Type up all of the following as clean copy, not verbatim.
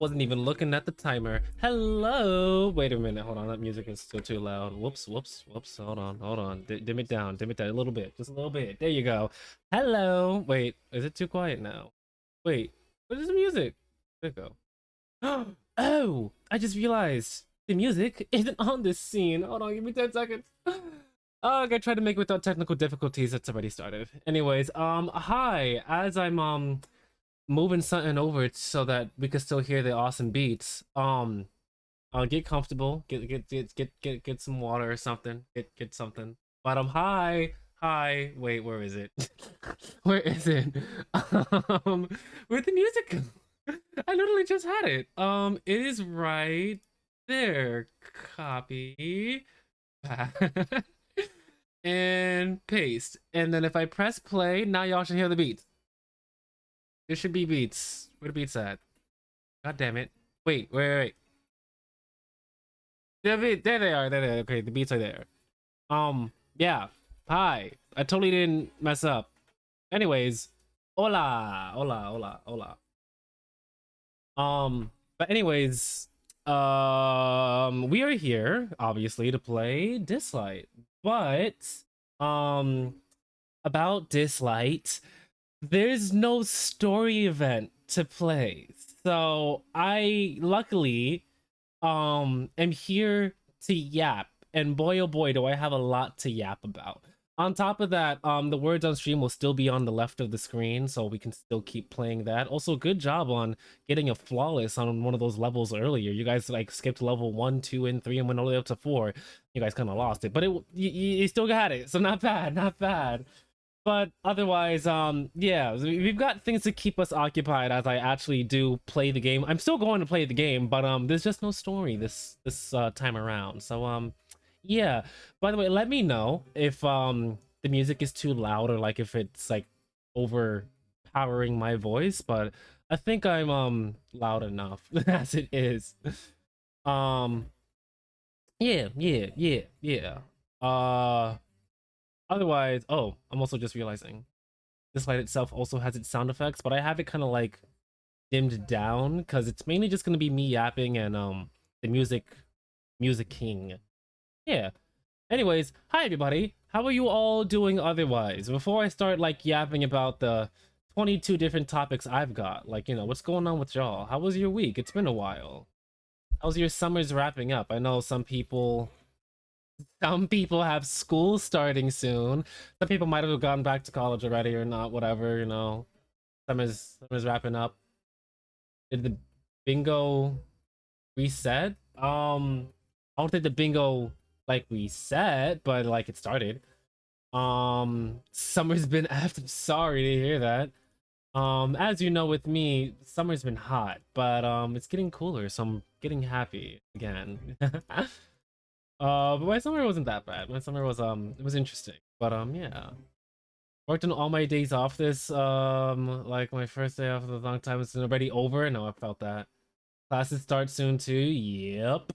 Wasn't even looking at the timer. Hello. Wait a minute. Hold on. That music is still too loud. Whoops, whoops, whoops. Hold on, hold on. Dim it down. Dim it down a little bit. Just a little bit. There you go. Hello. Wait, is it too quiet now? Wait, what is the music? There you go. Oh, I just realized the music isn't on this scene. Hold on, give me 10 seconds. Oh, I tried to make it without technical difficulties. It's already started. Anyways, hi. As I'm moving something over so that we can still hear the awesome beats. Get comfortable. Get some water or something. Get something. But hi, hi. Wait, where is it? Where is it? Um, where'd the music go? I literally just had it. It is right there. Copy. And paste. And then if I press play, now y'all should hear the beats. There should be beats. Where the beats at? God damn it. Wait. There they are. There. Okay, the beats are there. Yeah. Hi. I totally didn't mess up. Anyways, hola. But anyways, we are here obviously to play Dislyte, but um, about Dislyte, there's no story event to play. So I luckily am here to yap, and boy oh boy do I have a lot to yap about. On top of that, the words on stream will still be on the left of the screen, so we can still keep playing that. Also, good job on getting a flawless on one of those levels earlier. You guys like skipped level 1, 2, and 3 and went all the way up to 4. You guys kind of lost it, but you still got it, so not bad, not bad. But otherwise, yeah, we've got things to keep us occupied as I actually do play the game. I'm still going to play the game, but there's just no story this time around. So yeah. By the way, let me know if the music is too loud or like if it's like overpowering my voice, but I think I'm loud enough as it is. Um yeah. Uh Otherwise, oh, I'm also just realizing this light itself also has its sound effects, but I have it kind of like dimmed down because it's mainly just gonna be me yapping and the music king. Yeah. Anyways, hi everybody. How are you all doing otherwise? Before I start like yapping about the 22 different topics I've got, like, you know, what's going on with y'all? How was your week? It's been a while. How's your summers wrapping up? I know some people have school starting soon. Some people might have gone back to college already or not, whatever, you know. Summer's wrapping up. Did the bingo reset? I don't think the bingo like reset, but like it started. Summer's been after. Sorry to hear that. As you know, with me, summer's been hot, but it's getting cooler, so I'm getting happy again. But my summer wasn't that bad. My summer was it was interesting. But yeah. Worked on all my days off this like my first day off of a long time is already over. No, I felt that. Classes start soon too. Yep.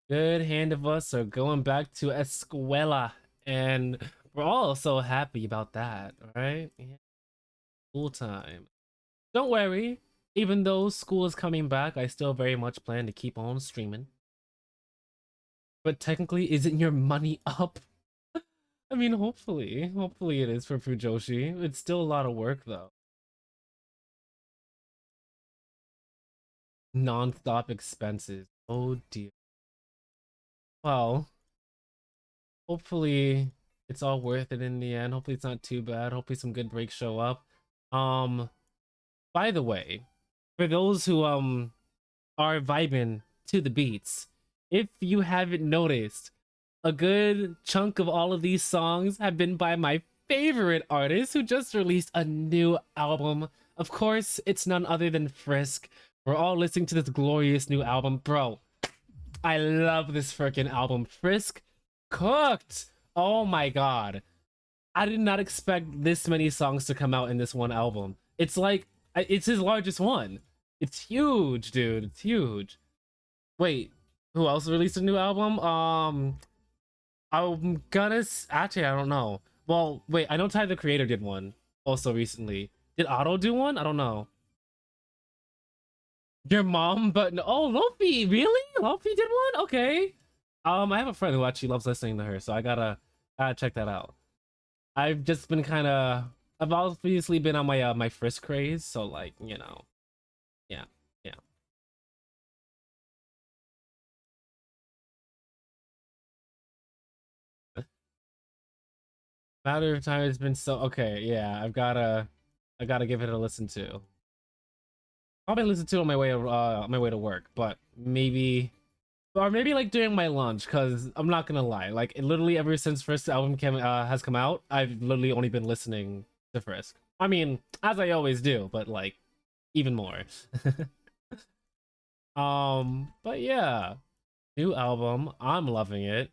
Good hand of us are going back to escuela. And we're all so happy about that, right? Yeah. Full time. Don't worry. Even though school is coming back, I still very much plan to keep on streaming. But technically, isn't your money up? I mean, hopefully it is for Fujoshi. It's still a lot of work though. Non-stop expenses. Oh dear. Well, hopefully it's all worth it in the end. Hopefully it's not too bad. Hopefully some good breaks show up. Um, by the way, for those who are vibing to the beats, if you haven't noticed, a good chunk of all of these songs have been by my favorite artist who just released a new album. Of course, it's none other than Frisk. We're all listening to this glorious new album. Bro, I love this freaking album. Frisk cooked. Oh my god. I did not expect this many songs to come out in this one album. It's like, it's his largest one. It's huge, dude. It's huge. Wait, who else released a new album? I'm gonna actually I don't know. Well, wait, I know Ty the Creator did one also recently. Did Otto do one? I don't know. Your mom, but no, oh, Lofi, really? Lofi did one? Okay. I have a friend who actually loves listening to her, so I gotta check that out. I've just been kind of, I've obviously been on my my Frisk craze, so like, you know, yeah, yeah. Matter of time, it's been so okay. Yeah, I gotta give it a listen to. Probably listen to it on my way to work, but maybe or maybe like during my lunch, because I'm not gonna lie, like literally ever since first album has come out, I've literally only been listening to Frisk. I mean, as I always do, but like even more. But yeah, new album, I'm loving it.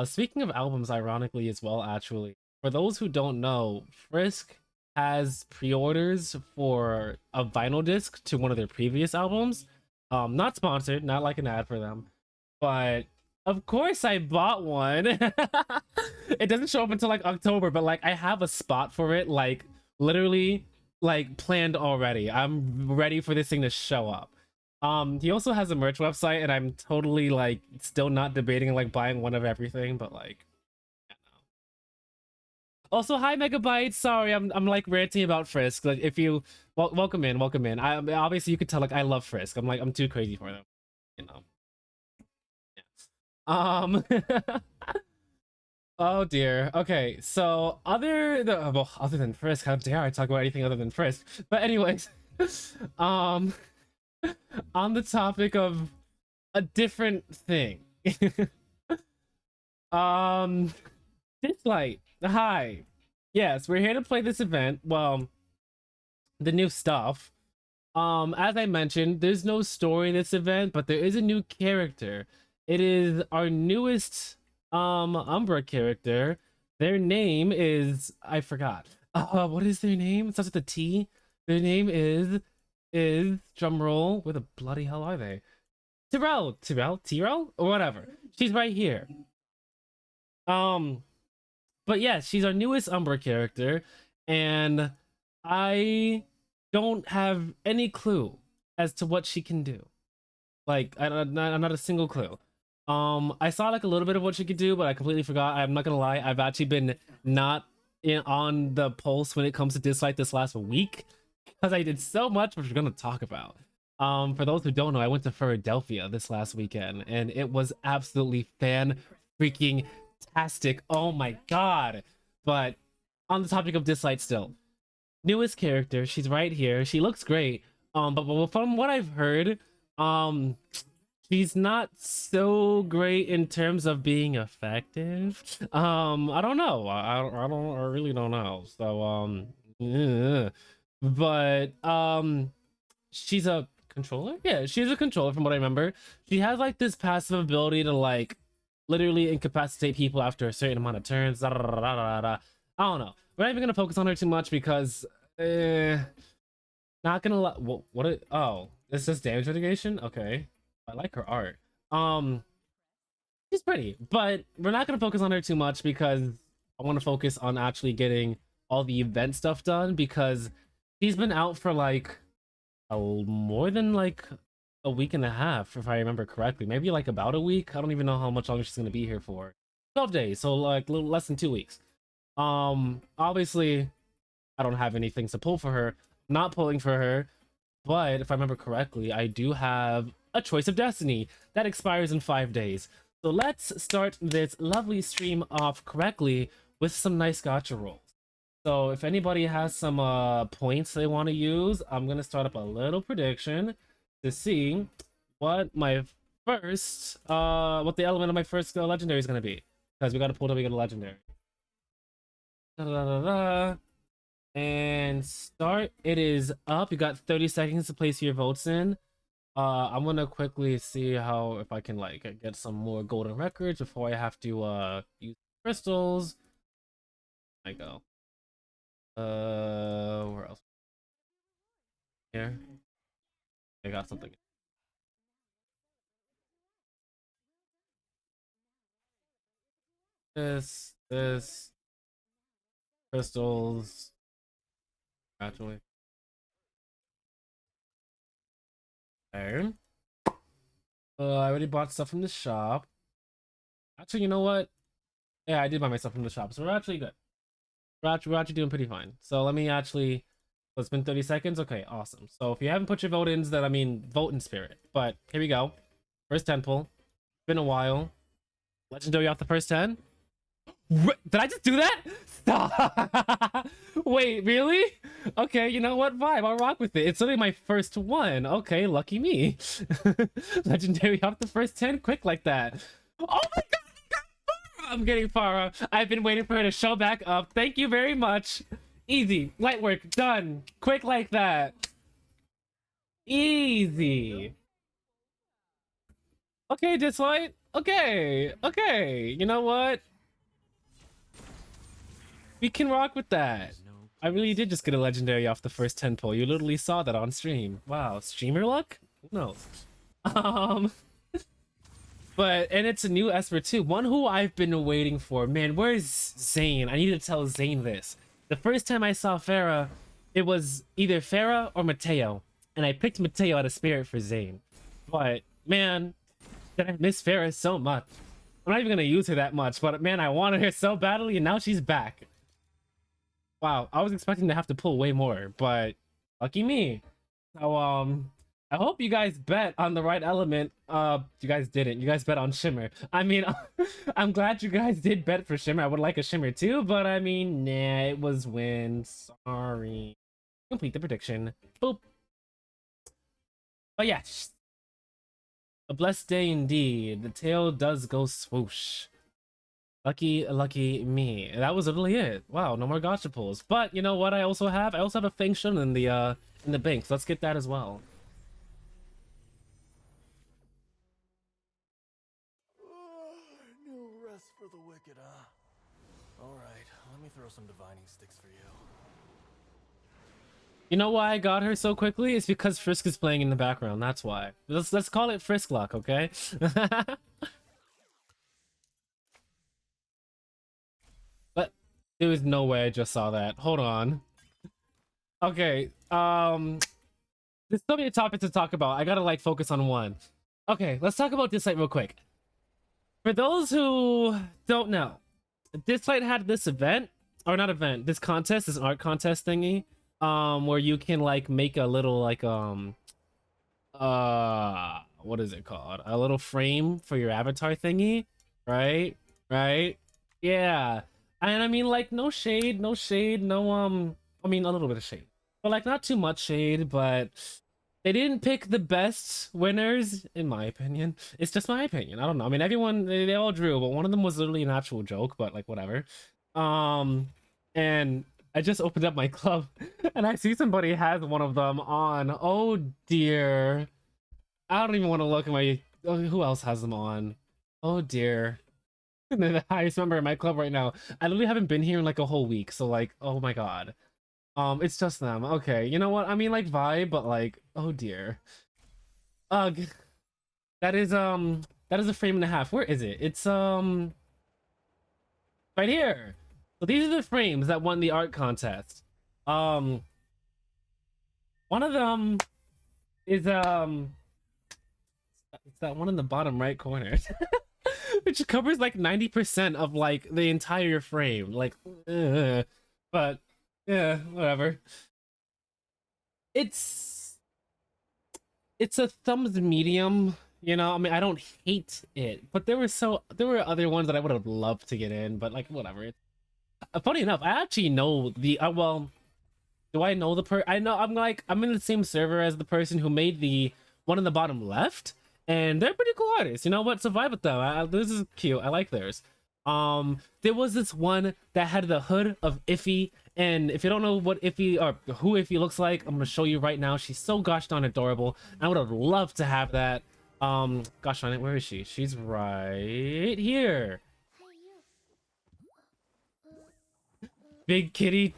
Speaking of albums, ironically as well, actually, for those who don't know, Frisk has pre-orders for a vinyl disc to one of their previous albums. Not sponsored, not like an ad for them, but of course I bought one. It doesn't show up until like October, but like I have a spot for it, like literally like planned already. I'm ready for this thing to show up. He also has a merch website, and I'm totally like still not debating like buying one of everything, but like also hi Megabyte. Sorry, I'm like ranting about Frisk. Like if you welcome in, welcome in. Obviously you could tell like I love Frisk. I'm too crazy for them, you know. Um oh dear. Okay, so other than Frisk, how dare I talk about anything other than Frisk? But anyways, um on the topic of a different thing. um Dislyte, hi. Yes, we're here to play this event. Well, the new stuff. As I mentioned, there's no story in this event, but there is a new character. It is our newest Umbra character. Their name is I forgot. What is their name? It starts with a T. Their name is drumroll. Where the bloody hell are they? Tyrell, or whatever. She's right here. Um, but yeah, she's our newest Umbra character, and I don't have any clue as to what she can do. Like, not a single clue. I saw like a little bit of what she could do, but I completely forgot. I'm not gonna lie, I've actually been not on the pulse when it comes to Dislyte this last week because I did so much, which we're gonna talk about. For those who don't know, I went to Furrydelphia this last weekend, and it was absolutely fan freaking tastic. Oh my god! But on the topic of Dislyte, still, newest character, she's right here. She looks great. But from what I've heard, um, she's not so great in terms of being effective. I don't know. I really don't know. So yeah. But she's a controller. Yeah, she's a controller from what I remember. She has like this passive ability to like literally incapacitate people after a certain amount of turns. Da, da, da, da, da, da. I don't know. We're not even gonna focus on her too much because not gonna what it oh, this is damage mitigation. Okay, I like her art. um she's pretty, but we're not gonna focus on her too much because I want to focus on actually getting all the event stuff done, because she's been out for like more than like a week and a half, if I remember correctly. Maybe like about a week. I don't even know how much longer she's gonna be here for. 12 days, so like a little less than 2 weeks. Obviously I don't have anything to pull for her. Not pulling for her, but if I remember correctly, I do have a Choice of Destiny that expires in 5 days. So let's start this lovely stream off correctly with some nice gacha rolls. So if anybody has some points they want to use, I'm gonna start up a little prediction to see what my first what the element of my first legendary is gonna be, because we gotta pull till we get a legendary. Da, da, da, da. And start. It is up. You got 30 seconds to place your votes in. I'm gonna quickly see how if I can like get some more golden records before I have to use crystals. I go. Where else? Here. I got something. This crystals. Actually, Okay. I already bought stuff from the shop. Actually, you know what? Yeah, I did buy my stuff from the shop, so we're actually good. We're actually doing pretty fine. So let me actually. So it's been 30 seconds. Okay, awesome. So if you haven't put your vote ins, then I mean vote in spirit. But here we go. First 10 pull. Been a while. Legendary off the first 10. Did I just do that? Stop. Wait, really? Okay, you know what? Vibe. I'll rock with it. It's only my first one. Okay, lucky me. Legendary off the first 10. Quick like that. Oh my god! I'm getting Farah. I've been waiting for her to show back up. Thank you very much. Easy. Light work. Done. Quick like that. Easy. Okay, Dislyte. Okay. Okay. You know what? We can rock with that. I really did just get a legendary off the first 10 pull. You literally saw that on stream. Wow, streamer luck? Who knows? Um, and it's a new Esper too. One who I've been waiting for. Man, where's Zane? I need to tell Zane this. The first time I saw Farah, it was either Farah or Mateo. And I picked Mateo out of spirit for Zane. But, man, did I miss Farah so much. I'm not even going to use her that much. But, man, I wanted her so badly, and now she's back. Wow, I was expecting to have to pull way more, but lucky me. So I hope you guys bet on the right element. You guys didn't. You guys bet on Shimmer. I mean, I'm glad you guys did bet for Shimmer. I would like a Shimmer too, but I mean, nah, it was Wind. Sorry. Complete the prediction. Boop. But yeah, a blessed day indeed. The tail does go swoosh. Lucky me. That was literally it. Wow, no more gotcha pulls. But you know what I also have? I also have a Feng Shun in the bank. So let's get that as well. No rest for the wicked, huh? Alright, let me throw some divining sticks for you. You know why I got her so quickly? It's because Frisk is playing in the background. That's why. Let's call it Frisk luck, okay? But there was no way I just saw that. Hold on. Okay. There's so many topics to talk about. I gotta like focus on one. Okay, let's talk about Dislyte real quick. For those who don't know, Dislyte had this event, or not event, this contest, this art contest thingy, where you can like make a little like what is it called? A little frame for your avatar thingy, right? Right? Yeah. And I mean like no shade, no I mean a little bit of shade. But like not too much shade, but they didn't pick the best winners, in my opinion. It's just my opinion. I don't know. I mean, everyone they all drew, but one of them was literally an actual joke. But like, whatever. And I just opened up my club, and I see somebody has one of them on. Oh dear. I don't even want to look at my. Oh, who else has them on? Oh dear. And then the highest member in my club right now. I literally haven't been here in like a whole week, so like, oh my god. It's just them. Okay, you know what? I mean, like vibe, but like, oh dear. Ugh. That is a frame and a half. Where is it? It's right here. So these are the frames that won the art contest. One of them is it's that one in the bottom right corner. Which covers like 90% of like the entire frame. Like, but yeah, whatever. It's a thumbs medium, you know. I mean, I don't hate it, but there were other ones that I would have loved to get in, but like whatever. Funny enough, I actually know the well. Do I know the I know I'm in the same server as the person who made the one in the bottom left, and they're pretty cool artists. You know what? Survive with them. This is cute. I like theirs. There was this one that had the hood of Iffy, and if you don't know what Iffy or who Iffy looks like, I'm gonna show you right now. She's so gosh darn adorable. I would have loved to have that. Gosh darn it, where is she? She's right here. Big kitty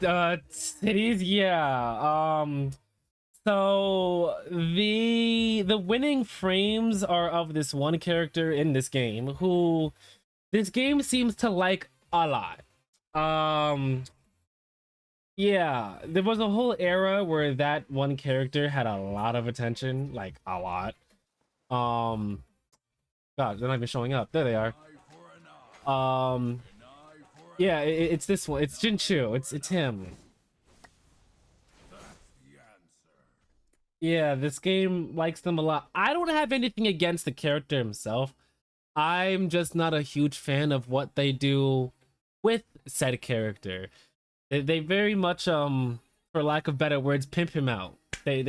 cities, yeah. So the winning frames are of this one character in this game who this game seems to like a lot. Yeah, there was a whole era where that one character had a lot of attention, like a lot. Um, God, they're not even showing up. There they are. Um, yeah, it's this one. It's Jinchu. It's him. Yeah, this game likes them a lot. I don't have anything against the character himself. I'm just not a huge fan of what they do with said character. They very much for lack of better words pimp him out. They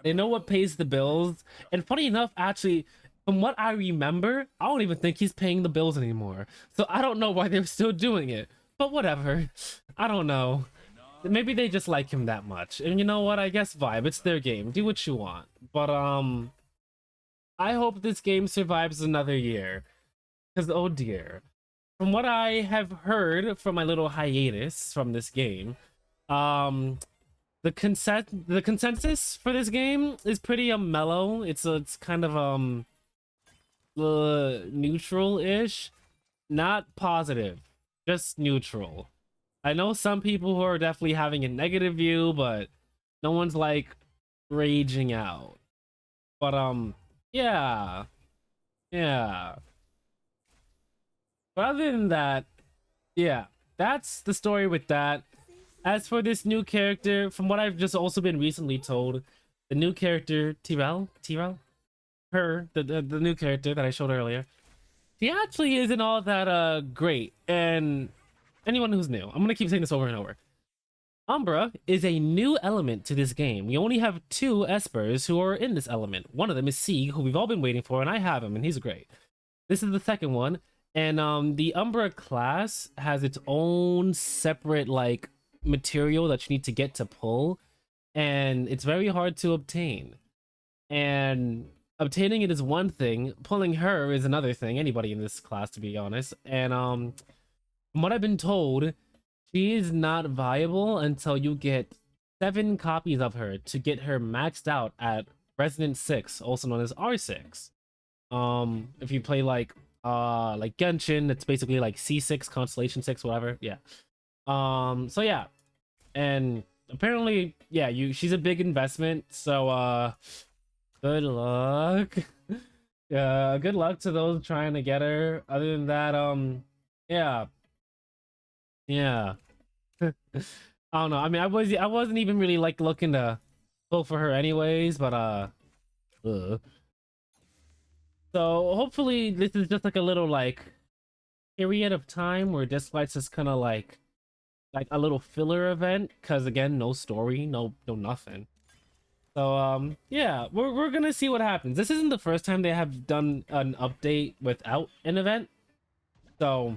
know what pays the bills. And funny enough, actually, from what I remember, I don't even think he's paying the bills anymore. So I don't know why they're still doing it. But whatever. I don't know. Maybe they just like him that much. And you know what? I guess vibe. It's their game. Do what you want. But I hope this game survives another year. Cause oh dear. From what I have heard from my little hiatus from this game, um the consensus for this game is pretty mellow. It's kind of neutral-ish, not positive, just neutral. I know some people who are definitely having a negative view, but no one's like raging out. But yeah, yeah. But other than that, yeah, that's the story with that. As for this new character, from what I've just also been recently told, the new character Tyrell, the new character that I showed earlier, she actually isn't all that great. And anyone who's new, I'm gonna keep saying this over and over. Umbra is a new element to this game. We only have two espers who are in this element. One of them is Sieg, who we've all been waiting for, and I have him, and he's great. This is the second one, and the Umbra class has its own separate like material that you need to get to pull, and it's very hard to obtain. And obtaining it is one thing, pulling her is another thing. Anybody in this class, to be honest. And from what I've been told, she is not viable until you get 7 copies of her to get her maxed out at Resident 6, also known as R6. If you play like Genshin, it's basically like C6, Constellation 6, whatever. Yeah. So yeah. And apparently, yeah, she's a big investment, so good luck. Yeah, good luck to those trying to get her. Other than that, yeah. Yeah. I don't know. I mean, I wasn't even really like looking to pull for her anyways, but ugh. So hopefully this is just like a little like period of time where Dislyte's just kind of like a little filler event, because again, no story, no nothing. So yeah, we're gonna see what happens. This isn't the first time they have done an update without an event. So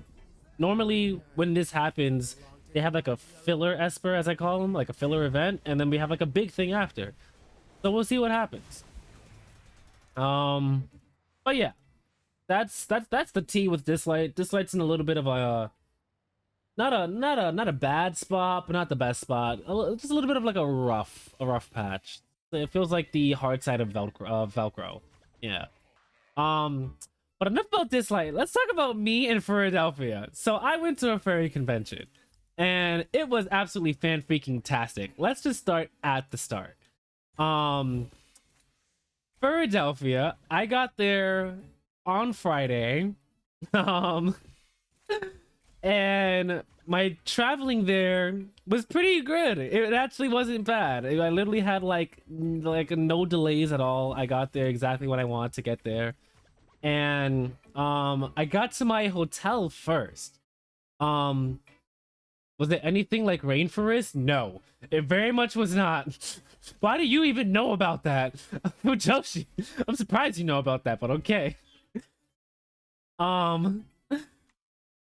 normally when this happens, they have like a filler esper, as I call them, like a filler event, and then we have like a big thing after. So we'll see what happens. But yeah, that's the tea with Dislyte. Dislyte's in a little bit of a not a bad spot, but not the best spot. Just a little bit of like a rough patch. It feels like the hard side of Velcro. Yeah. But enough about Dislyte. Let's talk about me and Furrydelphia. So I went to a furry convention, and it was absolutely fan freaking tastic. Let's just start at the start. Furrydelphia, I got there on Friday. Um, and my traveling there was pretty good. It actually wasn't bad. I literally had like no delays at all. I got there exactly when I wanted to get there. And I got to my hotel first. Was it anything like Rainforest? No, it very much was not. Why do you even know about that? Joshi, I'm surprised you know about that, but okay. Um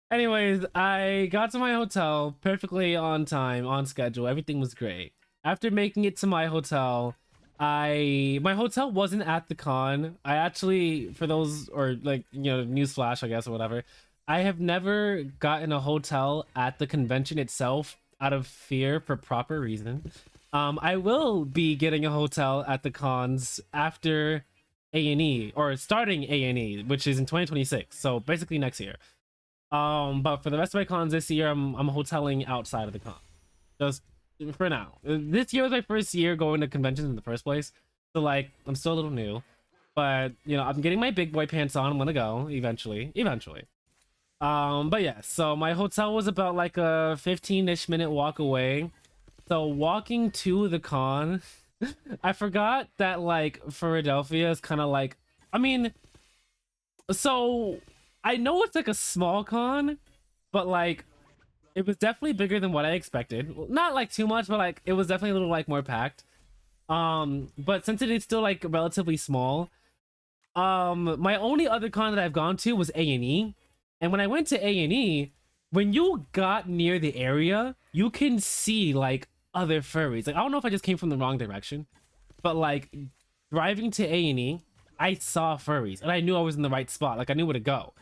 Anyways, I got to my hotel perfectly on time, on schedule. Everything was great. After making it to my hotel, my hotel wasn't at the con. I actually, for those, or like, you know, newsflash, I guess, or whatever, I have never gotten a hotel at the convention itself out of fear for proper reason. I will be getting a hotel at the cons after A&E, or starting A&E, which is in 2026, so basically next year. But for the rest of my cons this year, I'm hoteling outside of the con. just for now. This year was my first year going to conventions in the first place, so like I'm still a little new, but you know I'm getting my big boy pants on. I'm gonna go eventually. But yeah, so my hotel was about like a 15-ish minute walk away. So walking to the con, I forgot that like Furrydelphia is kind of like, I mean, so I know it's like a small con, but like it was definitely bigger than what I expected. Well, not like too much, but like it was definitely a little like more packed. But since it is still like relatively small, my only other con that I've gone to was A&E, and when I went to A&E, when you got near the area, you can see like other furries. Like I don't know if I just came from the wrong direction, but like driving to A&E, I saw furries and I knew I was in the right spot. Like I knew where to go.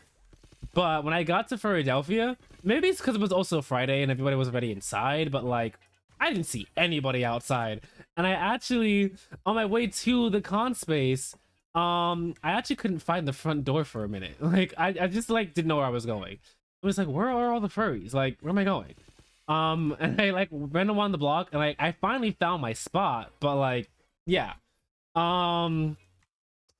But when I got to Furrydelphia, maybe it's because it was also Friday and everybody was already inside, but like I didn't see anybody outside. And I actually, on my way to the con space, I actually couldn't find the front door for a minute. Like I just like didn't know where I was going. I was like, where are all the furries? Like, where am I going? And I like ran around the block and like I finally found my spot, but like, yeah. Um,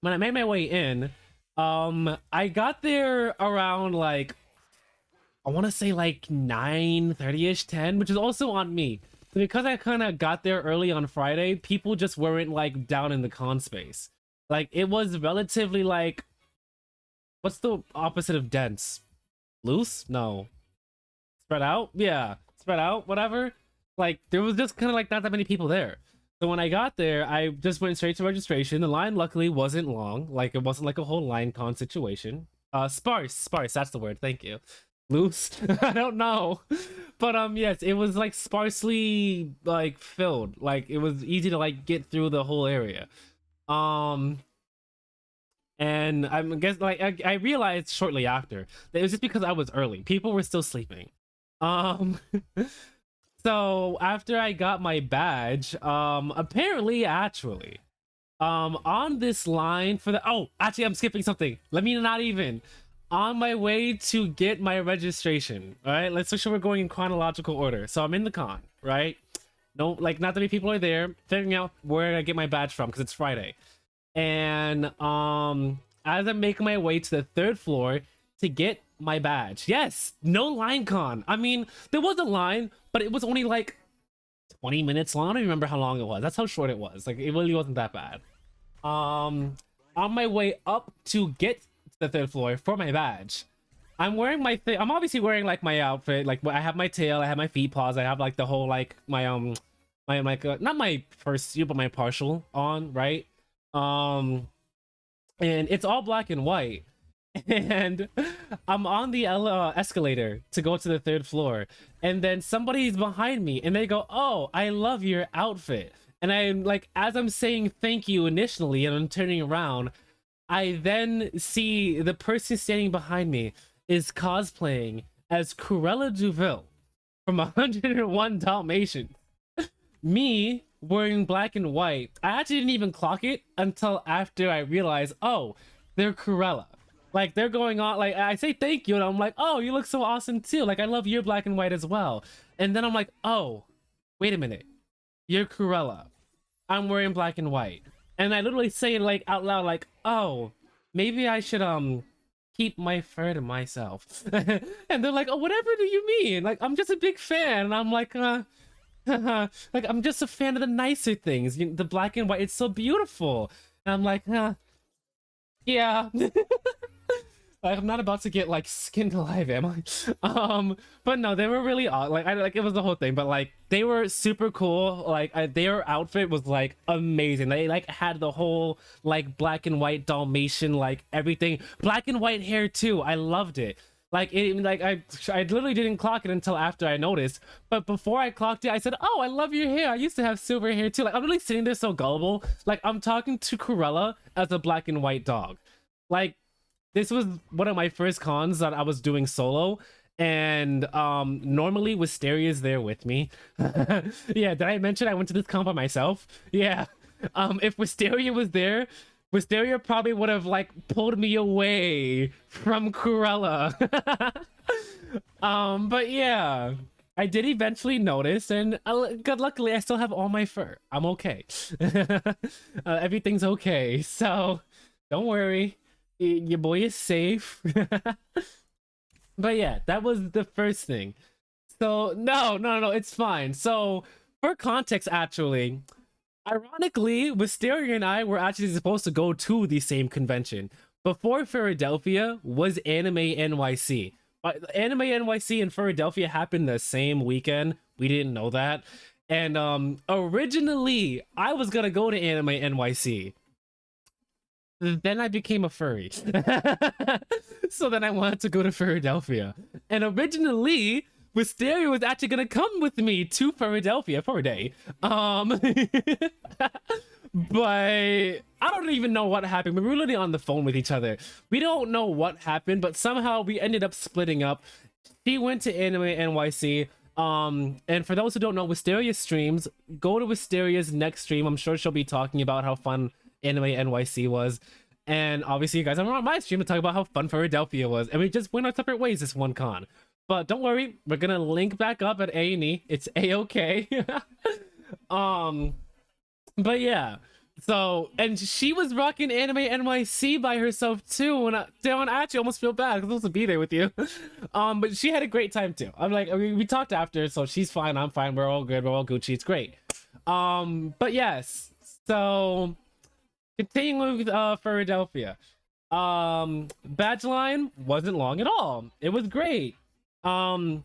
when I made my way in, I got there around like I want to say like 9:30ish, 10, which is also on me. So because I kind of got there early on Friday, people just weren't like down in the con space. Like it was relatively like, what's the opposite of dense? Loose? No. Spread out? Yeah. Spread out, whatever. Like there was just kind of like not that many people there. So when I got there, I just went straight to registration. The line luckily wasn't long. Like it wasn't like a whole line con situation. Sparse, that's the word. Thank you. Loose? I don't know. But yes, it was like sparsely like filled. Like it was easy to like get through the whole area. Um and I guess like I realized shortly after that it was just because I was early. People were still sleeping. Um So after I got my badge, apparently actually, on this line for the, oh, actually I'm skipping something. Let me not even, on my way to get my registration, all right? Let's make sure we're going in chronological order. So I'm in the con, right? No, like not that many people are there, figuring out where I get my badge from because it's Friday. And as I'm making my way to the third floor to get my badge, yes, no line con. I mean, there was a line, but it was only like 20 minutes long. I don't remember how long it was. That's how short it was. Like it really wasn't that bad. On my way up to get to the third floor for my badge, I'm wearing my thing. I'm obviously wearing like my outfit. Like I have my tail, I have my feet paws, I have like the whole like my like not my fursuit but my partial on, right? Um and it's all black and white. And I'm on the escalator to go to the third floor, and then somebody's behind me and they go, oh, I love your outfit. And I'm like, as I'm saying thank you initially and I'm turning around, I then see the person standing behind me is cosplaying as Cruella Duville from 101 Dalmatians. Me wearing black and white. I actually didn't even clock it until after I realized, oh, they're Cruella. Like they're going on, like I say thank you and I'm like, oh, you look so awesome too. Like I love your black and white as well. And then I'm like, oh, wait a minute, you're Cruella. I'm wearing black and white. And I literally say it like out loud, like, oh, maybe I should keep my fur to myself. And they're like, oh, whatever do you mean? Like I'm just a big fan. And I'm like, like I'm just a fan of the nicer things. The black and white, it's so beautiful. And I'm like, yeah. Like, I'm not about to get like skinned alive, am I? But no, they were really odd. Like it was the whole thing, but like they were super cool. Like their outfit was like amazing. They like had the whole like black and white Dalmatian, like everything, black and white hair too. I loved it. Like it, like I literally didn't clock it until after I noticed. But before I clocked it, I said, "Oh, I love your hair. I used to have silver hair too." Like I'm really sitting there so gullible. Like I'm talking to Cruella as a black and white dog. Like this was one of my first cons that I was doing solo, and normally Wisteria's there with me. Yeah, did I mention I went to this con by myself? Yeah. If Wisteria was there, Wisteria probably would have like pulled me away from Cruella. But yeah. I did eventually notice, and good. Luckily, I still have all my fur. I'm okay. Everything's okay, so don't worry. Your boy is safe. But yeah, that was the first thing. So no, it's fine. So for context, actually, ironically, Wisteria and I were actually supposed to go to the same convention. Before Furrydelphia was Anime NYC. Anime NYC and Furrydelphia happened the same weekend. We didn't know that. And originally, I was gonna go to Anime NYC. Then I became a furry. So then I wanted to go to Furrydelphia. And originally, Wisteria was actually gonna come with me to Furrydelphia for a day. But I don't even know what happened. We were literally on the phone with each other. We don't know what happened, but somehow we ended up splitting up. She went to Anime NYC. And for those who don't know, Wisteria streams. Go to Wisteria's next stream. I'm sure she'll be talking about how fun Anime NYC was. And obviously, you guys are on my stream to talk about how fun Furrydelphia was. And we just went our separate ways this one con. But don't worry, we're gonna link back up at A&E. It's A-okay. But yeah. So, and she was rocking Anime NYC by herself too. And I actually almost feel bad because I'm supposed to be there with you. But she had a great time too. I'm like, we talked after, so she's fine. I'm fine. We're all good. We're all Gucci. It's great. But yes. So, continuing with Furrydelphia. Badge line wasn't long at all. It was great. Let's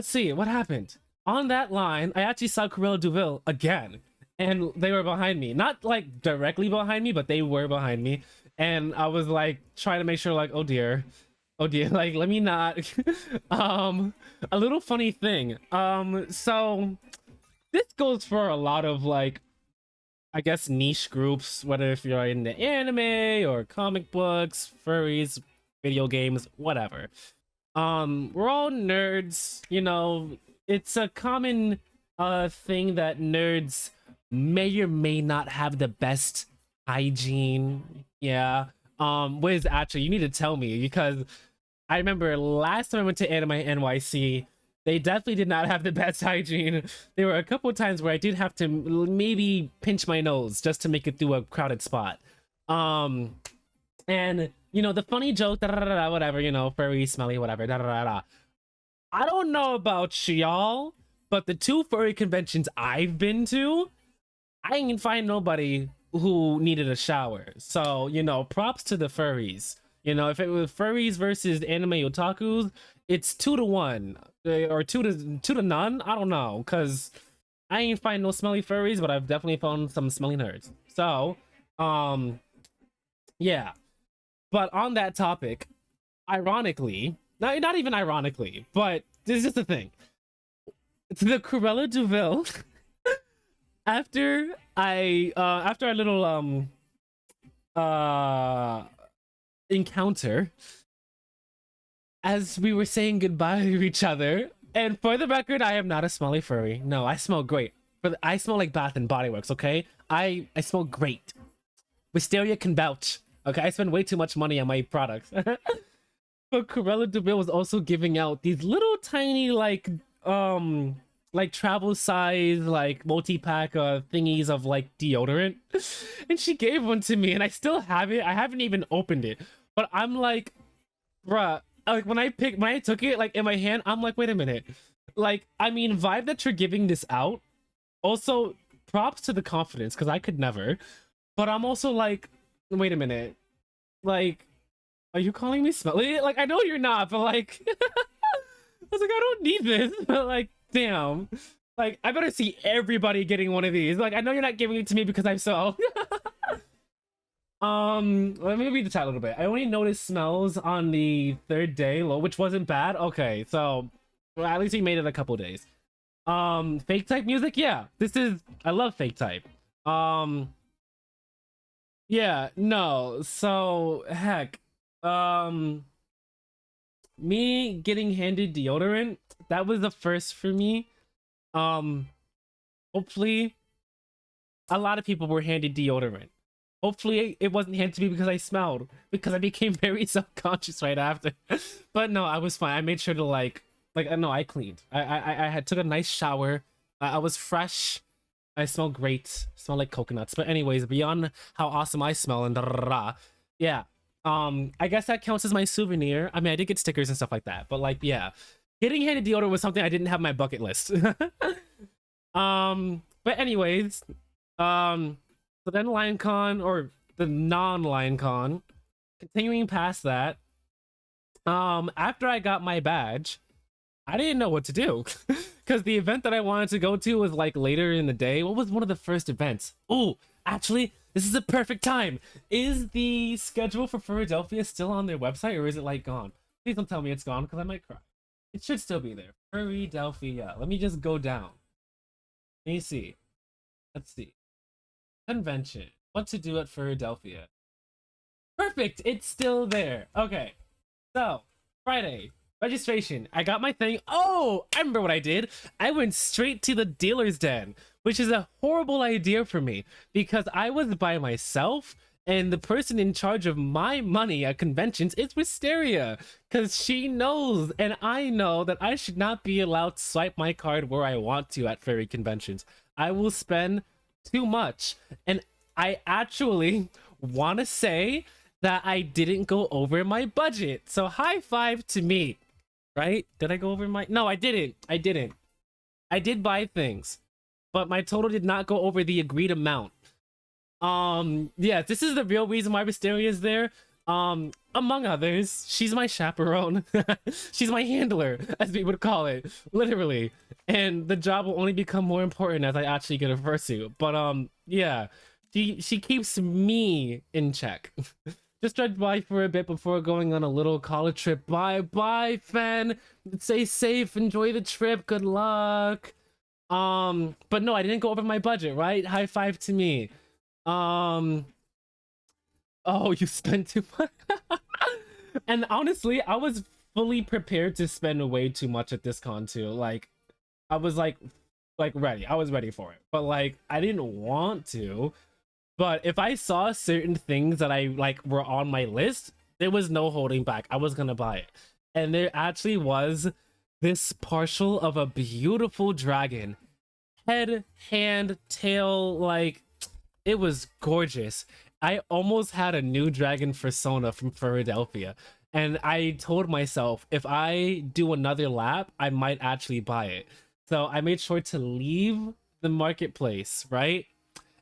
see what happened. On that line, I actually saw Cruella Duville again. And they were behind me, not like directly behind me, but they were behind me. And I was like trying to make sure, like, oh dear, like let me not. A little funny thing. So this goes for a lot of like, I guess, niche groups, whether if you're into anime or comic books, furries, video games, whatever. We're all nerds, you know. It's a common thing that nerds may or may not have the best hygiene. Yeah. Wiz, actually, you need to tell me, because I remember last time I went to Anime NYC, they definitely did not have the best hygiene. There were a couple of times where I did have to maybe pinch my nose just to make it through a crowded spot. And you know, the funny joke, whatever, you know, furry, smelly, whatever, I don't know about y'all, but the two furry conventions I've been to, I ain't find nobody who needed a shower. So, you know, props to the furries. You know, if it was furries versus anime otakus, it's 2-1 or 2 to none. I don't know, because I ain't find no smelly furries, but I've definitely found some smelly nerds. So, yeah. But on that topic, ironically, not even ironically, but this is just the thing. The Cruella Duville, after our little encounter, as we were saying goodbye to each other, and for the record, I am not a smelly furry. No, I smell great. But I smell like Bath and Body Works, okay? I smell great. Wisteria can vouch. Okay, I spend way too much money on my products. But Cruella Duville was also giving out these little tiny like travel size like multi-pack thingies of like deodorant. And she gave one to me and I still have it. I haven't even opened it. But I'm like, bruh, like when I took it like in my hand, I'm like, wait a minute. Like, I mean, vibe that you're giving this out. Also, props to the confidence, because I could never. But I'm also like, wait a minute. Like, are you calling me smelly? Like, I know you're not, but like, I was like, I don't need this. But like, damn. Like, I better see everybody getting one of these. Like, I know you're not giving it to me because I'm so. Let me read the chat a little bit. I only noticed smells on the 3rd day, which wasn't bad. Okay, so well, at least he made it a couple days. Fake type music, yeah. I love fake type. Yeah, no, so heck. Me getting handed deodorant, that was the first for me. Hopefully a lot of people were handed deodorant. Hopefully it wasn't handed to me because I smelled, because I became very self-conscious right after. But no, I was fine. I made sure to like Like, no, I cleaned. I had took a nice shower. I was fresh. I smell great. Smell like coconuts. But anyways, beyond how awesome I smell and yeah. I guess that counts as my souvenir. I mean, I did get stickers and stuff like that, but like, yeah, getting handed deodorant was something I didn't have on my bucket list. But anyways, so then LionCon, or the non-LionCon, continuing past that, after I got my badge, I didn't know what to do because the event that I wanted to go to was like later in the day. What was one of the first events? Oh, actually, this is a perfect time. Is the schedule for Furrydelphia still on their website, or is it like gone? Please don't tell me it's gone because I might cry. It should still be there. Furrydelphia. Let me just go down. Let me see. Let's see. Convention. What to do at Furrydelphia. Perfect. It's still there. Okay. So, Friday. Registration. I got my thing. Oh, I remember what I did. I went straight to the dealer's den, which is a horrible idea for me because I was by myself and the person in charge of my money at conventions is Wisteria because she knows and I know that I should not be allowed to swipe my card where I want to at furry conventions. I will spend too much. And I actually want to say that I didn't go over my budget. So high five to me. Right? Did I go over my... No, I didn't. I didn't. I did buy things, but my total did not go over the agreed amount. Yeah, this is the real reason why Wisteria is there. Among others, she's my chaperone. She's my handler, as we would call it, literally. And the job will only become more important as I actually get a fursuit. But yeah, she keeps me in check. Just drive by for a bit before going on a little college trip. Bye, Fen. Stay safe. Enjoy the trip. Good luck. But no, I didn't go over my budget, right? High five to me. Oh, you spent too much. And honestly, I was fully prepared to spend way too much at this con too. Like, I was like ready. I was ready for it. But like, I didn't want to. But if I saw certain things that I like were on my list, there was no holding back. I was gonna buy it. And there actually was this partial of a beautiful dragon. Head, hand, tail, like, it was gorgeous. I almost had a new dragon persona from Furrydelphia. And I told myself, if I do another lap, I might actually buy it. So I made sure to leave the marketplace, right?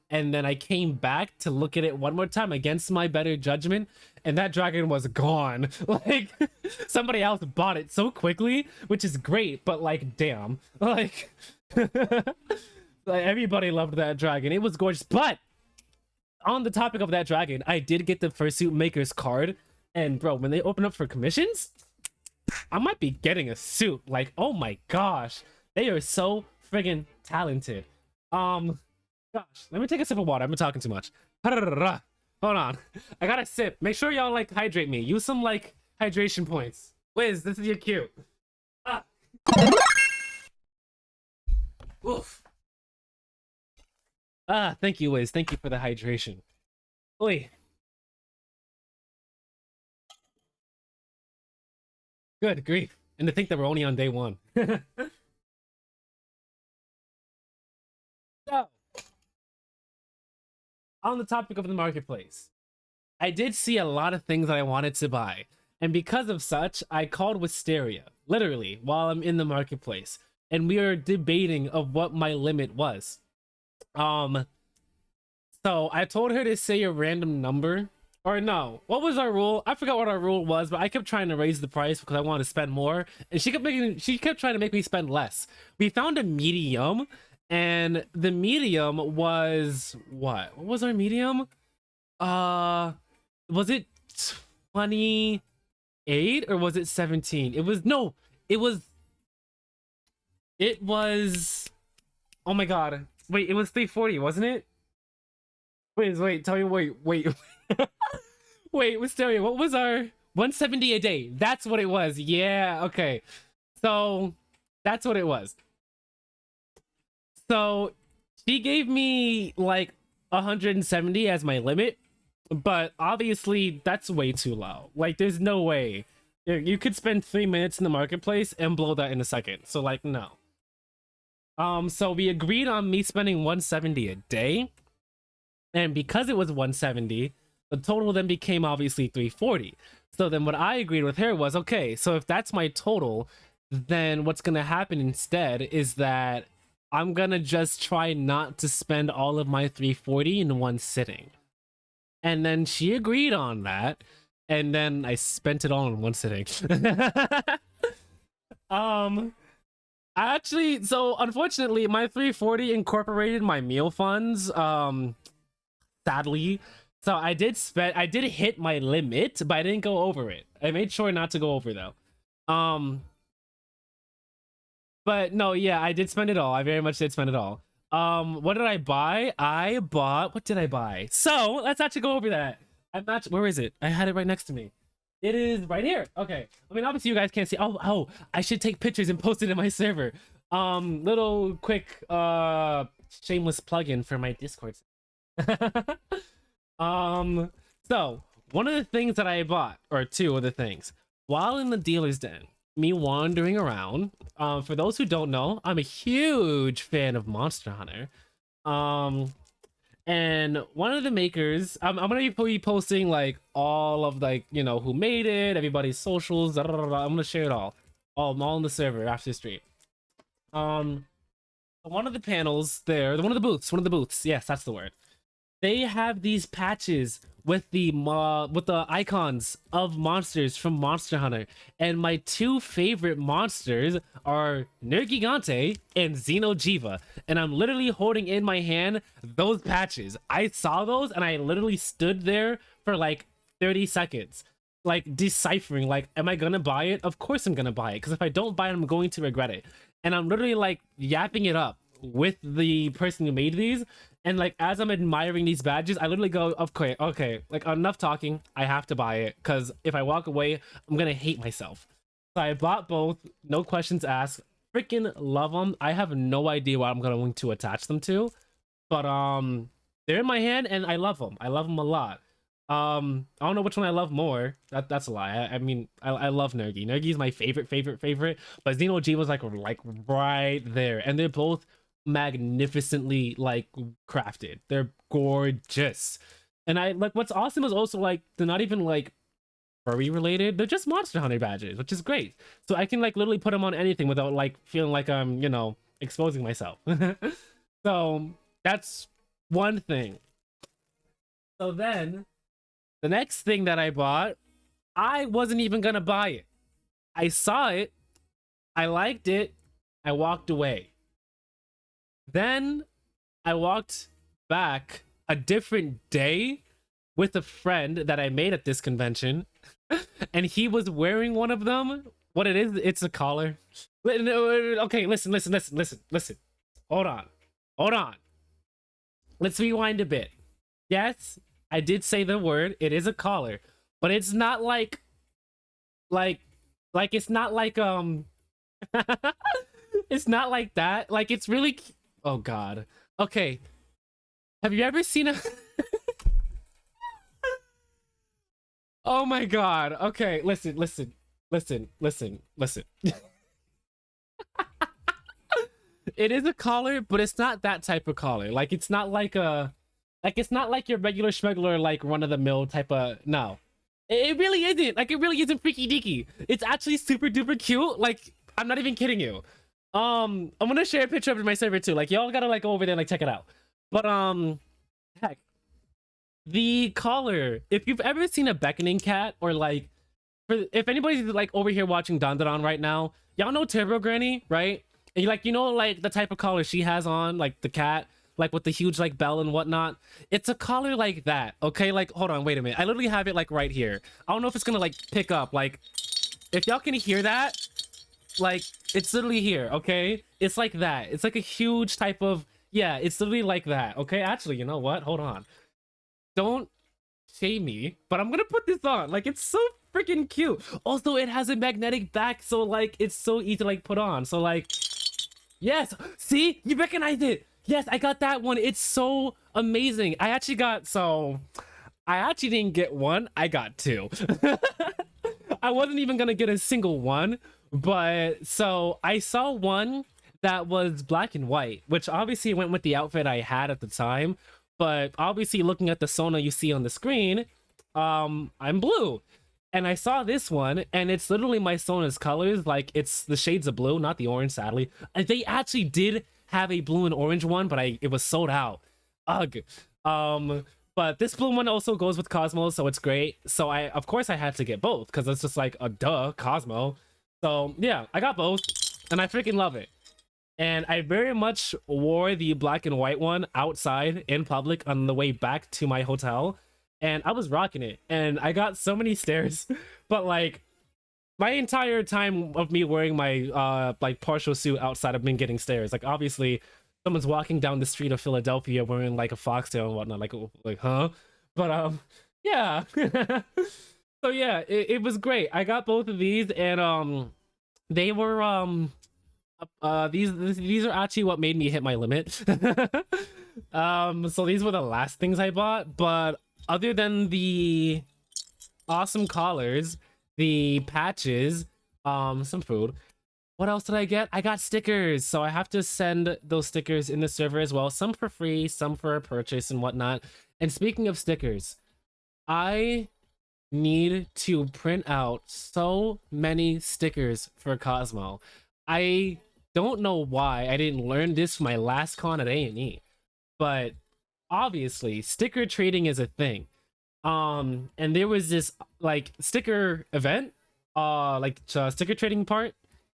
And then I came back to look at it one more time against my better judgment, and that dragon was gone. Like, somebody else bought it so quickly, which is great, but like, damn. Like, like everybody loved that dragon. It was gorgeous. But on the topic of that dragon, I did get the fursuit maker's card, and bro, when they open up for commissions, I might be getting a suit. Like, oh my gosh, they are so friggin' talented. Gosh, let me take a sip of water. I've been talking too much. Hold on. I gotta sip. Make sure y'all like hydrate me. Use some like hydration points. Wiz, this is your cue. Ah. Oof. Ah, thank you, Wiz. Thank you for the hydration. Oi. Good grief. And to think that we're only on day one. So, on the topic of the marketplace, I did see a lot of things that I wanted to buy. And because of such, I called Wisteria, literally, while I'm in the marketplace. And we are debating of what my limit was. So I told her to say a random number. Or no, what was our rule? I forgot what our rule was, but I kept trying to raise the price because I wanted to spend more. And she kept trying to make me spend less. We found a medium. And the medium was what? What was our medium? Was it 28 or was it 17? It was no, it was oh my god. Wait, it was 340, wasn't it? Wait, tell me, wait. Wait, Wisteria, what was our 170 a day? That's what it was. Yeah, okay. So that's what it was. So she gave me like 170 as my limit, but obviously that's way too low. Like, there's no way You could spend 3 minutes in the marketplace and blow that in a second. So like, no. So we agreed on me spending 170 a day. And because it was 170, the total then became obviously 340. So then what I agreed with her was, okay, so if that's my total, then what's gonna happen instead is that I'm gonna just try not to spend all of my 340 in one sitting. And then she agreed on that. And then I spent it all in one sitting. um Actually, so unfortunately, my 340 incorporated my meal funds. Sadly, so I did hit my limit, but I didn't go over it. I made sure not to go over though. But no, yeah, I did spend it all. I very much did spend it all. What did I buy? What did I buy? So let's actually go over that. Where is it? I had it right next to me. It is right here. Okay. I mean, obviously you guys can't see. Oh, I should take pictures and post it in my server. Little quick shameless plug-in for my Discord. So one of the things that I bought, or two of the things, while in the dealer's den, me wandering around. For those who don't know, I'm a huge fan of Monster Hunter. And one of the makers, I'm gonna be posting like all of like, you know, who made it, everybody's socials, I'm gonna share it all in the server after the stream. One of the panels there, one of the booths, yes, that's the word. They have these patches with the icons of monsters from Monster Hunter, and my two favorite monsters are Nergigante and Xeno'jiiva, and I'm literally holding in my hand those patches. I saw those and I literally stood there for like 30 seconds, like deciphering, like, am I gonna buy it? Of course I'm gonna buy it, because if I don't buy it, I'm going to regret it. And I'm literally like yapping it up with the person who made these. And like, as I'm admiring these badges, I literally go, okay, like, enough talking. I have to buy it, because if I walk away, I'm gonna hate myself. So I bought both, no questions asked. Freaking love them. I have no idea what I'm going to attach them to, but they're in my hand and I love them. I love them a lot. I don't know which one I love more. That's a lie. I mean, I love Nergi. Nergi's my favorite, but Xeno'jiiva was like right there, and they're both magnificently like crafted. They're gorgeous. And I like, what's awesome is also like, they're not even like furry related, they're just Monster Hunter badges, which is great. So I can like literally put them on anything without like feeling like I'm, you know, exposing myself. So that's one thing. So then the next thing that I bought, I wasn't even gonna buy it. I saw it, I liked it, I walked away. Then I walked back a different day with a friend that I made at this convention, and he was wearing one of them. What it is, it's a collar. Okay, listen. Hold on. Let's rewind a bit. Yes, I did say the word. It is a collar, but it's not like it's not like it's not like that. Like, it's really, oh god. Okay. Have you ever seen a Oh my god. Okay, listen. It is a collar, but it's not that type of collar. Like, it's not like a, like, it's not like your regular schmegular, like run-of-the-mill type of, no. It really isn't. Like, it really isn't freaky deaky. It's actually super duper cute. Like, I'm not even kidding you. I'm gonna share a picture of it in my server too. Like, y'all gotta like go over there and like check it out. But heck, the collar, if you've ever seen a beckoning cat, or like, if anybody's like over here watching Dandadan right now, y'all know Turbo Granny, right? And you know, like the type of collar she has on, like the cat, like with the huge like bell and whatnot. It's a collar like that, okay? Like, hold on, wait a minute. I literally have it like right here. I don't know if it's gonna like pick up. Like, if y'all can hear that, like, it's literally here, okay? It's like that. It's like a huge type of, yeah, it's literally like that, okay? Actually, you know what? Hold on. Don't shame me, but I'm gonna put this on. Like, it's so freaking cute. Also, it has a magnetic back, so like, it's so easy to like put on. So like, yes, see, you recognize it. Yes, I got that one. It's so amazing. I actually didn't get one, I got two. I wasn't even gonna get a single one, but so I saw one that was black and white, which obviously went with the outfit I had at the time. But obviously, looking at the Sona you see on the screen, I'm blue. And I saw this one, and it's literally my Sona's colors. Like, it's the shades of blue, not the orange, sadly. And they actually did have a blue and orange one, but it was sold out. Ugh. But this blue one also goes with Cosmo, so it's great. So of course I had to get both, because it's just like a duh, Cosmo. So yeah, I got both, and I freaking love it. And I very much wore the black and white one outside in public on the way back to my hotel, and I was rocking it. And I got so many stares, but like my entire time of me wearing my like partial suit outside, I've been getting stares. Like, obviously someone's walking down the street of Philadelphia wearing like a foxtail and whatnot, like huh? But yeah. So yeah, it was great. I got both of these, and they were these are actually what made me hit my limit. So these were the last things I bought, but other than the awesome collars, the patches, some food, what else did I get? I got stickers, so I have to send those stickers in the server as well, some for free, some for a purchase and whatnot. And speaking of stickers, I need to print out so many stickers for Cosmo. I don't know why I didn't learn this from my last con at A&E, but obviously sticker trading is a thing. And there was this like sticker event, sticker trading part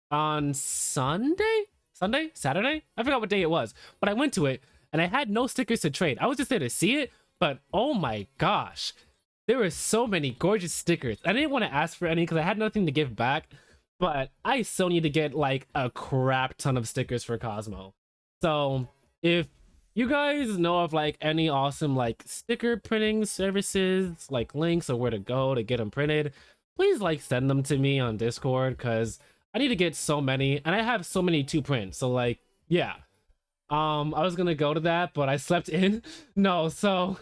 on Saturday? I forgot what day it was, but I went to it and I had no stickers to trade. I was just there to see it, but oh my gosh, there were so many gorgeous stickers. I didn't want to ask for any because I had nothing to give back, but I still need to get like a crap ton of stickers for Cosmo. So if you guys know of like any awesome like sticker printing services, like links or where to go to get them printed, please like send them to me on Discord, because I need to get so many and I have so many to print. So like, yeah. I was gonna go to that, but I slept in. No, so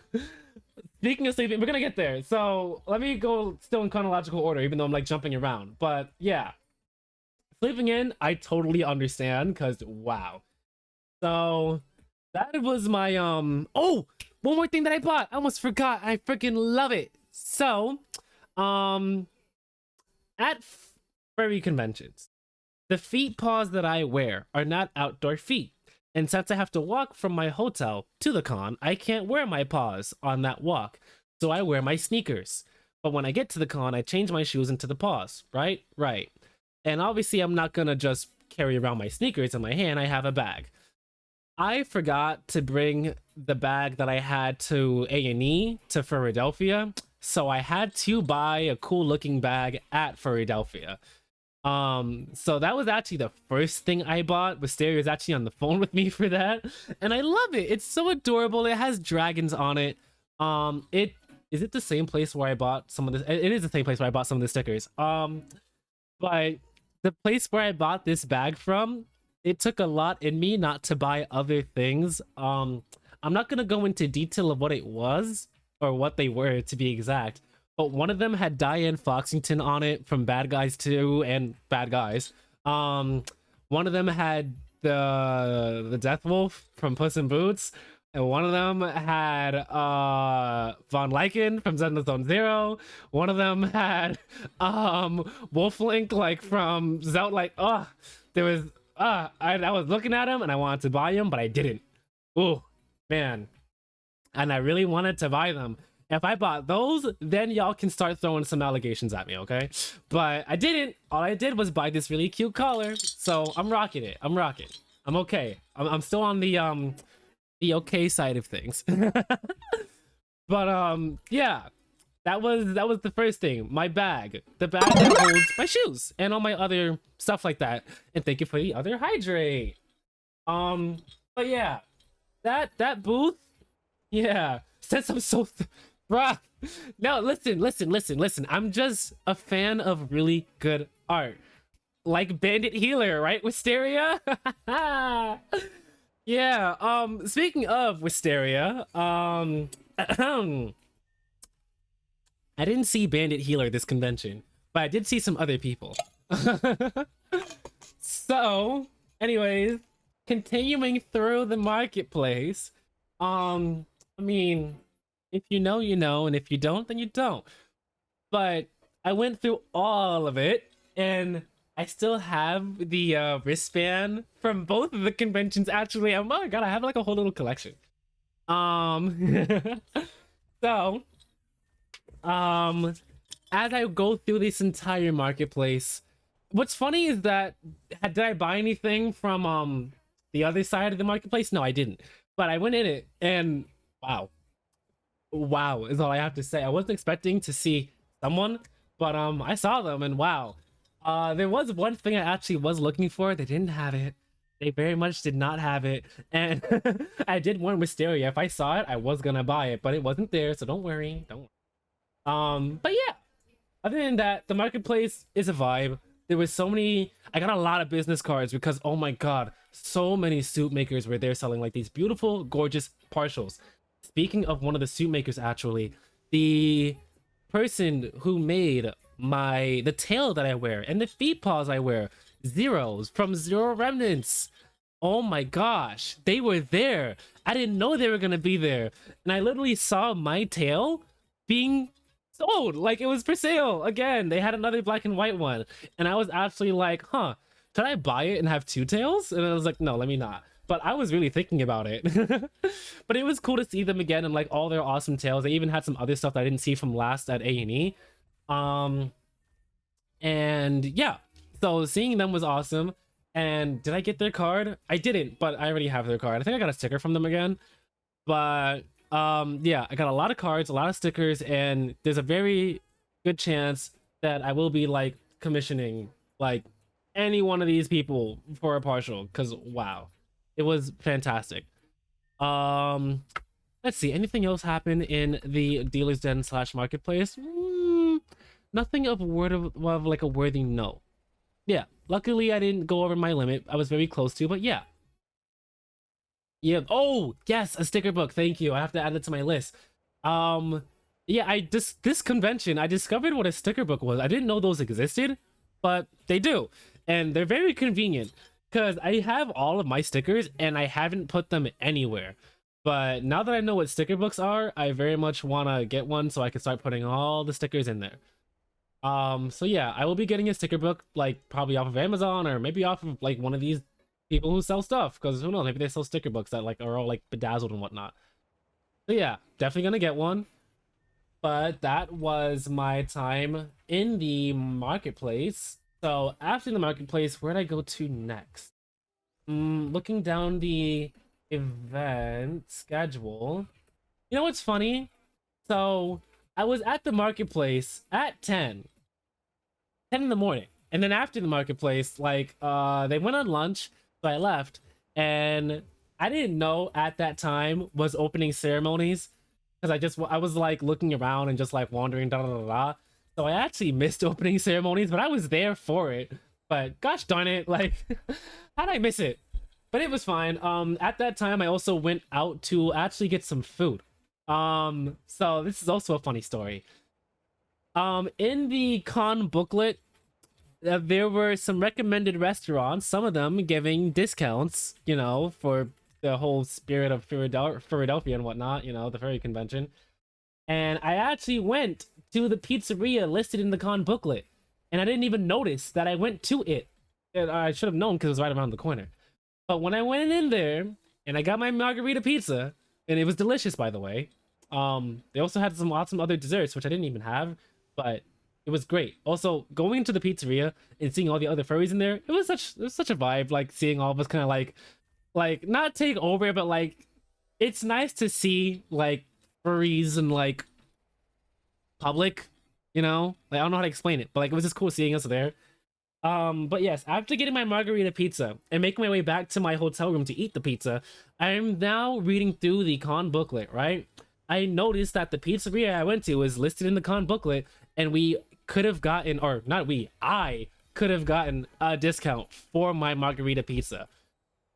speaking of sleeping, we're gonna get there. So let me go still in chronological order, even though I'm like jumping around. But yeah, sleeping in, I totally understand, because wow. So that was my oh, one more thing that I bought. I almost forgot. I freaking love it. So at furry conventions, the feet paws that I wear are not outdoor feet. And since I have to walk from my hotel to the con, I can't wear my paws on that walk. So I wear my sneakers. But when I get to the con, I change my shoes into the paws, right? Right. And obviously I'm not gonna just carry around my sneakers in my hand. I have a bag. I forgot to bring the bag that I had to A&E to Furrydelphia, so I had to buy a cool looking bag at Furrydelphia. So that was actually the first thing I bought. Wisteria is actually on the phone with me for that, and I love it. It's so adorable. It has dragons on it. It is it the same place where I bought some of this? It is the same place where I bought some of the stickers. But the place where I bought this bag from, it took a lot in me not to buy other things. I'm not gonna go into detail of what it was or what they were, to be exact, but one of them had Diane Foxington on it from Bad Guys 2 and Bad Guys. One of them had the Death Wolf from Puss in Boots, and one of them had Von Lycan from Zenless Zero. One of them had Wolflink like from Zout. Like, oh, there was I was looking at him and I wanted to buy him, but I didn't. Oh man, and I really wanted to buy them. If I bought those, then y'all can start throwing some allegations at me, okay? But I didn't. All I did was buy this really cute collar, so I'm rocking it. I'm rocking. I'm okay. I'm still on the okay side of things. But yeah, that was the first thing. My bag, the bag that holds my shoes and all my other stuff like that. And thank you for the other hydrate. But yeah, that booth, yeah. Since I'm so bruh, no, listen. I'm just a fan of really good art, like Bandit Healer, right? Wisteria. Yeah. Speaking of Wisteria, I didn't see Bandit Healer this convention, but I did see some other people. So, anyways, continuing through the marketplace. I mean, if you know, you know, and if you don't, then you don't. But I went through all of it, and I still have the wristband from both of the conventions. Actually, oh my god, I have like a whole little collection. Um, so, um, as I go through this entire marketplace, what's funny is that did I buy anything from the other side of the marketplace? No, I didn't. But I went in it, and wow, wow is all I have to say. I wasn't expecting to see someone, but I saw them, and wow. There was one thing I actually was looking for. They didn't have it. They very much did not have it, and I did warn Wisteria. If I saw it, I was gonna buy it, but it wasn't there, so don't worry. Don't. But yeah, other than that, the marketplace is a vibe. There was so many. I got a lot of business cards because oh my god, so many suit makers were there selling like these beautiful, gorgeous partials. Speaking of one of the suit makers, actually, the person who made the tail that I wear and the feet paws I wear, Zeros from Zero Remnants. Oh my gosh, they were there. I didn't know they were gonna be there, and I literally saw my tail being sold, like it was for sale again. They had another black and white one, and I was actually like, huh, should I buy it and have two tails? And I was like, no, let me not. But I was really thinking about it. But it was cool to see them again and like all their awesome tails. They even had some other stuff that I didn't see from last at A&E. And yeah, so seeing them was awesome. And did I get their card? I didn't, but I already have their card. I think I got a sticker from them again. But yeah, I got a lot of cards, a lot of stickers, and there's a very good chance that I will be like commissioning like any one of these people for a partial, because wow, it was fantastic. um let's see, anything else happen in the dealer's den slash marketplace? Nothing of like a worthy note. Yeah, luckily I didn't go over my limit. I was very close to, but yeah. Yeah. Oh, yes, a sticker book. Thank you. I have to add it to my list. Yeah, this convention, I discovered what a sticker book was. I didn't know those existed, but they do. And they're very convenient because I have all of my stickers and I haven't put them anywhere. But now that I know what sticker books are, I very much want to get one so I can start putting all the stickers in there. So yeah, I will be getting a sticker book, like probably off of Amazon or maybe off of like one of these people who sell stuff, because who knows, maybe they sell sticker books that like are all like bedazzled and whatnot. So yeah, definitely gonna get one. But that was my time in the marketplace. So after the marketplace, where'd I go to next? Looking down the event schedule. You know what's funny? So I was at the marketplace at 10 in the morning. And then after the marketplace, like they went on lunch, so I left, and I didn't know at that time was opening ceremonies, because I was like looking around and just like wandering, da da da da. So I actually missed opening ceremonies, but I was there for it. But gosh darn it, like how did I miss it? But it was fine. At that time I also went out to actually get some food. So this is also a funny story. In the con booklet, there were some recommended restaurants, some of them giving discounts, you know, for the whole spirit of Furrydelphia and whatnot, you know, the furry convention. And I actually went to the pizzeria listed in the con booklet, and I didn't even notice that I went to it. And I should have known because it was right around the corner. But when I went in there and I got my margarita pizza, and it was delicious, by the way. They also had some awesome other desserts, which I didn't even have, but it was great. Also, going into the pizzeria and seeing all the other furries in there, it was such a vibe. Like seeing all of us kind of like not take over, but like it's nice to see like furries and like public, you know. Like I don't know how to explain it, but like it was just cool seeing us there. But yes, after getting my margarita pizza and making my way back to my hotel room to eat the pizza, I am now reading through the con booklet, right? I noticed that the pizzeria I went to was listed in the con booklet, and we could have gotten, or not we, I could have gotten a discount for my margarita pizza.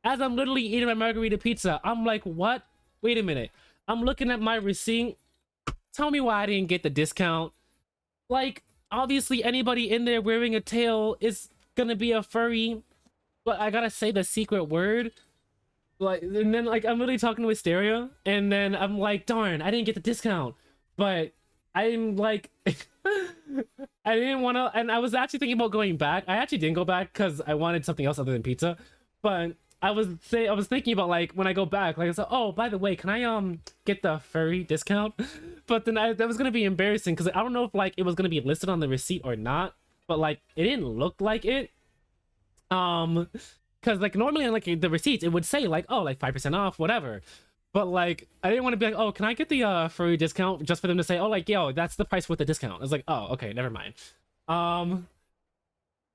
As I'm literally eating my margarita pizza, I'm like, what? Wait a minute. I'm looking at my receipt. Tell me why I didn't get the discount. Like, obviously anybody in there wearing a tail is gonna be a furry. But I gotta say the secret word. Like, and then like I'm literally talking to Wisteria, and then I'm like, darn, I didn't get the discount. But I'm like I didn't want to, and I was actually thinking about going back. I actually didn't go back because I wanted something else other than pizza. But I was thinking about like when I go back, like I said, oh, by the way, can I get the furry discount? But then that was gonna be embarrassing because I don't know if like it was gonna be listed on the receipt or not. But like it didn't look like it. Because like normally on like the receipts it would say like, oh, like 5% off, whatever. But like I didn't want to be like, oh, can I get the furry discount, just for them to say, oh, like, yo, that's the price with the discount. I was like, oh, okay, never mind.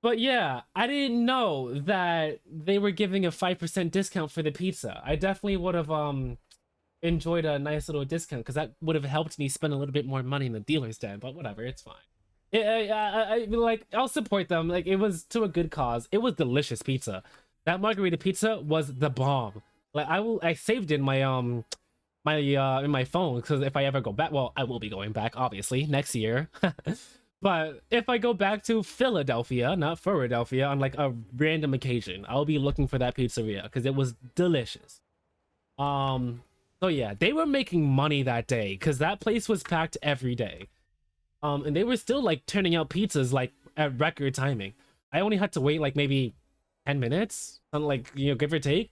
But yeah, I didn't know that they were giving a 5% discount for the pizza. I definitely would have enjoyed a nice little discount because that would have helped me spend a little bit more money in the dealer's den. But whatever, it's fine. I like, I'll support them. Like, it was to a good cause. It was delicious pizza. That margarita pizza was the bomb. Like, I saved it in my in my phone because if I ever go back, well, I will be going back obviously next year. But if I go back to Philadelphia, not Furrydelphia, on like a random occasion, I'll be looking for that pizzeria because it was delicious. So yeah, they were making money that day because that place was packed every day. And they were still like turning out pizzas like at record timing. I only had to wait like maybe 10 minutes, something like, you know, give or take.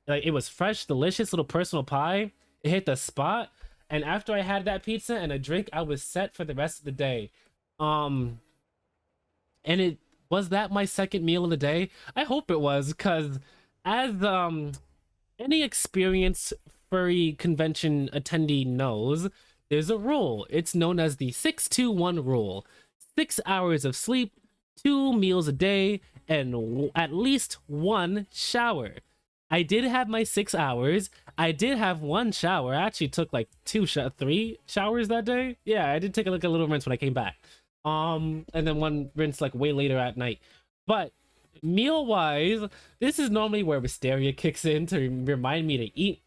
Like, it was fresh, delicious little personal pie. It hit the spot. And after I had that pizza and a drink, I was set for the rest of the day. And it was that my second meal of the day. I hope it was, because as any experienced furry convention attendee knows, there's a rule. It's known as the 6-2-1 rule. 6 hours of sleep, 2 meals a day, and at least 1 shower. I did have my 6 hours. I did have 1 shower. I actually took like 3 showers that day. Yeah, I did take like a little rinse when I came back. And then 1 rinse like way later at night. But meal wise, this is normally where Wisteria kicks in to remind me to eat.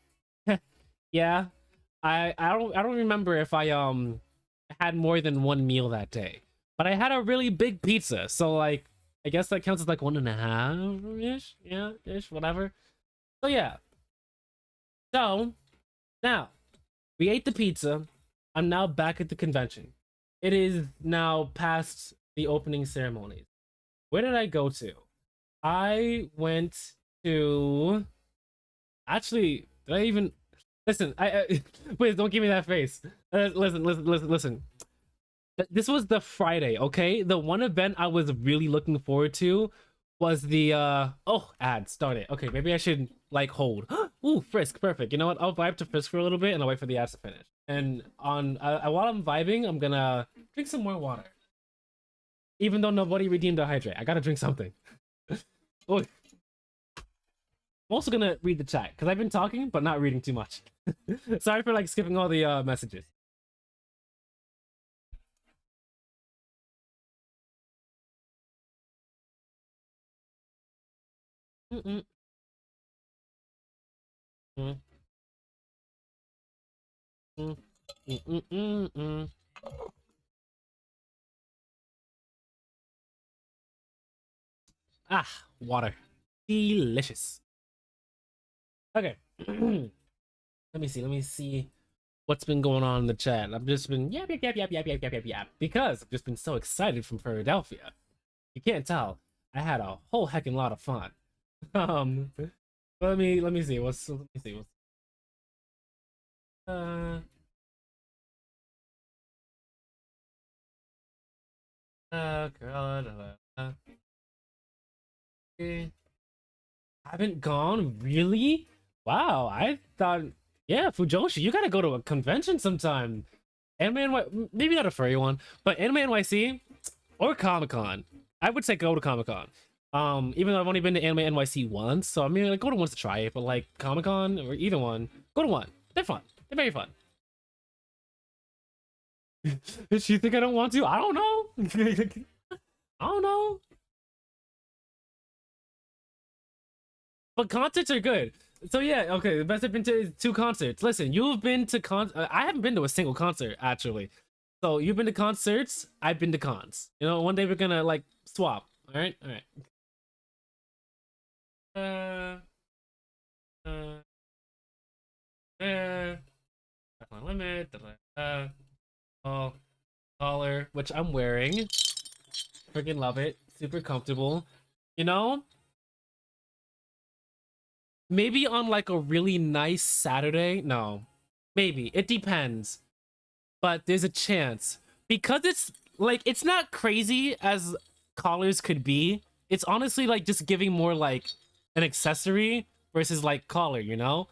Yeah, I don't remember if I had more than 1 meal that day, but I had a really big pizza, so like I guess that counts as like 1.5 ish. Yeah, ish, whatever. So yeah. So now we ate the pizza. I'm now back at the convention. It is now past the opening ceremonies. Where did I go to? I went to, actually, did I even listen? Please don't give me that face. Listen. This was the Friday, okay? The one event I was really looking forward to was the oh, ads, darn it. Okay, maybe I should like hold. Ooh, Frisk, perfect. You know what? I'll vibe to Frisk for a little bit and I'll wait for the ads to finish. And on while I'm vibing, I'm gonna drink some more water. Even though nobody redeemed a hydrate, I gotta drink something. Oh, I'm also gonna read the chat because I've been talking but not reading too much. Sorry for like skipping all the messages. Mm-mm. Mm. Mm. Mm. Ah, water. Delicious. Okay. Let me see what's been going on in the chat. I've just been yap because I've just been so excited from Furrydelphia. You can't tell. I had a whole heckin' lot of fun. Let me see what's uh okay. Haven't gone, really? Wow, I thought, yeah, Fujoshi, you gotta go to a convention sometime. Maybe not a furry one, but Anime NYC or Comic Con. I would say go to Comic Con. Even though I've only been to Anime NYC once, so I mean, like, go to once to try it. But like Comic Con or either one, go to one. They're fun. They're very fun. Does she think I don't want to? I don't know. I don't know. But concerts are good. So yeah, okay. The best I've been to is 2 concerts. Listen, you've been to I haven't been to a single concert actually. So you've been to concerts, I've been to cons. You know, one day we're gonna like swap. All right, all right. Uh, uh, that's my limit. Oh, collar, which I'm wearing. Freaking love it. Super comfortable. You know, maybe on like a really nice Saturday. No, maybe it depends. But there's a chance because it's like it's not crazy as collars could be. It's honestly like just giving more like an accessory versus like collar, you know?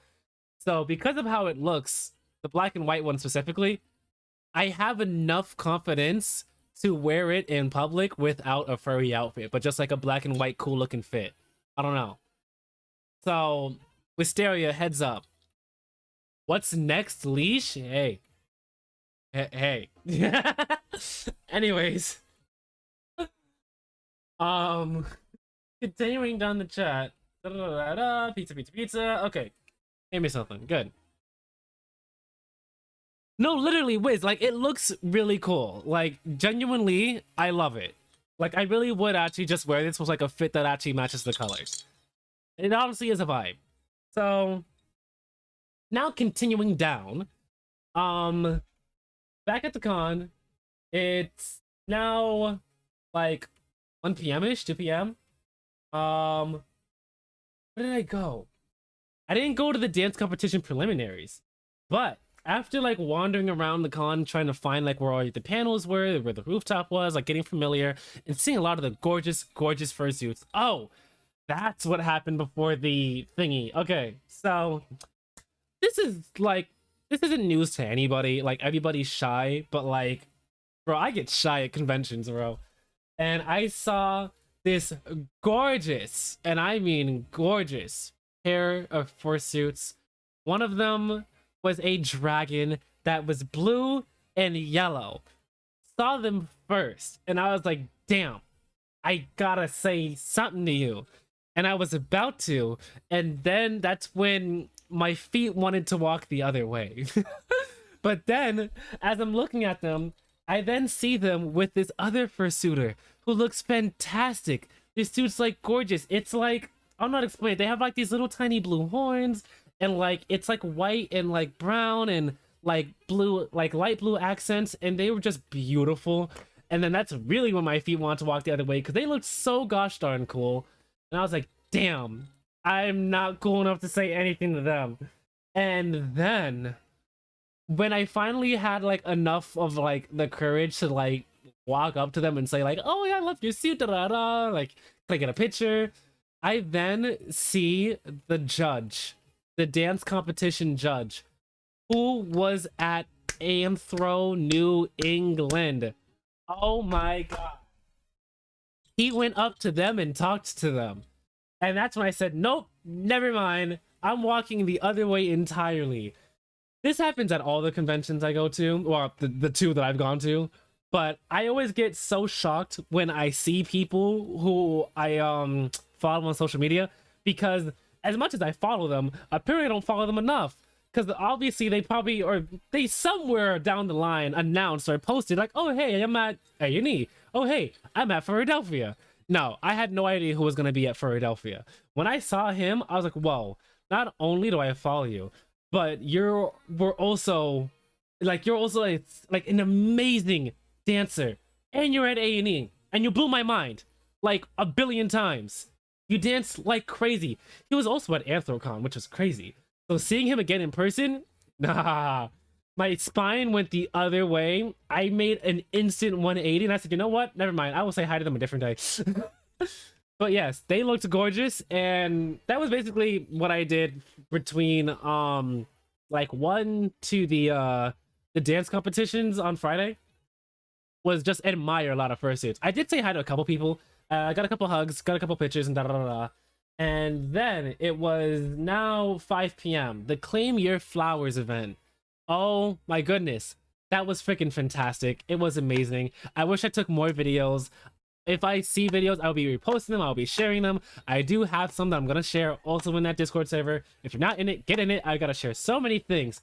So because of how it looks, the black and white one specifically, I have enough confidence to wear it in public without a furry outfit, but just like a black and white cool looking fit. I don't know. So Wisteria, heads up. What's next, leash? Hey. Anyways, um, continuing down the chat. Pizza. Okay, give me something good. No, literally, Wiz. Like, it looks really cool. Like, genuinely, I love it. Like, I really would actually just wear this with like a fit that actually matches the colors. It honestly is a vibe. So now continuing down, back at the con, it's now like 1 p.m. ish, 2 p.m. Where did I go? I didn't go to the dance competition preliminaries, but after like wandering around the con trying to find like where all the panels were, where the rooftop was, like getting familiar and seeing a lot of the gorgeous fursuits. Oh, that's what happened before the thingy. Okay, so this is like this isn't news to anybody. Like everybody's shy, but like, bro, I get shy at conventions, bro. And I saw this gorgeous, and I mean gorgeous, pair of fursuits. One of them was a dragon that was blue and yellow. Saw them first, and I was like, damn, I gotta say something to you. And I was about to, and then that's when my feet wanted to walk the other way. But then, as I'm looking at them, I then see them with this other fursuiter who looks fantastic. This suit's like gorgeous. It's like, I'm not explaining. They have like these little tiny blue horns, and like it's like white and like brown and like blue, like light blue accents, and they were just beautiful. And then that's really when my feet wanted to walk the other way because they looked so gosh darn cool. And I was like, damn, I'm not cool enough to say anything to them. And then when I finally had like enough of like the courage to like walk up to them and say like, oh yeah, I love your suit, da da da, like get a picture, I then see the judge, the dance competition judge, who was at Anthro, New England. Oh my god. He went up to them and talked to them. And that's when I said, nope, never mind. I'm walking the other way entirely. This happens at all the conventions I go to, or the two that I've gone to. But I always get so shocked when I see people who I follow on social media, because as much as I follow them, apparently I don't follow them enough. Because obviously they probably, or they somewhere down the line announced or posted like, oh hey, I'm at A&E. Oh hey, I'm at Furrydelphia. No, I had no idea who was going to be at Furrydelphia. When I saw him, I was like, whoa, not only do I follow you, but you're also like an amazing dancer, and you're at A&E, and you blew my mind like a billion times. You dance like crazy. He was also at Anthrocon, which was crazy. So seeing him again in person, nah, my spine went the other way. I made an instant 180, and I said, you know what? Never mind. I will say hi to them a different day. But yes, they looked gorgeous, and that was basically what I did between like 1 to the dance competitions on Friday. Was just admire a lot of fursuits. I did say hi to a couple people. I got a couple hugs, got a couple pictures, and da da da da. And then it was now 5 p.m. The Claim Your Flowers event. Oh my goodness. That was freaking fantastic. It was amazing. I wish I took more videos. If I see videos, I'll be reposting them. I'll be sharing them. I do have some that I'm going to share also in that Discord server. If you're not in it, get in it. I got to share so many things.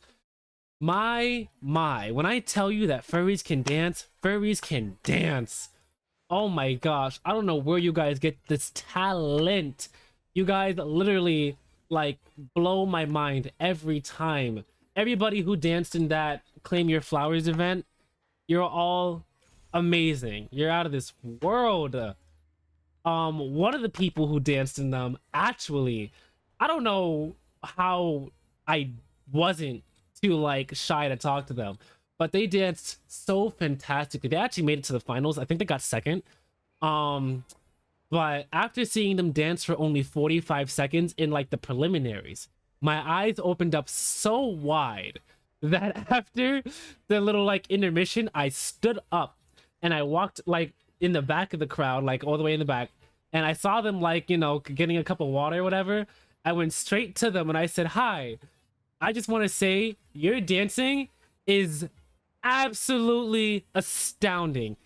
My, when I tell you that furries can dance, furries can dance. Oh my gosh, I don't know where you guys get this talent. You guys literally like blow my mind every time. Everybody who danced in that Claim Your Flowers event, you're all amazing. You're out of this world. One of the people who danced in them, actually, I don't know how I wasn't too like shy to talk to them, but they danced so fantastically. They actually made it to the finals. I think they got second. um but after seeing them dance for only 45 seconds in like the preliminaries, my eyes opened up so wide that after the little like intermission, I stood up and I walked like in the back of the crowd, like all the way in the back, and I saw them like, you know, getting a cup of water or whatever. I went straight to them and I said, "Hi, I just want to say your dancing is absolutely astounding.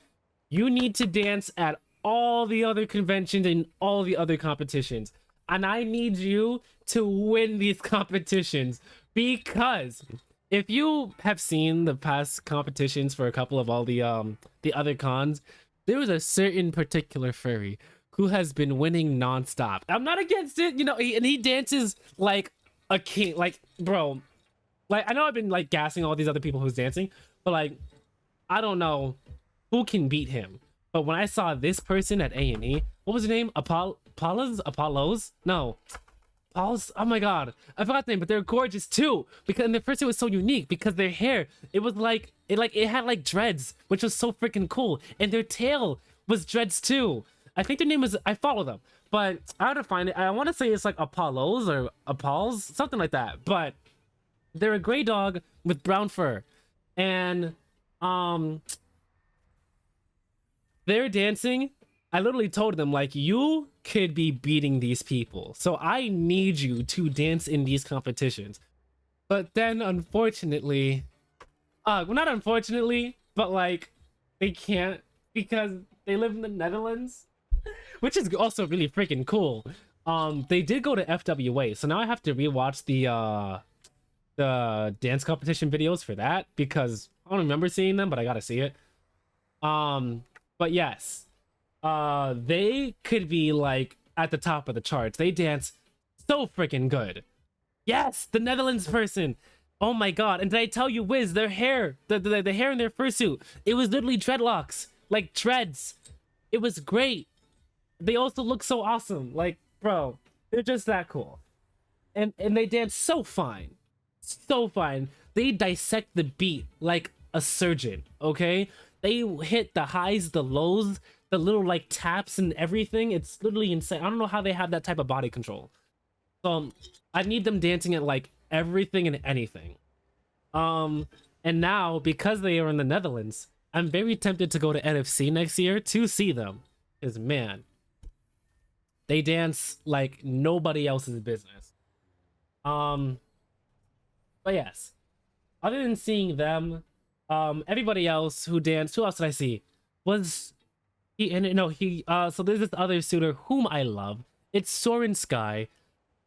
You need to dance at all the other conventions and all the other competitions. And I need you to win these competitions, because if you have seen the past competitions for a couple of all the other cons, there was a certain particular furry who has been winning nonstop. I'm not against it, you know, and he dances like a king. Like, bro, like I know I've been like gassing all these other people who's dancing, but like I don't know who can beat him. But when I saw this person at A&E, what was her name? Apollos? No. Apollos? Oh my god. I forgot the name, but they're gorgeous too. Because and the person was so unique because their hair, it was like it had like dreads, which was so freaking cool. And their tail was dreads too. I think their name is, I follow them. But I had to find it. I want to say it's like Apollos or Apolls, something like that. But they're a gray dog with brown fur. And they're dancing. I literally told them, like, you could be beating these people, so I need you to dance in these competitions. But then unfortunately, well, not unfortunately, but like they can't, because they live in the Netherlands, which is also really freaking cool. They did go to FWA, so now I have to rewatch the dance competition videos for that, because I don't remember seeing them, but I gotta see it. But yes, they could be like at the top of the charts. They dance so freaking good. Yes, the Netherlands person. Oh my god! And did I tell you, Wiz, their hair, the hair in their fursuit, it was literally dreadlocks, like dreads. It was great. They also look so awesome. Like, bro, they're just that cool. And they dance so fine, so fine. They dissect the beat like a surgeon. Okay, they hit the highs, the lows, the little like taps and everything. It's literally insane. I don't know how they have that type of body control. So I need them dancing at like everything and anything. And now because they are in the Netherlands, I'm very tempted to go to NFC next year to see them. Because man, they dance like nobody else's business. But yes, other than seeing them, everybody else who danced, who else did I see? Was he, and no, he, so there's this other suitor whom I love. It's Soren Sky.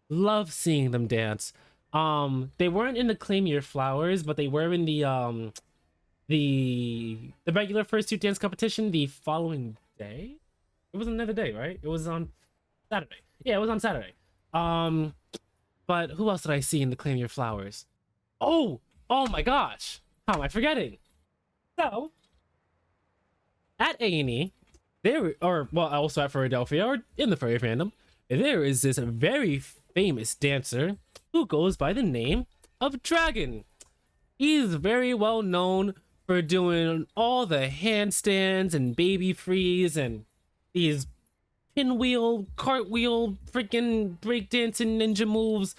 Love seeing them dance. They weren't in the Claim Your Flowers, but they were in the regular fursuit dance competition the following day. It was another day, right? It was on Saturday. Yeah, it was on Saturday. But who else did I see in the Claim Your Flowers? Oh my gosh, how am I forgetting? So at A&E, there, or well, also at Furrydelphia, or in the furry fandom, there is this very famous dancer who goes by the name of Dragon. He's very well known for doing all the handstands and baby freeze and these pinwheel, cartwheel, freaking breakdancing ninja moves.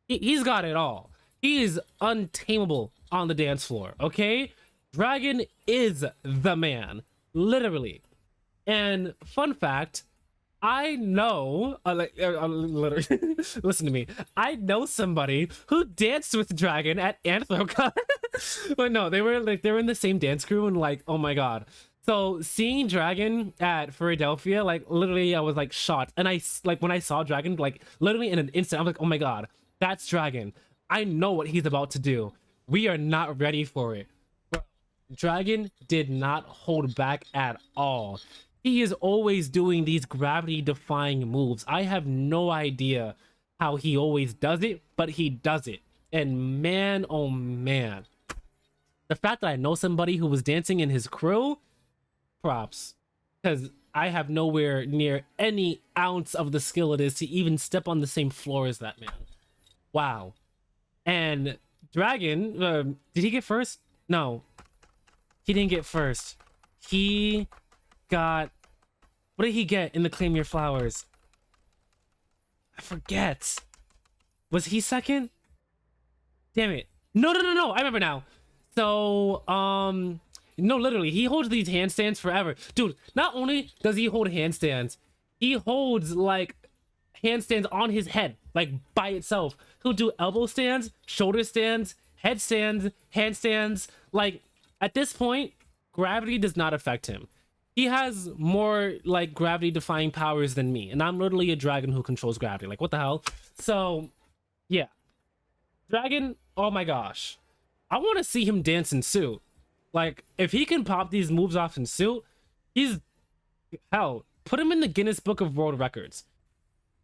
He's got it all. He is untamable on the dance floor, okay? Dragon is the man, literally. And fun fact, I know, literally, listen to me. I know somebody who danced with Dragon at AnthroCon. But no, they were in the same dance crew, and like, oh my god. So seeing Dragon at Furrydelphia, like literally, I was like shocked. And I like when I saw Dragon, like literally in an instant, I'm like, oh my god, that's Dragon. I know what he's about to do. We are not ready for it. Bro, Dragon did not hold back at all. He is always doing these gravity defying moves. I have no idea how he always does it, but he does it. And man, oh man, the fact that I know somebody who was dancing in his crew, props. Because I have nowhere near any ounce of the skill it is to even step on the same floor as that man. Wow. And Dragon, did he get first? No, he didn't get first. He got, what did he get in the Claim Your Flowers? I forget. Was he second? Damn it. No. I remember now. So, no, literally, he holds these handstands forever. Dude, not only does he hold handstands, he holds, like, handstands on his head, like, by itself. He'll do elbow stands, shoulder stands, headstands, handstands. Like, at this point, gravity does not affect him. He has more, like, gravity-defying powers than me, and I'm literally a dragon who controls gravity. Like, what the hell? So, yeah. Dragon, oh my gosh. I want to see him dance in suit. Like, if he can pop these moves off in suit, he's, hell, put him in the Guinness Book of World Records.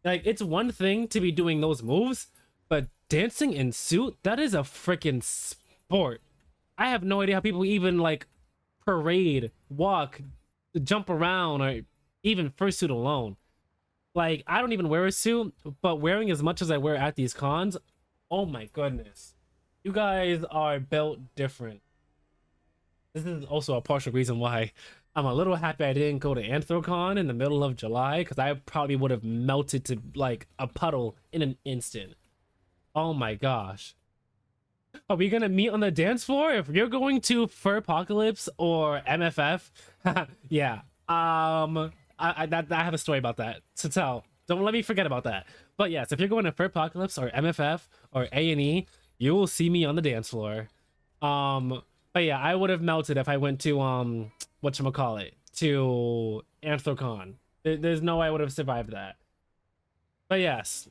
Like, it's one thing to be doing those moves, but dancing in suit, that is a freaking sport. I have no idea how people even, like, parade, walk, jump around, or even fursuit alone. Like, I don't even wear a suit, but wearing as much as I wear at these cons, oh my goodness. You guys are built different. This is also a partial reason why I'm a little happy I didn't go to Anthrocon in the middle of July, because I probably would have melted to like a puddle in an instant. Oh my gosh. Are we gonna meet on the dance floor? If you're going to Furrypocalypse or MFF, yeah. I have a story about that to tell. Don't let me forget about that. But yes, if you're going to Furrypocalypse or MFF or A&E, you will see me on the dance floor. But yeah, I would have melted if I went to whatchamacallit, to Anthrocon. There's no way I would have survived that. But yes.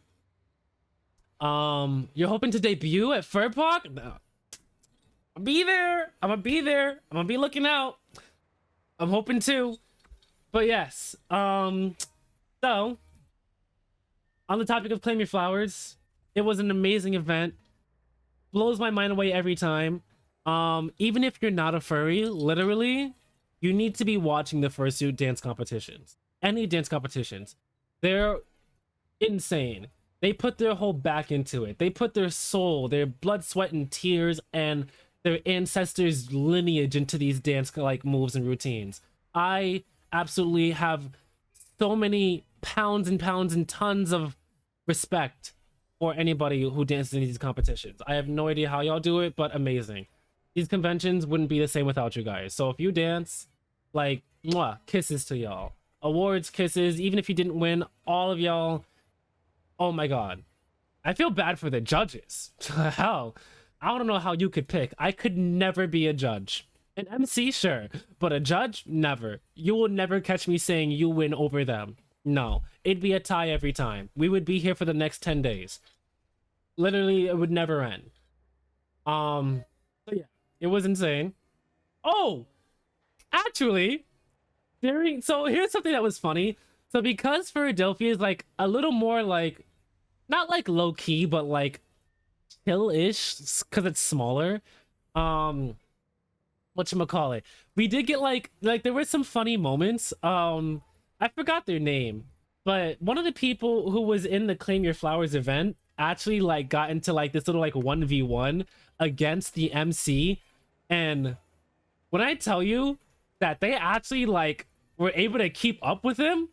You're hoping to debut at Furpoc? No. I'll be there. I'm gonna be there. I'm gonna be looking out. I'm hoping to. But yes. So on the topic of Claim Your Flowers, it was an amazing event. Blows my mind away every time. Even if you're not a furry, literally, you need to be watching the fursuit dance competitions. Any dance competitions. They're insane. They put their whole back into it. They put their soul, their blood, sweat, and tears, and their ancestors' lineage into these dance like moves and routines. I absolutely have so many pounds and pounds and tons of respect for anybody who dances in these competitions. I have no idea how y'all do it, but amazing. These conventions wouldn't be the same without you guys. So if you dance, like, mwah, kisses to y'all. Awards, kisses, even if you didn't win, all of y'all, oh my god. I feel bad for the judges. Hell, I don't know how you could pick. I could never be a judge. An MC, sure, but a judge, never. You will never catch me saying you win over them. No, it'd be a tie every time. We would be here for the next 10 days. Literally, it would never end. So yeah, it was insane. Oh, actually, so here's something that was funny. So because Furrydelphia is like a little more like, not like low key, but like chill-ish, because it's smaller. Whatchamacallit, we did get like there were some funny moments. I forgot their name, but one of the people who was in the Claim Your Flowers event actually like got into like this little like 1v1 against the MC, and when I tell you that they actually like were able to keep up with him,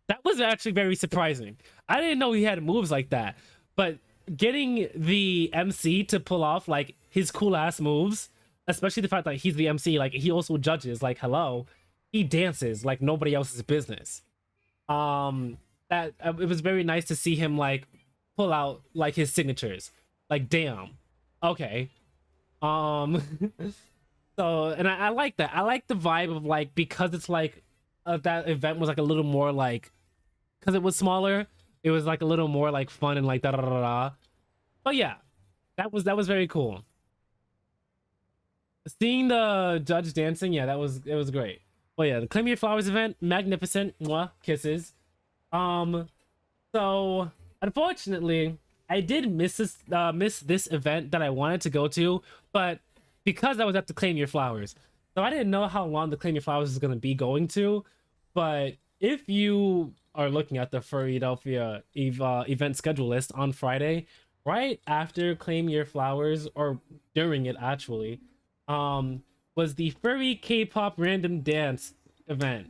that was actually very surprising. I didn't know he had moves like that, but getting the MC to pull off like his cool ass moves, especially the fact that he's the MC, like he also judges, like hello, he dances like nobody else's business. That it was very nice to see him like pull out like his signatures. Like damn, okay. So and I like that. I like the vibe of like, because it's like that event was like a little more like, because it was smaller, it was like a little more like fun and like da da da da. But yeah, that was very cool. Seeing the judge dancing, yeah, it was great. But yeah, the Claim Your Flowers event, magnificent. Mwah, kisses. Um, so unfortunately, I did miss this event that I wanted to go to, but because I was at the Claim Your Flowers, so I didn't know how long the Claim Your Flowers is gonna be going to. But if you are looking at the Furrydelphia event schedule list on Friday, right after Claim Your Flowers, or during it actually, was the Furry K-pop random dance event.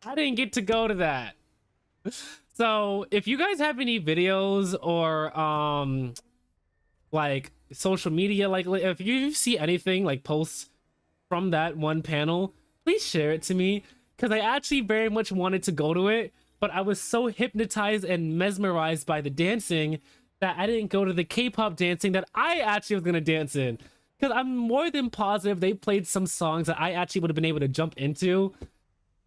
I didn't get to go to that. So if you guys have any videos or like social media, like if you see anything like posts from that one panel, please share it to me because I actually very much wanted to go to it, but I was so hypnotized and mesmerized by the dancing that I didn't go to the K-pop dancing that I actually was gonna dance in. Because I'm more than positive they played some songs that I actually would have been able to jump into.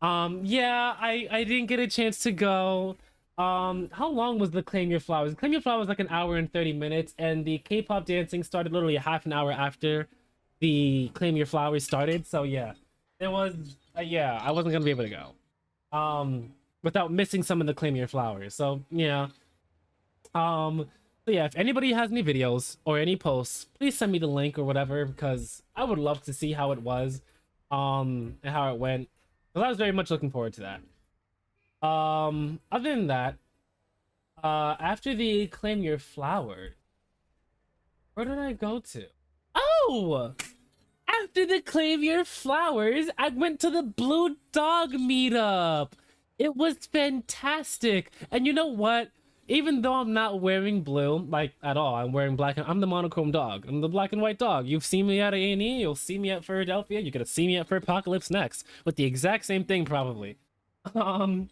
Yeah, I didn't get a chance to go. How long was the Claim Your Flowers? Claim Your Flowers was like an hour and 30 minutes, and the K-pop dancing started literally a half an hour after the Claim Your Flowers started. So yeah, it was yeah, I wasn't gonna be able to go. Without missing some of the Claim Your Flowers. So yeah. So yeah, if anybody has any videos or any posts, please send me the link or whatever because I would love to see how it was, and how it went. Because I was very much looking forward to that. Other than that, after the Claim Your Flower, where did I go to? Oh, after the Claim Your Flowers, I went to the Blue Dog meetup. It was fantastic. And you know what? Even though I'm not wearing blue, like at all, I'm wearing black. I'm the monochrome dog. I'm the black and white dog. You've seen me at A&E. You'll see me at Furrydelphia. You're gonna see me at Furrypocalypse next with the exact same thing, probably. Um,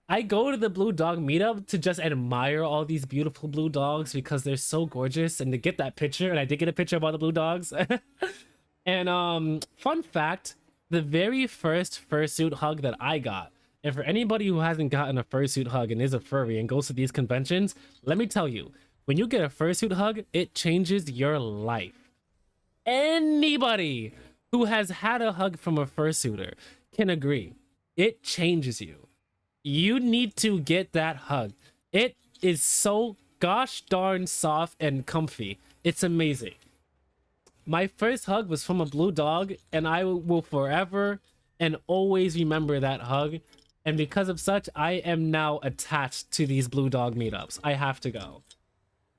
I go to the blue dog meetup to just admire all these beautiful blue dogs because they're so gorgeous and to get that picture. And I did get a picture of all the blue dogs. And fun fact, the very first fursuit hug that I got, and for anybody who hasn't gotten a fursuit hug and is a furry and goes to these conventions, let me tell you, when you get a fursuit hug, it changes your life. Anybody who has had a hug from a fursuiter can agree. It changes you. You need to get that hug. It is so gosh darn soft and comfy. It's amazing. My first hug was from a blue dog, and I will forever and always remember that hug. And because of such, I am now attached to these blue dog meetups. I have to go.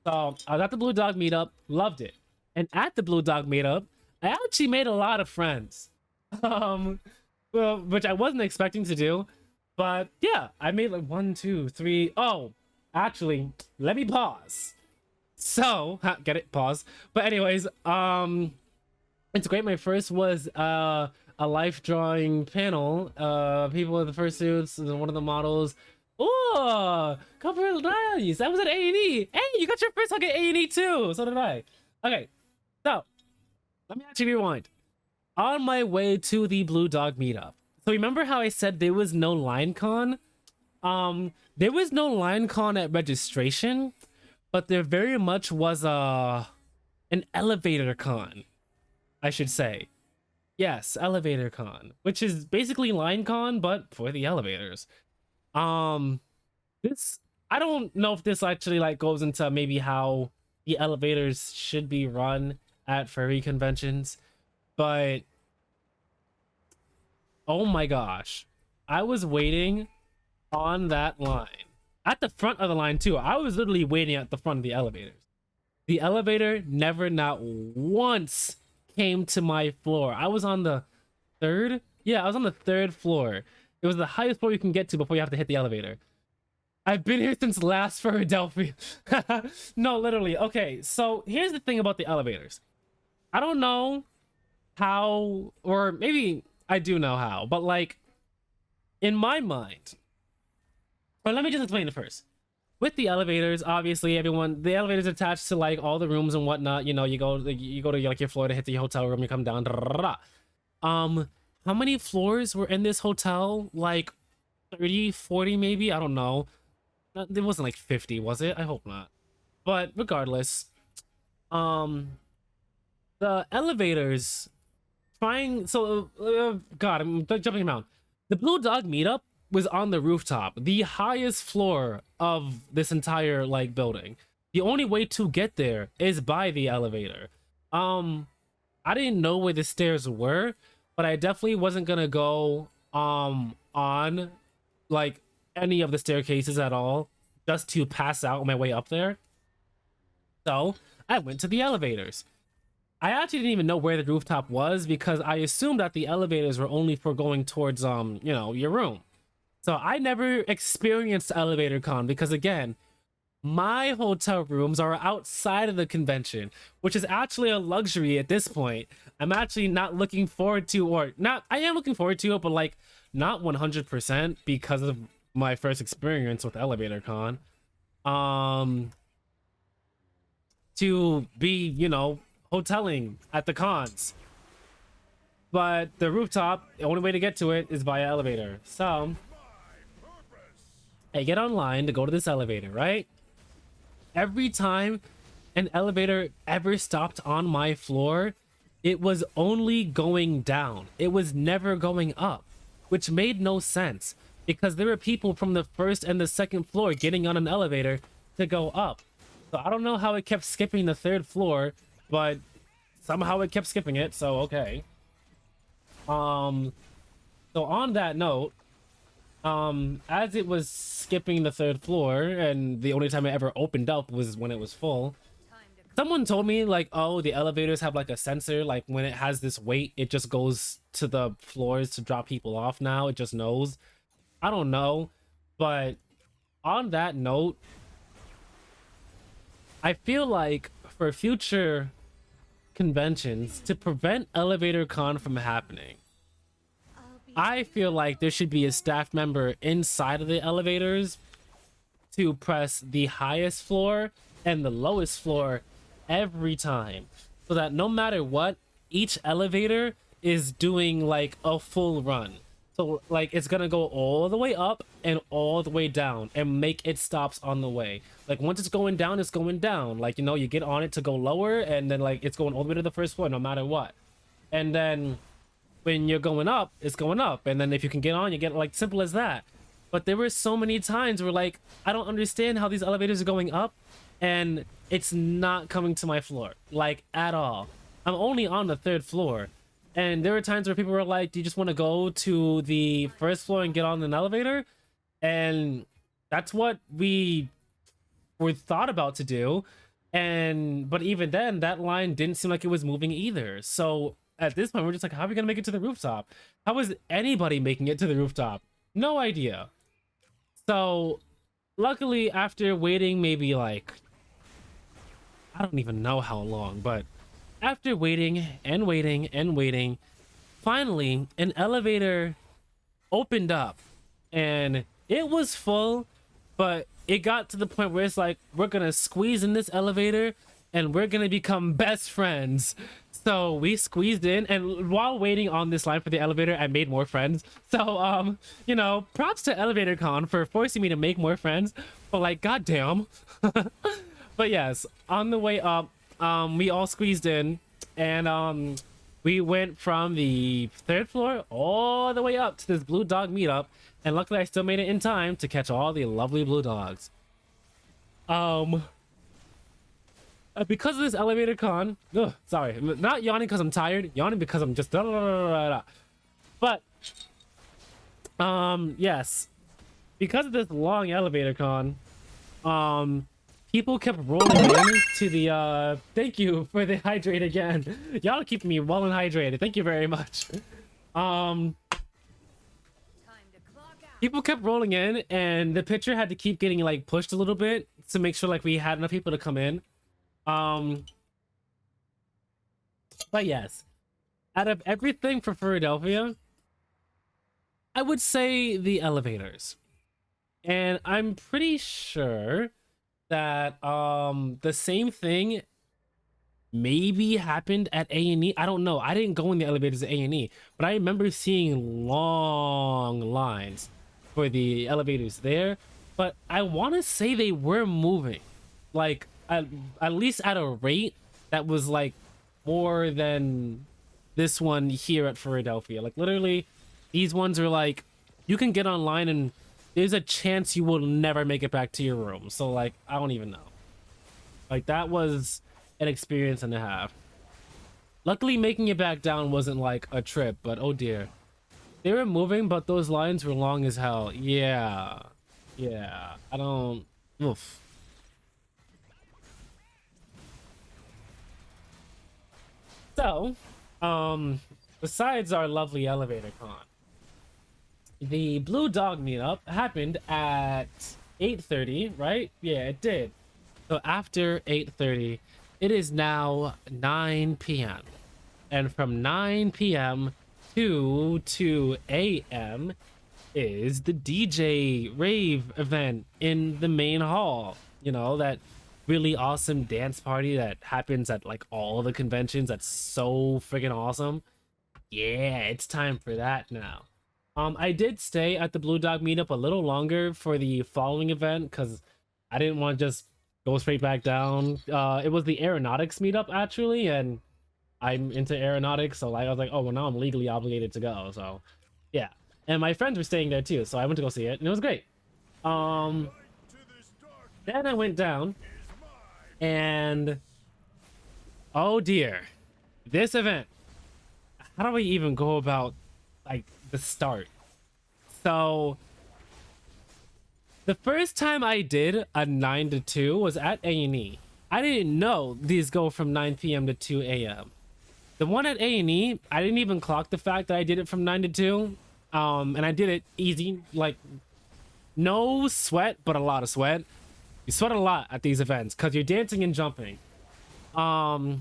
So I was at the blue dog meetup, loved it. And at the blue dog meetup, I actually made a lot of friends. Um, well, which I wasn't expecting to do. But yeah, I made like one, two, three. Oh, actually, let me pause. So, get it? Pause. But anyways, it's great. My first was a life drawing panel. People with the fursuits, one of the models. Oh, couple nice. I was at A&E. Hey, you got your first hug at A&E too. So did I. Okay, so let me actually rewind. On my way to the Blue Dog meetup. So remember how I said there was no line con? There was no line con at registration, but there very much was an elevator con, I should say. Yes, elevator con, which is basically line con but for the elevators. Um this, I don't know if this actually like goes into maybe how the elevators should be run at furry conventions, but oh my gosh, I was waiting on that line at the front of the line too. I was literally waiting at the front of the elevators. The elevator never, not once, came to my floor. I was on the third. Yeah, I was on the third floor. It was the highest floor you can get to before you have to hit the elevator. I've been here since last Philadelphia. No, literally. Okay, so here's the thing about the elevators. I don't know how, or maybe I do know how, but like in my mind, or let me just explain it first. With the elevators, obviously everyone, the elevator's attached to like all the rooms and whatnot. You know, you go to like your floor to hit the hotel room, you come down. How many floors were in this hotel? Like 30, 40 maybe? I don't know. It wasn't like 50, was it? I hope not. But regardless, um the elevators trying. So, God, I'm jumping around. The Blue Dog meetup was on the rooftop, the highest floor of this entire like building. The only way to get there is by the elevator. Um, I didn't know where the stairs were, but I definitely wasn't gonna go on like any of the staircases at all just to pass out on my way up there. So I went to the elevators. I actually didn't even know where the rooftop was because I assumed that the elevators were only for going towards your room. So I never experienced elevator con because again, my hotel rooms are outside of the convention, which is actually a luxury at this point. I'm actually not looking forward to, or not, I am looking forward to it, but like not 100% because of my first experience with elevator con. To be, hoteling at the cons. But the rooftop, the only way to get to it is via elevator. So I get online to go to this elevator, right? Every time an elevator ever stopped on my floor, it was only going down. It was never going up, which made no sense because there were people from the first and the second floor getting on an elevator to go up. So I don't know how it kept skipping the third floor, but somehow it kept skipping it, so okay. So on that note, as it was skipping the third floor, and the only time it ever opened up was when it was full, someone told me like, oh, the elevators have like a sensor, like when it has this weight, it just goes to the floors to drop people off now. It just knows. I don't know, but on that note, I feel like for future conventions, to prevent elevator con from happening, I feel like there should be a staff member inside of the elevators to press the highest floor and the lowest floor every time, so that no matter what, each elevator is doing like a full run. So like it's gonna go all the way up and all the way down and make its stops on the way. Like once it's going down, it's going down. Like, you get on it to go lower, and then like it's going all the way to the first floor no matter what. And then when you're going up, it's going up. And then if you can get on, you get, like, simple as that. But there were so many times where like I don't understand how these elevators are going up and it's not coming to my floor, like, at all. I'm only on the third floor. And there were times where people were like, do you just want to go to the first floor and get on an elevator? And that's what we were thought about to do. But even then, that line didn't seem like it was moving either. So at this point, we're just like, how are we going to make it to the rooftop? How is anybody making it to the rooftop? No idea. So luckily, after waiting maybe like, I don't even know how long, but after waiting and waiting and waiting, finally an elevator opened up and it was full, but it got to the point where it's like, we're gonna squeeze in this elevator and we're gonna become best friends. So we squeezed in, and while waiting on this line for the elevator, I made more friends. So props to Elevator Con for forcing me to make more friends, but like, goddamn. But yes, on the way up, we all squeezed in, and we went from the third floor all the way up to this blue dog meetup, and luckily I still made it in time to catch all the lovely blue dogs. Because of this elevator con, sorry, I'm not yawning because I'm tired, yawning because I'm just but yes, because of this long elevator con, people kept rolling in to the thank you for the hydrate again. Y'all keeping me well and hydrated, thank you very much. People kept rolling in, and the picture had to keep getting like pushed a little bit to make sure like we had enough people to come in. But yes, out of everything for Furrydelphia, I would say the elevators. And I'm pretty sure that the same thing maybe happened at A&E. I don't know. I didn't go in the elevators at A&E, but I remember seeing long lines for the elevators there. But I want to say they were moving, like at least at a rate that was like more than this one here at Furrydelphia. Like literally, these ones are like you can get online and there's a chance you will never make it back to your room. So like I don't even know. Like that was an experience and a half. Luckily, making it back down wasn't like a trip, but oh dear. They were moving, but those lines were long as hell. Yeah. Yeah. I don't... Oof. So, besides our lovely elevator con, the Blue Dog meetup happened at 8:30, right? Yeah, it did. So after 8:30, it is now 9 p.m. And from 9 p.m. to 2 a.m. is the DJ rave event in the main hall. You know, that really awesome dance party that happens at like all the conventions. That's so freaking awesome. Yeah, it's time for that now. I did stay at the Blue Dog meetup a little longer for the following event because I didn't want to just go straight back down. It was the aeronautics meetup actually, and I'm into aeronautics, so like I was like, oh well, now I'm legally obligated to go. So yeah, and my friends were staying there too, so I went to go see it, and it was great. Then I went down, and oh dear, this event. How do we even go about like the start? So the first time I did a 9 to 2 was at A&E. I didn't know these go from 9 p.m. to 2 a.m. The one at A&E, I didn't even clock the fact that I did it from 9 to 2. And I did it easy, like no sweat, but a lot of sweat. You sweat a lot at these events because you're dancing and jumping. But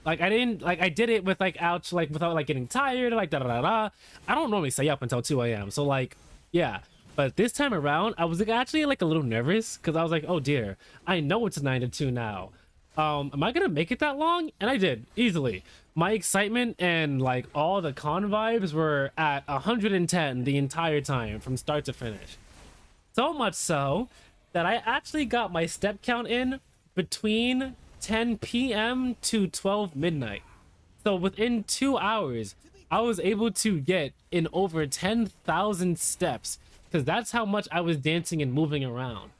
like I did it with like ouch, like without like getting tired, like da da da da. I don't normally stay up until 2 a.m. So like, yeah. But this time around, I was like, actually like a little nervous because I was like, oh dear, I know it's 9 to 2 now. Am I gonna make it that long? And I did easily. My excitement and like all the con vibes were at 110 the entire time from start to finish. So much so that I actually got my step count in between 10 p.m. to 12 midnight. So within 2 hours, I was able to get in over 10,000 steps because that's how much I was dancing and moving around.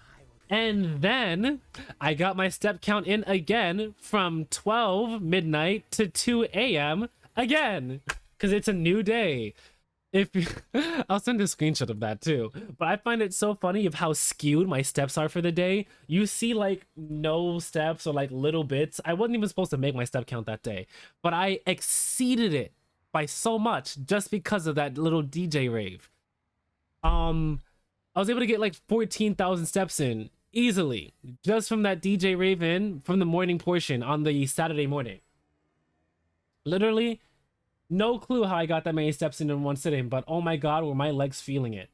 And then I got my step count in again from 12 midnight to 2 a.m. again because it's a new day. If you, I'll send a screenshot of that too, but I find it so funny of how skewed my steps are for the day. You see like no steps or like little bits. I wasn't even supposed to make my step count that day, but I exceeded it by so much just because of that little DJ rave. I was able to get like 14,000 steps in easily just from that DJ rave in from the morning portion on the Saturday morning. Literally no clue how I got that many steps in one sitting, but oh my god, were my legs feeling it.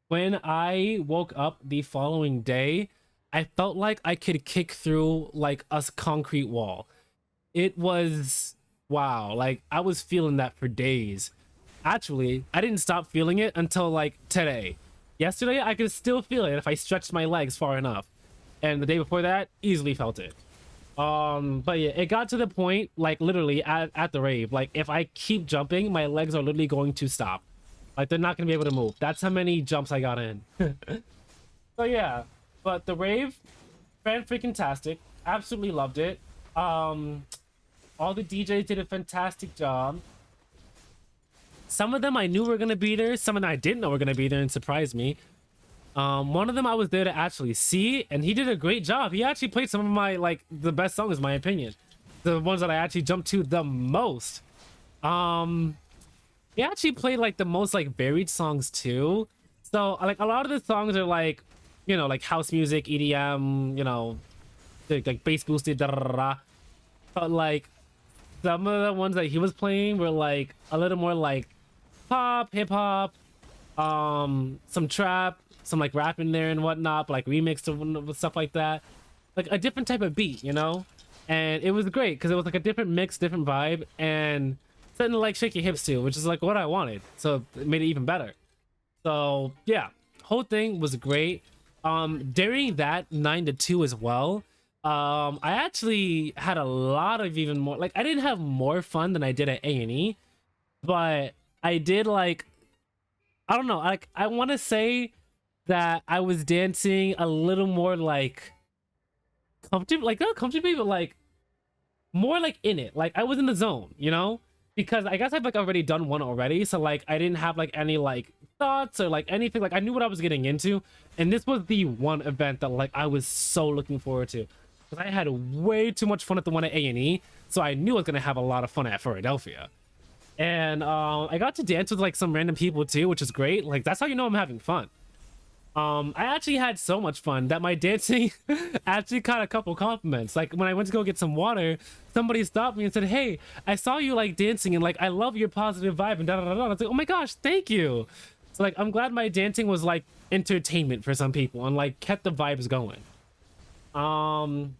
When I woke up the following day, I felt like I could kick through like a concrete wall. It was wow, like I was feeling that for days. Actually, I didn't stop feeling it until like today. Yesterday, I could still feel it if I stretched my legs far enough. And the day before that, easily felt it. But yeah, it got to the point, like literally at the rave, like if I keep jumping, my legs are literally going to stop. Like they're not gonna be able to move. That's how many jumps I got in. So yeah, but the rave, fan-freaking-tastic. Absolutely loved it. All the DJs did a fantastic job. Some of them I knew were gonna be there, some of them I didn't know were gonna be there and surprised me. One of them I was there to actually see, and he did a great job. He actually played some of my like the best songs in my opinion, the ones that I actually jumped to the most. He actually played like the most like varied songs too. So like a lot of the songs are like, you know, like house music, EDM, you know, like bass boosted, da da da da. But like some of the ones that he was playing were like a little more like pop, hip hop, some trap, some like rap in there and whatnot, but like remixed with stuff like that, like a different type of beat, you know. And it was great because it was like a different mix, different vibe, and something to like shake your hips to, which is like what I wanted, so it made it even better. So yeah, whole thing was great. During that 9 to 2 as well, I actually had a lot of even more, like I didn't have more fun than I did at A&E, but I did like, I don't know, like I want to say that I was dancing a little more like comfortable, like not comfortably, but like more like in it. Like I was in the zone, you know? Because I guess I've like already done one already, so like I didn't have like any like thoughts or like anything. Like I knew what I was getting into, and this was the one event that like I was so looking forward to, because I had way too much fun at the one at A&E, so I knew I was gonna have a lot of fun at Furrydelphia. And I got to dance with like some random people too, which is great. Like that's how you know I'm having fun. I actually had so much fun that my dancing actually caught a couple compliments. Like when I went to go get some water, somebody stopped me and said, "Hey, I saw you like dancing and like I love your positive vibe and da da da da." I was like, "Oh my gosh, thank you." So like I'm glad my dancing was like entertainment for some people and like kept the vibes going. Um,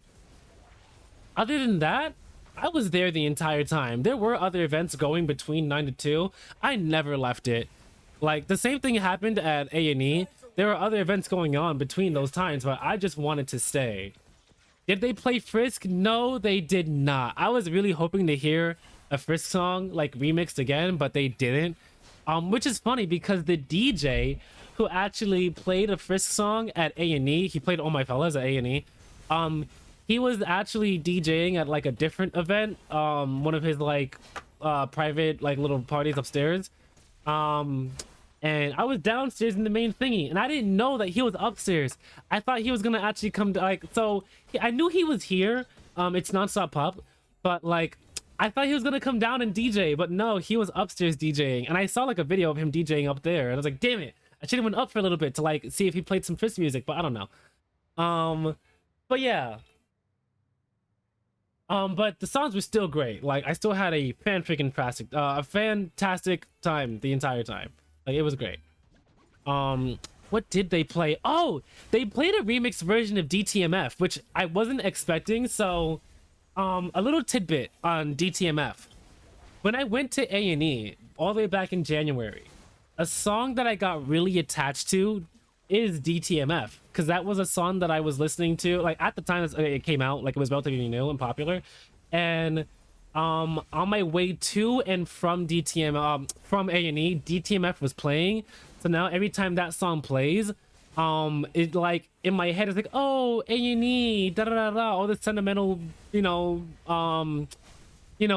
Other than that, I was there the entire time. There were other events going between 9 to 2. I never left it. Like the same thing happened at A&E. There were other events going on between those times, but I just wanted to stay. Did they play Frisk? No, they did not. I was really hoping to hear a Frisk song like remixed again, but they didn't. Which is funny because the DJ who actually played a Frisk song at A&E, he played All My Fellas at A&E. Um, he was actually DJing at like a different event, one of his like private like little parties upstairs. Um, and I was downstairs in the main thingy, and I didn't know that he was upstairs. I thought he was gonna actually come to, like, so I knew he was here. It's Nonstop Pop, but like I thought he was gonna come down and DJ, but no, he was upstairs DJing, and I saw like a video of him DJing up there, and I was like, damn it, I should have went up for a little bit to like see if he played some Frisk music, but I don't know. But yeah. But the songs were still great. Like I still had a fantastic time the entire time. Like it was great. What did they play? Oh, they played a remix version of DTMF, which I wasn't expecting. So, a little tidbit on DTMF. When I went to A&E all the way back in January, a song that I got really attached to is DTMF, because that was a song that I was listening to like at the time it came out, like it was relatively new and popular. And on my way to and from from A&E, DTMF was playing. So now every time that song plays, it like in my head it's like, oh, A&E, da da da da, all the sentimental,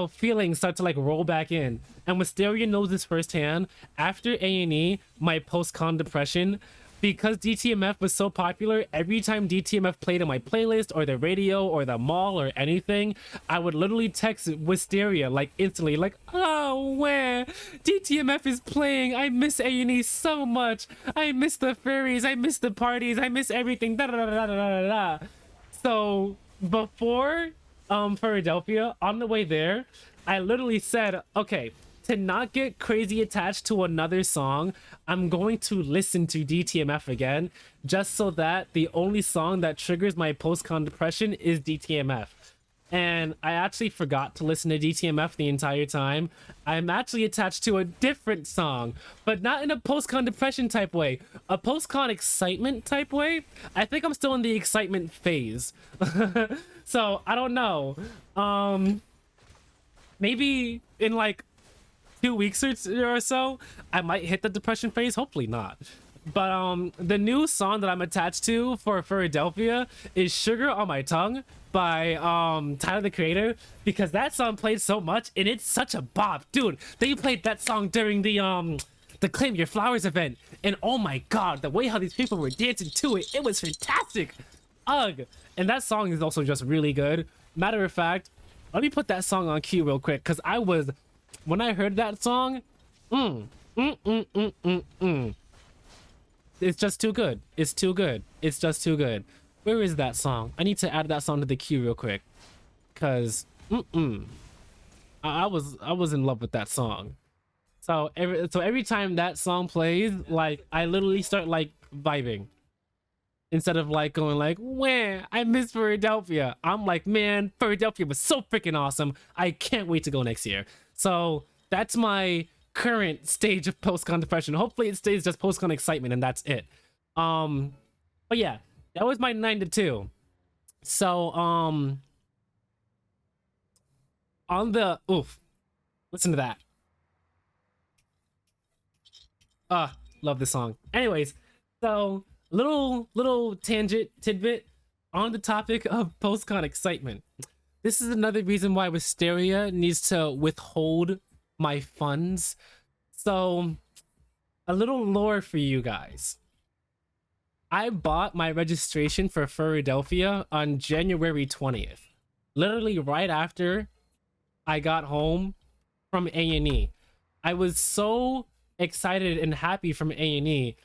feelings start to like roll back in. And Wisteria knows this firsthand. After A&E, my post-con depression, because DTMF was so popular, every time DTMF played on my playlist or the radio or the mall or anything, I would literally text Wisteria like instantly, like, oh, where DTMF is playing, I miss A&E so much, I miss the furries, I miss the parties, I miss everything, da da da da da da da. So before Furrydelphia, on the way there, I literally said, okay, to not get crazy attached to another song, I'm going to listen to DTMF again, just so that the only song that triggers my post-con depression is DTMF. And I actually forgot to listen to DTMF the entire time. I'm actually attached to a different song, but not in a post-con depression type way, a post-con excitement type way. I think I'm still in the excitement phase. So I don't know. Maybe in like 2 weeks or so, I might hit the depression phase. Hopefully not. But the new song that I'm attached to for Furrydelphia is Sugar on My Tongue by Tyler the Creator, because that song played so much and it's such a bop. Dude, they played that song during the Claim Your Flowers event, and oh my god, the way how these people were dancing to it, it was fantastic. Ugh. And that song is also just really good. Matter of fact, let me put that song on cue real quick, because when I heard that song, it's just too good. It's too good. It's just too good. Where is that song? I need to add that song to the queue real quick, cause I was in love with that song. So every time that song plays, like I literally start like vibing. Instead of like going like, where I miss Furrydelphia, I'm like, man, Furrydelphia was so freaking awesome. I can't wait to go next year. So that's my current stage of post-con depression. Hopefully it stays just post-con excitement and that's it. But yeah, that was my 9 to 2. So on the oof, listen to that. Love this song. Anyways, so little tangent tidbit on the topic of post-con excitement. This is another reason why Wisteria needs to withhold my funds. So a little lore for you guys. I bought my registration for Furrydelphia on January 20th. Literally right after I got home from A&E. I was so excited and happy from A&E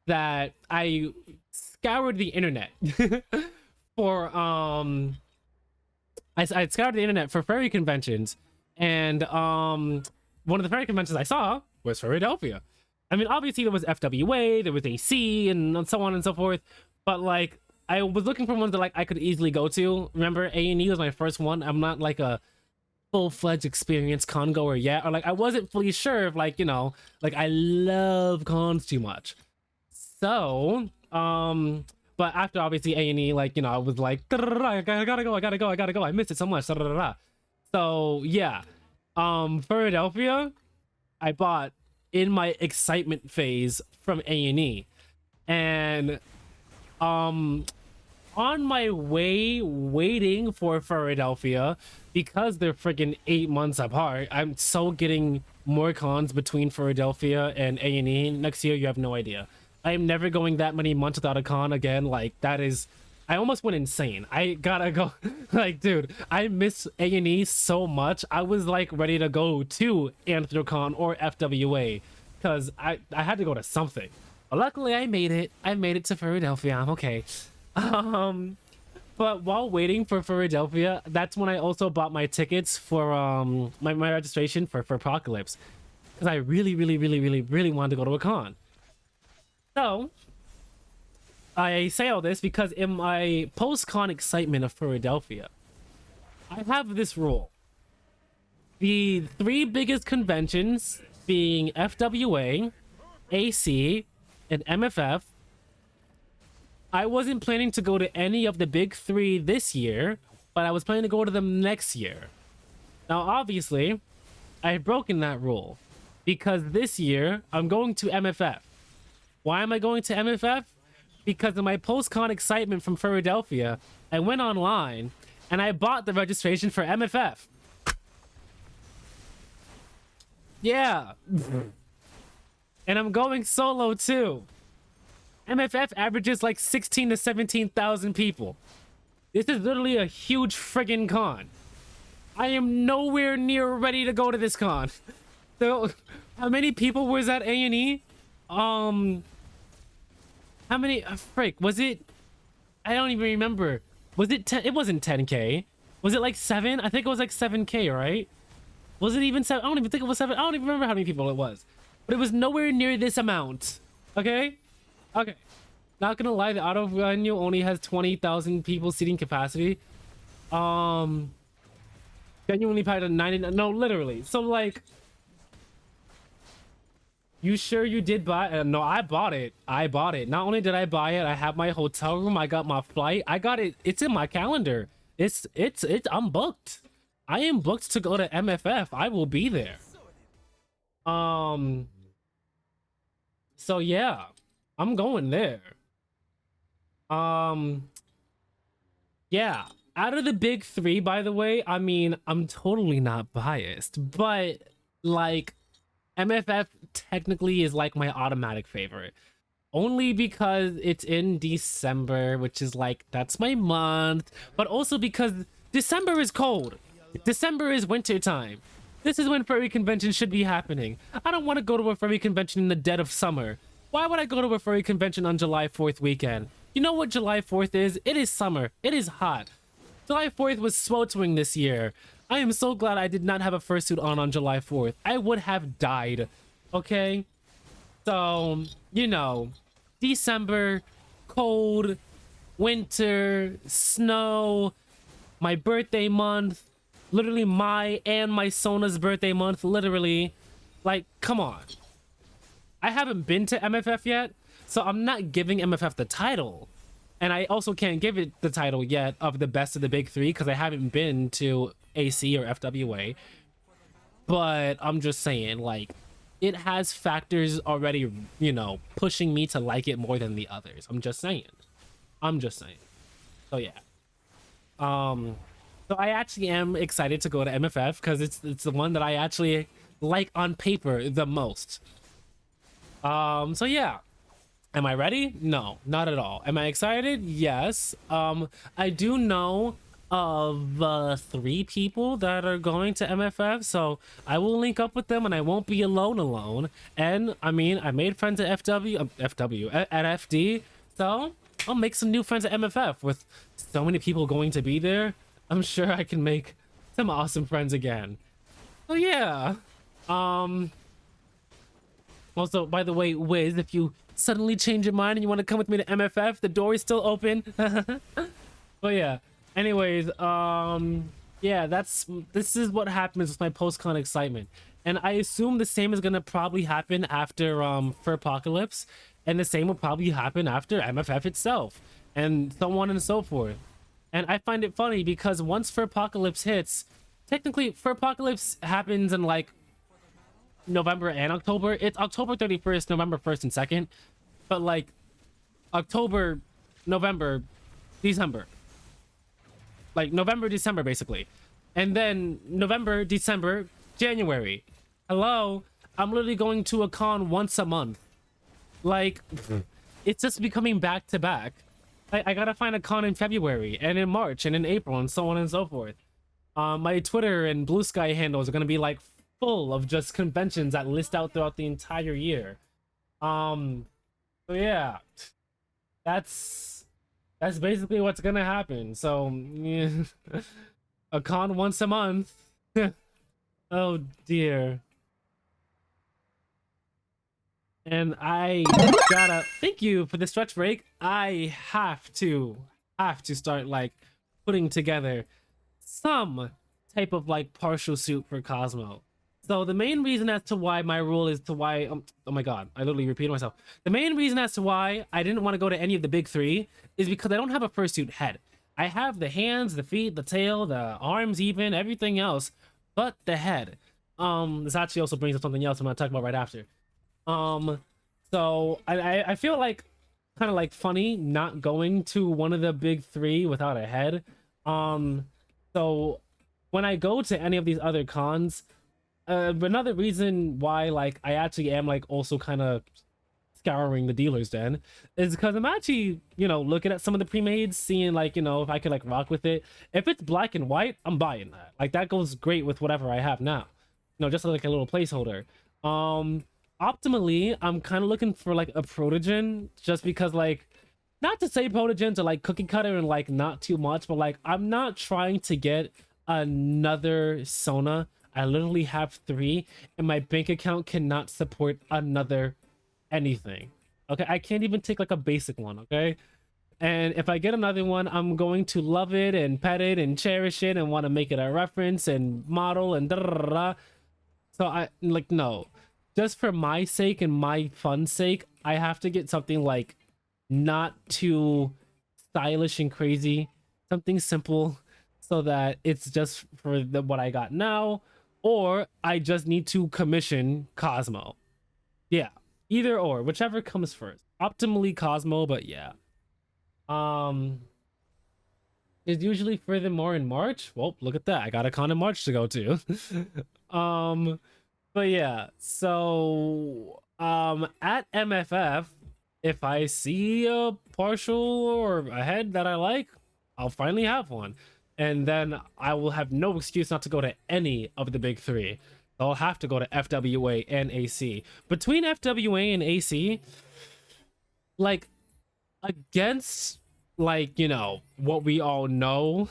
that I scoured the internet for I scoured the internet for furry conventions, and one of the furry conventions I saw was Furrydelphia. I mean, obviously there was FWA, there was AC, and so on and so forth, but like I was looking for ones that like I could easily go to. Remember, A&E was my first one. I'm not like a full-fledged experienced con goer yet, or like I wasn't fully sure if like, you know, like I love cons too much. So but after obviously A&E, like, you know, I was like, I gotta go, I missed it so much. So yeah, Philadelphia I bought in my excitement phase from A&E, and on my way waiting for Philadelphia, because they're freaking 8 months apart, I'm so getting more cons between Philadelphia and A&E next year. You have no idea. I am never going that many months without a con again. Like, that is, I almost went insane. I gotta go. Like, dude, I miss A&E so much. I was like ready to go to Anthrocon or FWA because I had to go to something. But luckily I made it. I made it to Philadelphia. I'm okay. But while waiting for Philadelphia, that's when I also bought my tickets for my registration for Apocalypse, because I really wanted to go to a con. So I say all this because in my post-con excitement of Philadelphia, I have this rule: the three biggest conventions being FWA, AC, and MFF. I wasn't planning to go to any of the big three this year, but I was planning to go to them next year. Now, obviously, I've broken that rule because this year I'm going to MFF. Why am I going to MFF? Because of my post-con excitement from Philadelphia, I went online and I bought the registration for MFF. Yeah. And I'm going solo too. MFF averages like 16 to 17,000 people. This is literally a huge friggin' con. I am nowhere near ready to go to this con. So, how many people was at A&E? How many? Frick, was it? I don't even remember. Was it 10? It wasn't 10K. Was it like 7? I think it was like 7K, right? Was it even 7? I don't even think it was 7. I don't even remember how many people it was. But it was nowhere near this amount. Okay? Okay, not gonna lie, the auto venue only has 20,000 people seating capacity. Genuinely packed at 99. No, literally. So like, you sure you did buy? No, I bought it. I bought it. Not only did I buy it, I have my hotel room. I got my flight. I got it. It's in my calendar. It's. I'm booked. I am booked to go to MFF. I will be there. So yeah. I'm going there. Yeah. Out of the big three, by the way, I mean, I'm totally not biased, but like MFF technically is like my automatic favorite. Only because it's in December, which is like, that's my month, but also because December is cold. December is winter time. This is when furry conventions should be happening. I don't want to go to a furry convention in the dead of summer. Why would I go to a furry convention on July 4th weekend? You know what July 4th is? It is summer. It is hot. July 4th was sweltering this year. I am so glad I did not have a fursuit on July 4th. I would have died. Okay? So, you know, December, cold, winter, snow, my birthday month, literally my and my Sona's birthday month, literally. Like, come on. I haven't been to MFF yet, so I'm not giving MFF the title. And I also can't give it the title yet of the best of the big three because I haven't been to AC or FWA. But I'm just saying, like, it has factors already, you know, pushing me to like it more than the others. I'm just saying. I'm just saying. So yeah. Um, so I actually am excited to go to MFF because it's the one that I actually like on paper the most. So yeah. Am I ready? No, not at all. Am I excited? Yes. I do know of 3 people that are going to MFF, so I will link up with them and I won't be alone. And I mean, I made friends at at FD, so I'll make some new friends at MFF. With so many people going to be there, I'm sure I can make some awesome friends again. So yeah. Um Also, by the way, Wiz, if you suddenly change your mind and you want to come with me to MFF, the door is still open. But yeah. Anyways, yeah, this is what happens with my post-con excitement. And I assume the same is gonna probably happen after Furpocalypse, and the same will probably happen after MFF itself, and so on and so forth. And I find it funny because once Furpocalypse hits, technically Furpocalypse happens in like November and October. It's October 31st, November 1st and 2nd, but like October, November, December, like November, December basically, and then November, December, January. Hello, I'm literally going to a con once a month. Like, it's just becoming back to back. I gotta find a con in February and in March and in April and so on and so forth. My Twitter and Blue Sky handles are gonna be like full of just conventions that list out throughout the entire year. So yeah, that's basically what's gonna happen. So yeah. A con once a month. Oh dear. And I gotta thank you for the stretch break. I have to start like putting together some type of like partial suit for Cosmo. So the main reason as to why my rule is to why oh my god, I literally repeated myself. The main reason as to why I didn't want to go to any of the big 3 is because I don't have a fursuit head. I have the hands, the feet, the tail, the arms, even everything else, but the head. This actually also brings up something else I'm gonna talk about right after. So I feel like kind of like funny not going to one of the big 3 without a head. So when I go to any of these other cons, another reason why like I actually am like also kind of scouring the dealers den is because I'm actually, you know, looking at some of the pre-mades, seeing like, you know, if I could like rock with it. If it's black and white, I'm buying that. Like that goes great with whatever I have now, you know, just like a little placeholder. Optimally, I'm kind of looking for like a protogen, just because like, not to say protogen to like cookie cutter and like not too much, but like I'm not trying to get another Sona. I literally have 3 and my bank account cannot support another anything. Okay, I can't even take like a basic one. Okay, and if I get another one, I'm going to love it and pet it and cherish it and want to make it a reference and model and da da da da. So I like, no, just for my sake and my fun sake, I have to get something like not too stylish and crazy, something simple, so that it's just for the what I got now, or I just need to commission Cosmo. Yeah, either or, whichever comes first. Optimally Cosmo, but yeah. Is usually furthermore in March. Well, look at that. I got a con in March to go to. um, but yeah, so at MFF, if I see a partial or a head that I like, I'll finally have one. And then I will have no excuse not to go to any of the big 3. I'll have to go to FWA and AC. Between FWA and AC, like, against, like, you know, what we all know.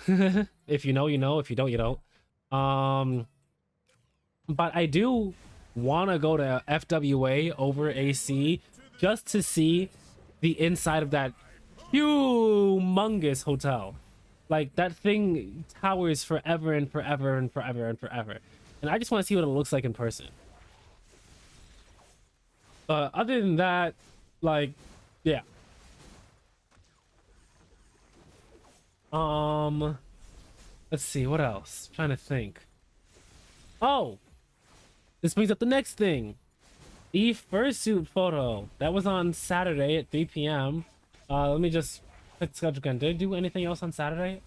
If you know, you know. If you don't, you don't. But I do want to go to FWA over AC just to see the inside of that humongous hotel. Like, that thing towers forever and forever and forever and forever. And I just want to see what it looks like in person. Other than that, like, yeah. Um, let's see what else. Trying to think. Oh, this brings up the next thing. The fursuit photo that was on Saturday at 3 p.m. Let me just check the schedule again. Did I do anything else on Saturday?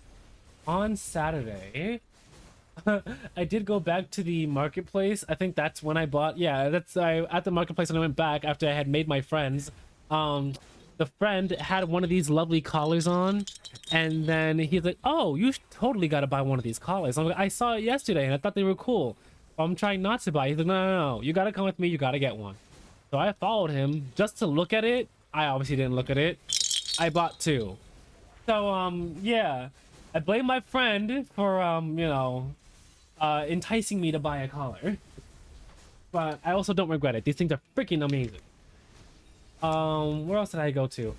On Saturday, I did go back to the marketplace. I think that's when I bought. Yeah, that's at the marketplace when I went back after I had made my friends. The friend had one of these lovely collars on, and then he's like, "Oh, you totally got to buy one of these collars." I'm like, "I saw it yesterday and I thought they were cool. I'm trying not to buy." He's like, "No, no, no, you got to come with me. You got to get one." So I followed him just to look at it. I obviously didn't look at it. I bought two. So yeah, I blame my friend for enticing me to buy a collar, but I also don't regret it. These things are freaking amazing. Where else did I go to?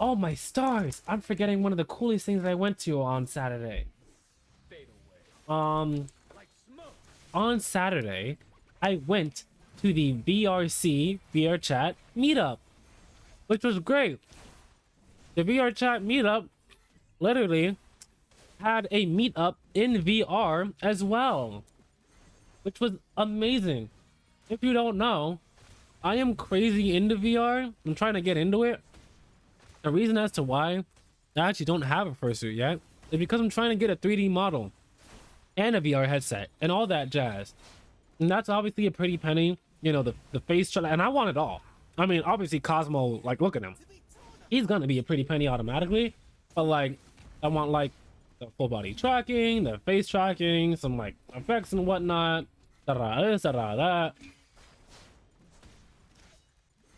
Oh my stars, I'm forgetting one of the coolest things I went to on Saturday. On Saturday I went to the VRC VR chat meetup, which was great. The VR chat meetup literally had a meetup in VR as well, which was amazing. If you don't know, I am crazy into VR. I'm trying to get into it. The reason as to why I actually don't have a fursuit yet is because I'm trying to get a 3D model and a VR headset and all that jazz. And that's obviously a pretty penny, you know, the face shot, and I want it all. I mean, obviously Cosmo, like, look at him. He's gonna be a pretty penny automatically, but like, I want like the full body tracking, the face tracking, some like effects and whatnot, this, that.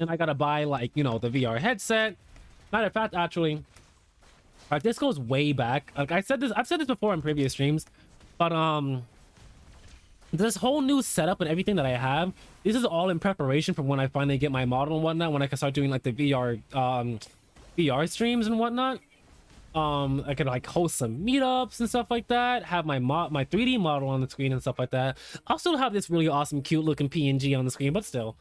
And I gotta buy like, you know, the VR headset. Matter of fact, actually, this goes way back. Like I've said this before in previous streams, but this whole new setup and everything that I have, this is all in preparation for when I finally get my model and whatnot, when I can start doing like the VR streams and whatnot. I could like host some meetups and stuff like that, have my 3D model on the screen and stuff like that. I'll still have this really awesome cute looking PNG on the screen, but still,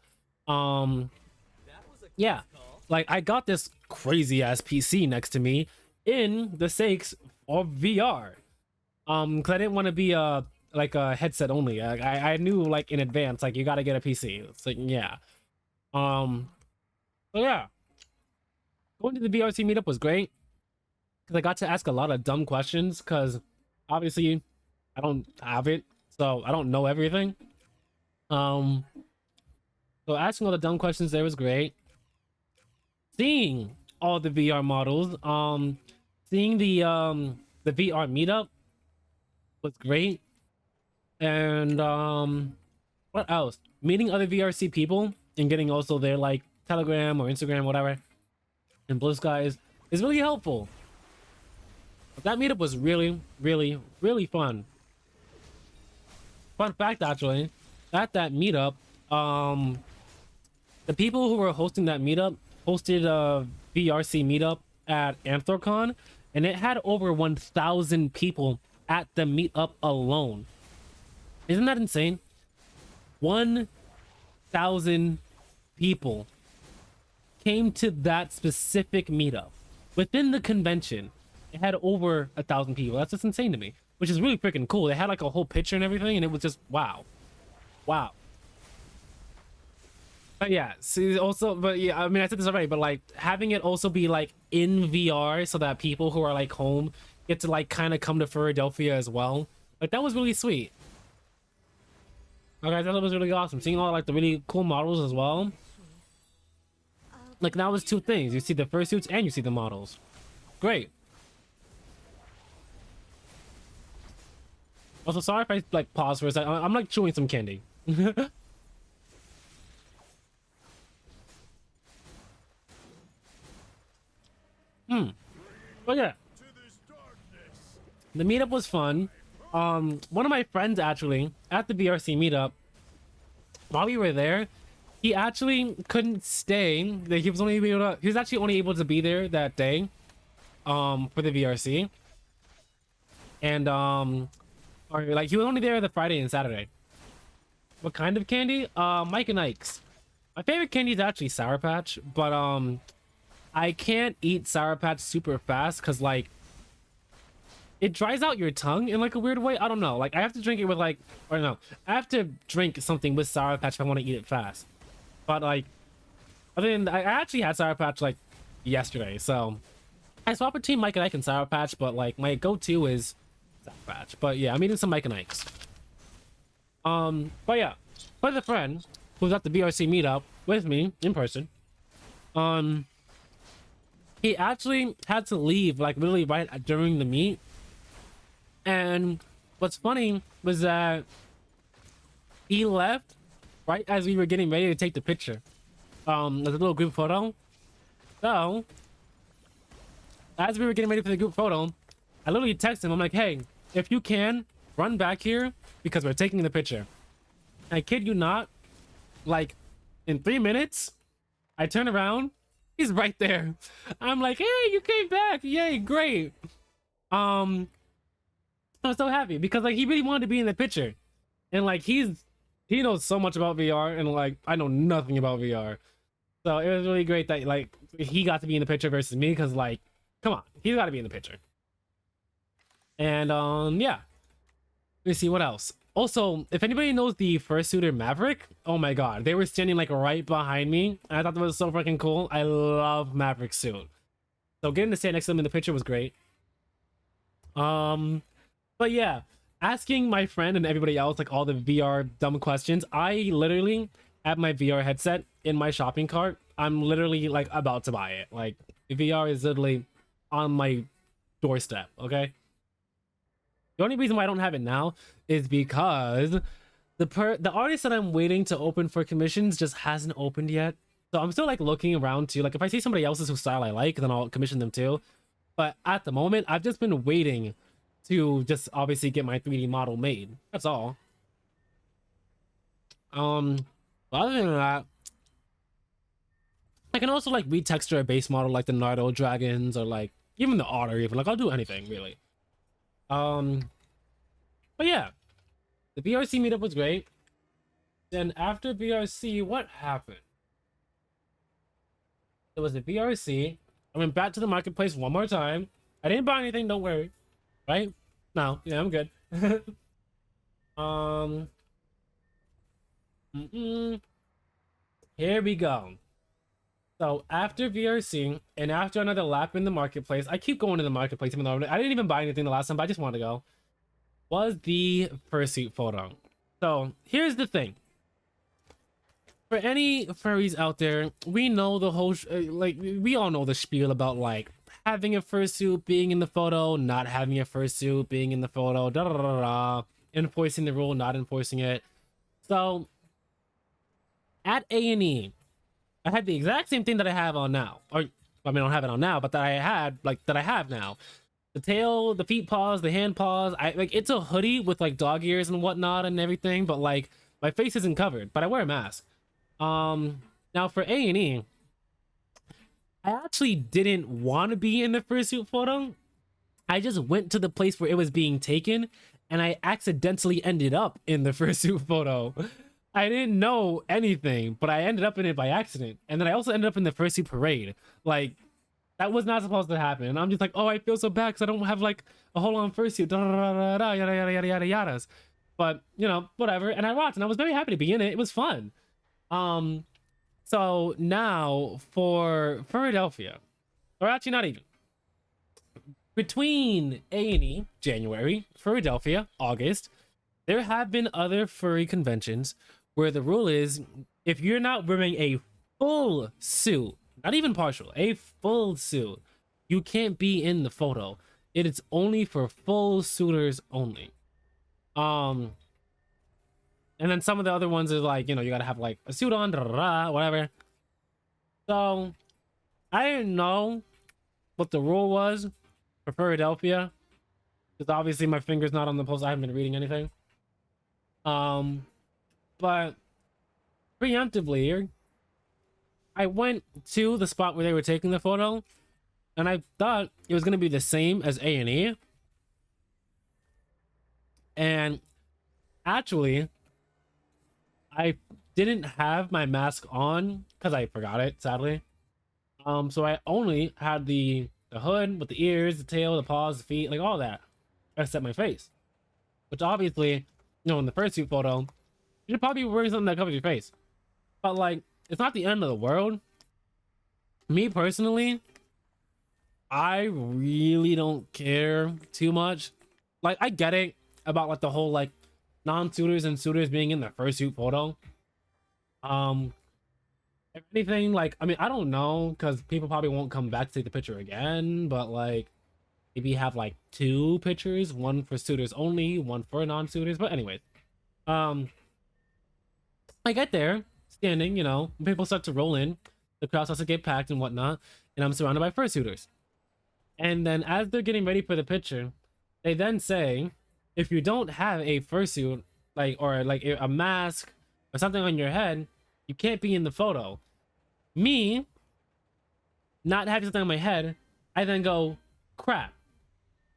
yeah, like I got this crazy ass PC next to me in the sakes of VR, because I didn't want to be like a headset only. I knew like in advance, like you got to get a PC. It's like, yeah. So yeah, going to the BRC meetup was great because I got to ask a lot of dumb questions, because obviously I don't have it, so I don't know everything. So asking all the dumb questions there was great. Seeing all the VR models, seeing the VR meetup was great. And what else? Meeting other VRC people and getting also their like Telegram or Instagram, whatever, and Blue Skies is really helpful. That meetup was really, really, really fun. Fun fact, actually, at that meetup, the people who were hosting that meetup hosted a VRC meetup at Anthrocon, and it had over 1,000 people at the meetup alone. Isn't that insane? 1,000 people came to that specific meetup within the convention. It had over 1,000 people. That's just insane to me, which is really freaking cool. They had like a whole picture and everything, and it was just wow. But yeah, see, also, but yeah, I mean, I said this already, but like having it also be like in VR so that people who are like home get to like kind of come to Furrydelphia as well. Like that was really sweet. Okay, I thought it was really awesome. Seeing all like the really cool models as well. Like now was two things. You see the fursuits and you see the models. Great. Also, sorry if I like pause for a second. I'm like chewing some candy. But yeah, the meetup was fun. One of my friends actually at the BRC meetup, while we were there, he actually couldn't stay. He was actually only able to be there that day, for the VRC, and or like he was only there the Friday and Saturday. What kind of candy? Mike and Ike's. My favorite candy is actually Sour Patch, but I can't eat Sour Patch super fast because like it dries out your tongue in like a weird way. I don't know. Like I have to drink it with like, or no, I have to drink something with Sour Patch if I want to eat it fast. But like, other than I actually had Sour Patch like yesterday, so I swap between Mike and Ike and Sour Patch, but like my go-to is Sour Patch. But yeah, I'm eating some Mike and Ike's. But yeah, for the friend who's at the BRC meetup with me in person, he actually had to leave like literally right during the meet. And what's funny was that he left right as we were getting ready to take the picture. There's a little group photo. So as we were getting ready for the group photo, I literally texted him. I'm like, hey, if you can, run back here because we're taking the picture. And I kid you not, like in 3 minutes, I turn around, he's right there. I'm like, hey, you came back. Yay, great. I'm so happy because like he really wanted to be in the picture. And like he knows so much about VR and like I know nothing about VR. So it was really great that like he got to be in the picture versus me because like come on, he's got to be in the picture. And yeah, let me see what else. Also, if anybody knows the fursuiter Maverick, oh my god, they were standing like right behind me and I thought that was so freaking cool. I love Maverick's suit, so getting to stand next to them in the picture was great. But yeah, asking my friend and everybody else like all the VR dumb questions, I literally have my VR headset in my shopping cart. I'm literally like about to buy it. Like VR is literally on my doorstep. Okay, the only reason why I don't have it now is because the artist that I'm waiting to open for commissions just hasn't opened yet. So I'm still like looking around too. Like if I see somebody else's whose style I like, then I'll commission them too. But at the moment, I've just been waiting to just obviously get my 3D model made. That's all. Other than that, I can also like retexture a base model like the Naruto dragons or like even the otter. Even like I'll do anything really. But yeah, the BRC meetup was great. Then after BRC, what happened? It was the BRC. I went back to the marketplace one more time. I didn't buy anything, don't worry. Right? No, yeah, I'm good. Here we go. So after VRC and after another lap in the marketplace, I keep going to the marketplace even though I didn't even buy anything the last time, but I just wanted to go. Was the fursuit photo. So here's the thing. For any furries out there, we know the whole like we all know the spiel about like having a fursuit being in the photo, not having a fursuit being in the photo, da da da da, enforcing the rule, not enforcing it. So at A&E, I had the exact same thing that I have on now. Or I mean, I don't have it on now, but that I had like that I have now. The tail, the feet paws, the hand paws. I like it's a hoodie with like dog ears and whatnot and everything, but like my face isn't covered, but I wear a mask. Now for A&E, I actually didn't want to be in the fursuit photo. I just went to the place where it was being taken and I accidentally ended up in the fursuit photo. I didn't know anything, but I ended up in it by accident. And then I also ended up in the fursuit parade. Like, that was not supposed to happen. And I'm just like, oh, I feel so bad because I don't have like a whole on fursuit. Da, da, da, da, da, yada, yada, yada, yada, yadas. But, you know, whatever. And I watched and I was very happy to be in it. It was fun. So now for Furrydelphia, or actually not even. Between A&E, January, Furrydelphia, August, there have been other furry conventions where the rule is if you're not wearing a full suit, not even partial, a full suit, you can't be in the photo. It is only for full suitors only. And then some of the other ones are like, you know, you gotta have like a suit on, whatever. So I didn't know what the rule was for Furrydelphia, because obviously my finger's not on the post. I haven't been reading anything. But preemptively, I went to the spot where they were taking the photo, and I thought it was gonna be the same as A&E. And actually, I didn't have my mask on because I forgot it, sadly. So I only had the hood with the ears, the tail, the paws, the feet, like all that. except my face. Which obviously, in the fursuit photo, you should probably be wearing something that covers your face. But like, it's not the end of the world. Me personally, I really don't care too much. Like, I get it about like the whole like non-suitors and suitors being in the fursuit photo. If anything, like, I mean, I don't know, because people probably won't come back to take the picture again, but like maybe have like 2 pictures, one for suitors only, one for non-suitors. But anyways, um I get there standing, people start to roll in, the crowd starts to get packed and whatnot, and I'm surrounded by fursuiters. And then as they're getting ready for the picture, they then say, if you don't have a fursuit, like, or like a mask or something on your head, you can't be in the photo. Me not having something on my head, I then go, crap,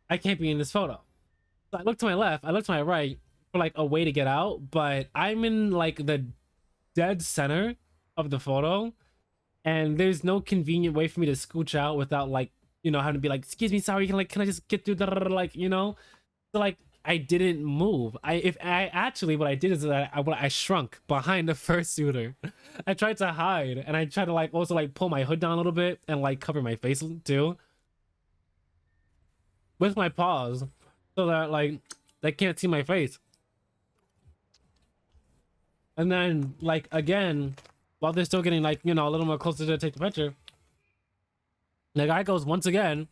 I can't be in this photo. So I look to my left, I look to my right for like a way to get out, but I'm in like the dead center of the photo, and there's no convenient way for me to scooch out without like, having to be like, excuse me, sorry, can I just get through the, like, so like I didn't move. What I did is that I shrunk behind the fursuiter. I tried to hide, and I tried to like also like pull my hood down a little bit and like cover my face too with my paws, so that like they can't see my face. And then like again, while they're still getting like, a little more closer to take the picture, the guy goes once again,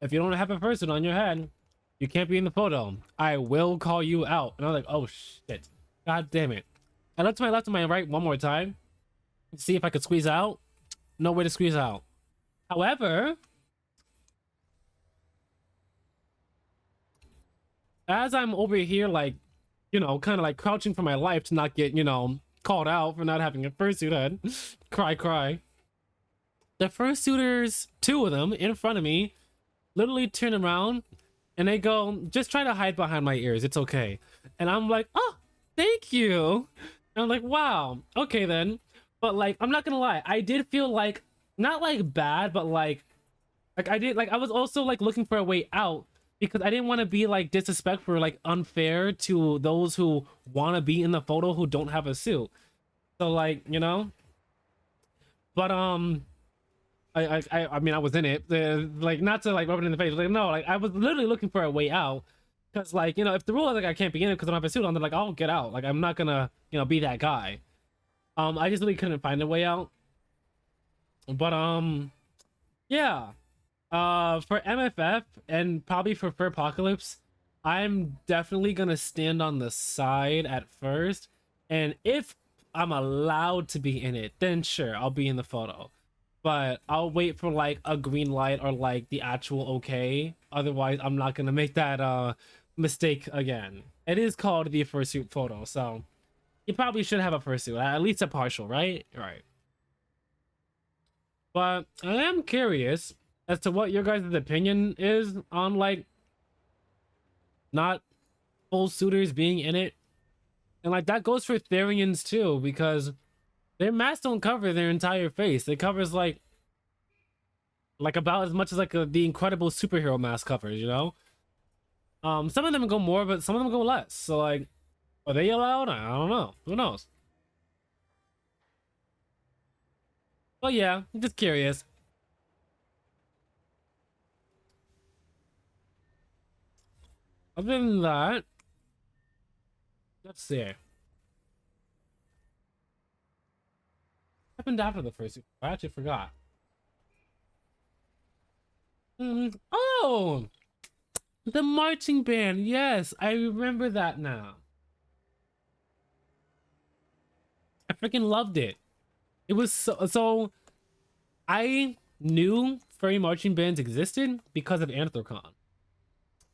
if you don't have a fursuit on your head, you can't be in the photo. I will call you out. And I was like, oh shit, god damn it. I looked to my left and my right one more time to see if I could squeeze out. No way to squeeze out. However, as I'm over here like, kind of like crouching for my life to not get, called out for not having a fursuit head, cry, the fursuiters, 2 of them in front of me, literally turn around and they go, just try to hide behind my ears, it's okay. And I'm like, oh, thank you. And I'm like, wow, okay then. But like, I'm not gonna lie, I did feel like, not like bad, but like I was also like looking for a way out, because I didn't want to be like disrespectful or like unfair to those who want to be in the photo who don't have a suit. So like, but I mean, I was in it, like, not to like rub it in the face, like, no, like I was literally looking for a way out, because like, if the rule is like I can't be in it because I don't have a suit on, then like I'll get out. Like, I'm not gonna be that guy. I just really couldn't find a way out. But yeah, for MFF and probably for Furpocalypse, I'm definitely gonna stand on the side at first, and if I'm allowed to be in it, then sure, I'll be in the photo. But I'll wait for like a green light or like the actual okay. Otherwise, I'm not gonna make that mistake again. It is called the fursuit photo, so you probably should have a fursuit, at least a partial, right? Right. But I am curious as to what your guys' opinion is on like not full suitors being in it. And like that goes for Therians too, because their masks don't cover their entire face. It covers like about as much as like the incredible superhero mask covers, some of them go more, but some of them go less. So like, are they allowed? I don't know, who knows. But yeah, I'm just curious. Other than that, let's see. What happened after the first? I actually forgot. Oh, the marching band. Yes, I remember that now. I freaking loved it. It was so I knew furry marching bands existed because of Anthrocon.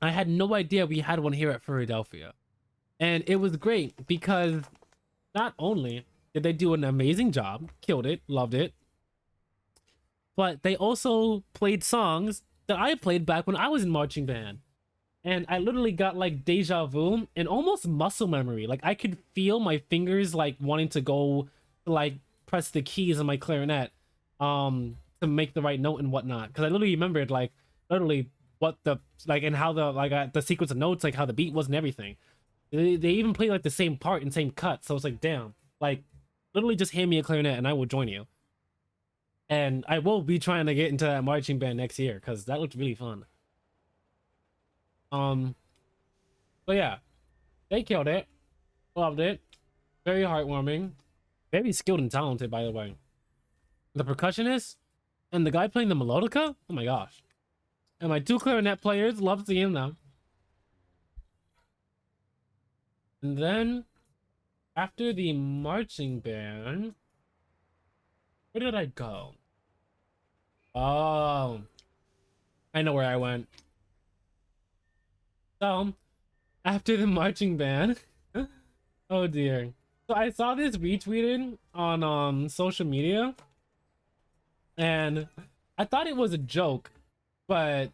I had no idea we had one here at Furrydelphia. And it was great because not only did they do an amazing job, killed it, loved it, but they also played songs that I played back when I was in marching band. And I literally got like deja vu and almost muscle memory. Like I could feel my fingers like wanting to go like press the keys on my clarinet to make the right note and whatnot. Because I literally remembered like literally what the like and how the the sequence of notes, like how the beat was and everything. They even play like the same part and same cut, so it's like, damn, like literally just hand me a clarinet and I will join you. And I will be trying to get into that marching band next year because that looked really fun. Um, but yeah, they killed it. Loved it. Very heartwarming. Very skilled and talented, by the way. The percussionist and the guy playing the melodica. Oh my gosh. And my two clarinet players, love seeing them. And then after the marching band, where did I go? Oh, I know where I went. So after the marching band, oh dear. So I saw this retweeted on social media, and I thought it was a joke, but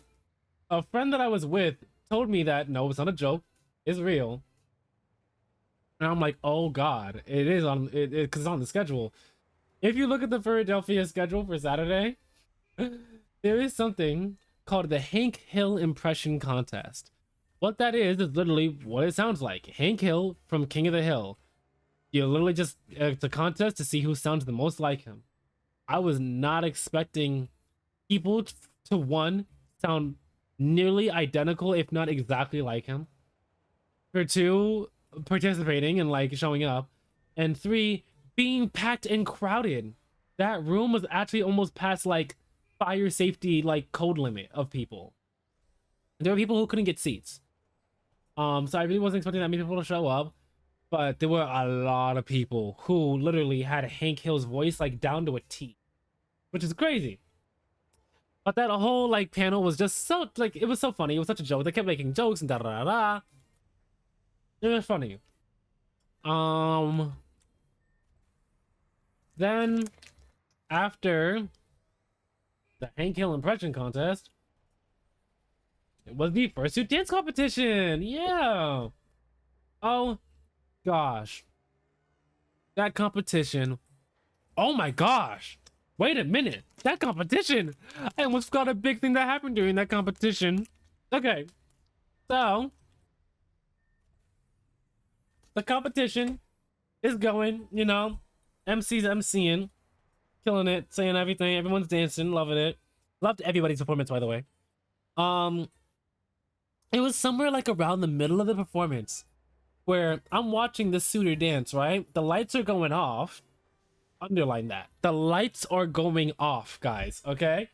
a friend that I was with told me that no, it's not a joke, it's real. And I'm like, oh god, it is on it because it's on the schedule. If you look at the Furrydelphia schedule for Saturday, there is something called the Hank Hill Impression Contest. What that is literally what it sounds like. Hank Hill from King of the Hill. You literally just it's a contest to see who sounds the most like him. I was not expecting people to one sound nearly identical, if not exactly like him. For two, participating and like showing up, and three, being packed and crowded. That room was actually almost past like fire safety like code limit of people. There were people who couldn't get seats. So I really wasn't expecting that many people to show up, but there were a lot of people who literally had Hank Hill's voice like down to a T, which is crazy. But that whole like panel was just so like it was so funny. It was such a joke. They kept making jokes and da da da da. It was funny. Then after the Hank Hill impression contest, it was the fursuit dance competition. Yeah. Oh gosh. That competition. Oh my gosh. Wait a minute. That competition. I almost forgot a big thing that happened during that competition. Okay. So the competition is going, you know, MC's MCing, killing it, saying everything, everyone's dancing, loving it. Loved everybody's performance, by the way. It was somewhere like around the middle of the performance where I'm watching the suitor dance, right? The lights are going off. Underline that. The lights are going off, guys, okay?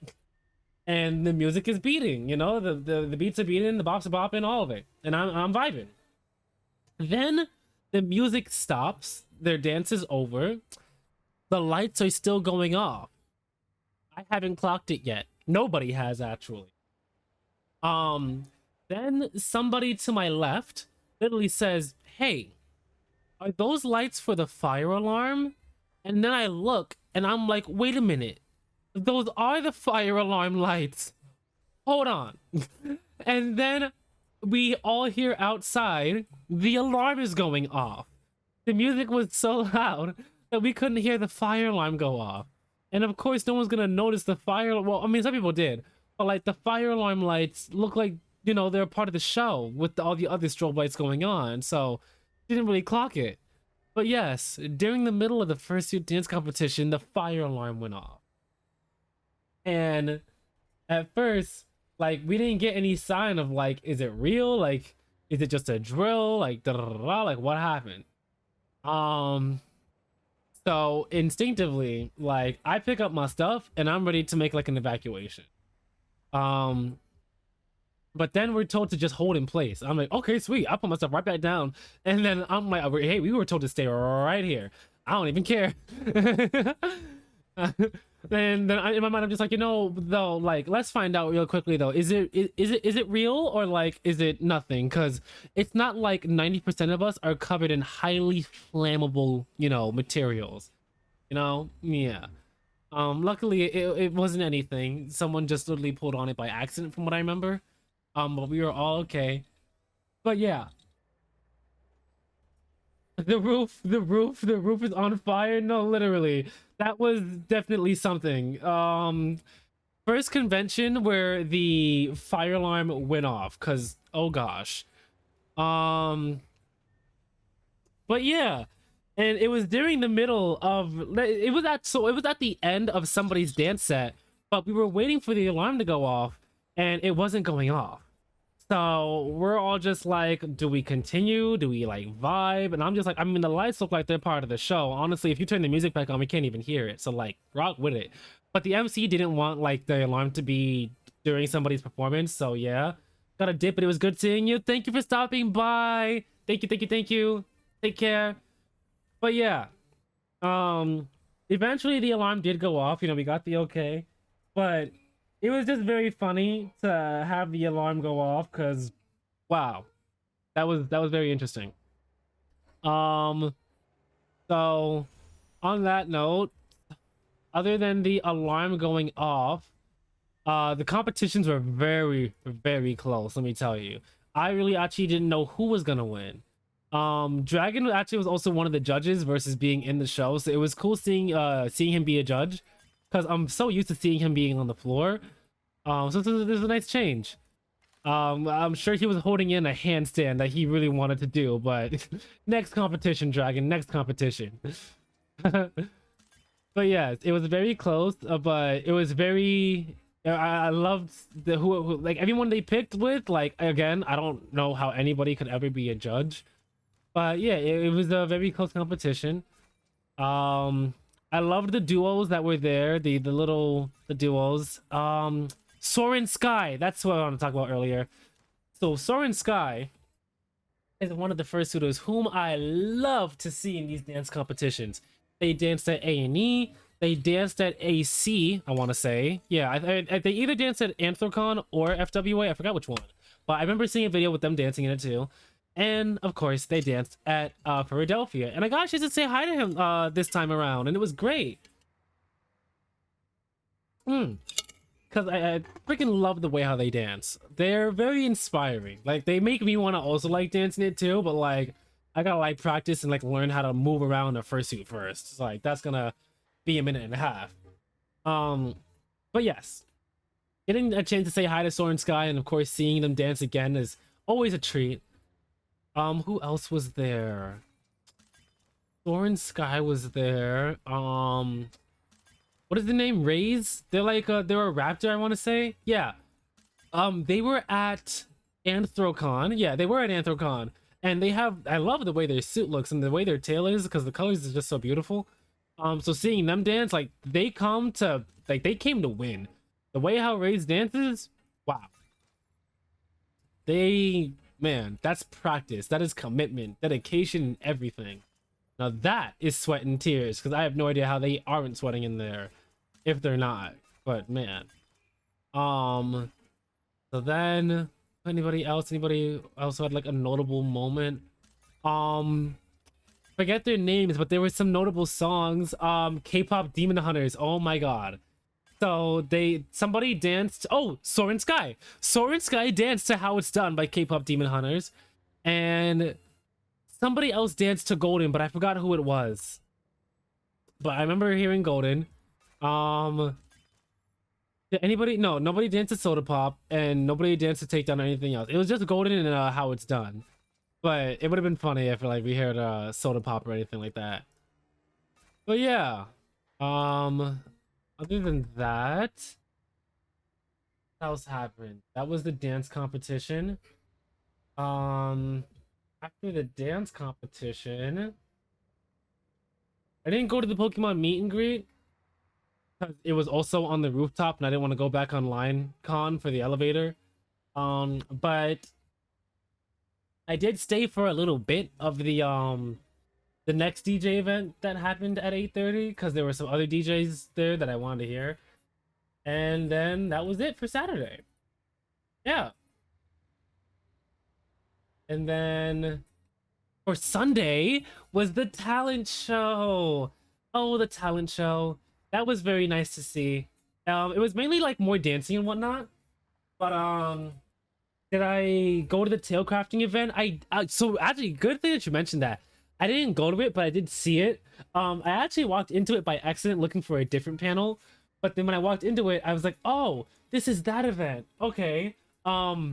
And the music is beating, you know, the beats are beating, the bops are bopping, all of it. And I'm vibing. Then the music stops, their dance is over. The lights are still going off. I haven't clocked it yet. Nobody has actually. Then somebody to my left literally says, "Hey, are those lights for the fire alarm?" And then I look and I'm like, wait a minute. Those are the fire alarm lights. Hold on. And then we all hear outside, the alarm is going off. The music was so loud that we couldn't hear the fire alarm go off. And of course, no one's gonna notice the fire. Well, I mean, some people did, but like the fire alarm lights look like, you know, they're part of the show with all the other strobe lights going on. So didn't really clock it. But yes, during the middle of the fursuit dance competition, the fire alarm went off. And at first, like, we didn't get any sign of like, is it real? Like, is it just a drill? Like, da da da da, like what happened? So instinctively, like, I pick up my stuff and I'm ready to make like an evacuation. But then we're told to just hold in place. I'm like, okay, sweet. I put myself right back down. And then I'm like, hey, we were told to stay right here. I don't even care. And then in my mind, I'm just like, you know, though, like, let's find out real quickly, though. Is it real or like, is it nothing? Because it's not like 90% of us are covered in highly flammable, you know, materials. You know, yeah. Luckily, it wasn't anything. Someone just literally pulled on it by accident, from what I remember. But we were all okay. But yeah, the roof is on fire. No, literally, that was definitely something. first convention where the fire alarm went off, because oh gosh. Um, but yeah, and it was during the middle of it was at the end of somebody's dance set, but we were waiting for the alarm to go off, and it wasn't going off. So we're all just like, do we continue? Do we like vibe? And I'm just like, I mean, the lights look like they're part of the show. Honestly, if you turn the music back on, we can't even hear it. So like, rock with it. But the MC didn't want like the alarm to be during somebody's performance. So yeah, got a dip, but it was good seeing you. Thank you for stopping by. Thank you, thank you, thank you. Take care. But yeah, um, eventually the alarm did go off. You know, we got the okay, but it was just very funny to have the alarm go off because wow, that was very interesting. Um, so on that note, other than the alarm going off, the competitions were very, very close, let me tell you. I really actually didn't know who was gonna win. Dragon actually was also one of the judges versus being in the show, so it was cool seeing him be a judge, because I'm so used to seeing him being on the floor. So there's a nice change. I'm sure he was holding in a handstand that he really wanted to do, but next competition, Dragon, next competition. But yeah, it was very close, but it was very. I loved who like everyone they picked with. Like again, I don't know how anybody could ever be a judge, but yeah, it was a very close competition. Um, I loved the duos that were there. The duos. Soren Sky. That's what I want to talk about earlier. So Soren Sky is one of the first suitors whom I love to see in these dance competitions. They danced at A&E. They danced at AC, I want to say. Yeah, they either danced at Anthrocon or FWA. I forgot which one. But I remember seeing a video with them dancing in it too. And, of course, they danced at Furrydelphia. And I got a chance to say hi to him this time around. And it was great. Because I freaking love the way how they dance. They're very inspiring. Like, they make me want to also like dancing it too. But, like, I gotta, like, practice and, like, learn how to move around a fursuit first. It's like, that's gonna be a minute and a half. But yes, getting a chance to say hi to Soren Sky and of course seeing them dance again is always a treat. Who else was there? Soren Sky was there. What is the name? Rays? They're like they're a raptor, I want to say. Yeah. They were at Anthrocon. Yeah, they were at Anthrocon. And they have, I love the way their suit looks and the way their tail is because the colors is just so beautiful. So seeing them dance, like they came to win. The way how Ray's dances, wow. Man, that's practice. That is commitment, dedication, and everything. Now that is sweat and tears, because I have no idea how they aren't sweating in there, if they're not. But man, so then anybody else who had like a notable moment? Forget their names, but there were some notable songs. K-pop Demon Hunters. Oh my god. So somebody danced. Oh, Soren Sky. Soren Sky danced to How It's Done by K-pop Demon Hunters, and somebody else danced to Golden, but I forgot who it was. But I remember hearing Golden. Did anybody? No, nobody danced to Soda Pop, and nobody danced to Takedown or anything else. It was just Golden and How It's Done. But it would have been funny if like we heard Soda Pop or anything like that. But yeah. Other than that, what else happened? That was the dance competition. After the dance competition, I didn't go to the Pokemon meet and greet because it was also on the rooftop and I didn't want to go back online con for the elevator. But I did stay for a little bit of the next DJ event that happened at 8:30 because there were some other DJs there that I wanted to hear. And then that was it for Saturday. Yeah. And then for Sunday was the talent show. Oh, the talent show. That was very nice to see. It was mainly like more dancing and whatnot. But did I go to the tail crafting event? So actually, good thing that you mentioned that. I didn't go to it, but I did see it. I actually walked into it by accident looking for a different panel. But then when I walked into it, I was like, oh, this is that event. Okay. I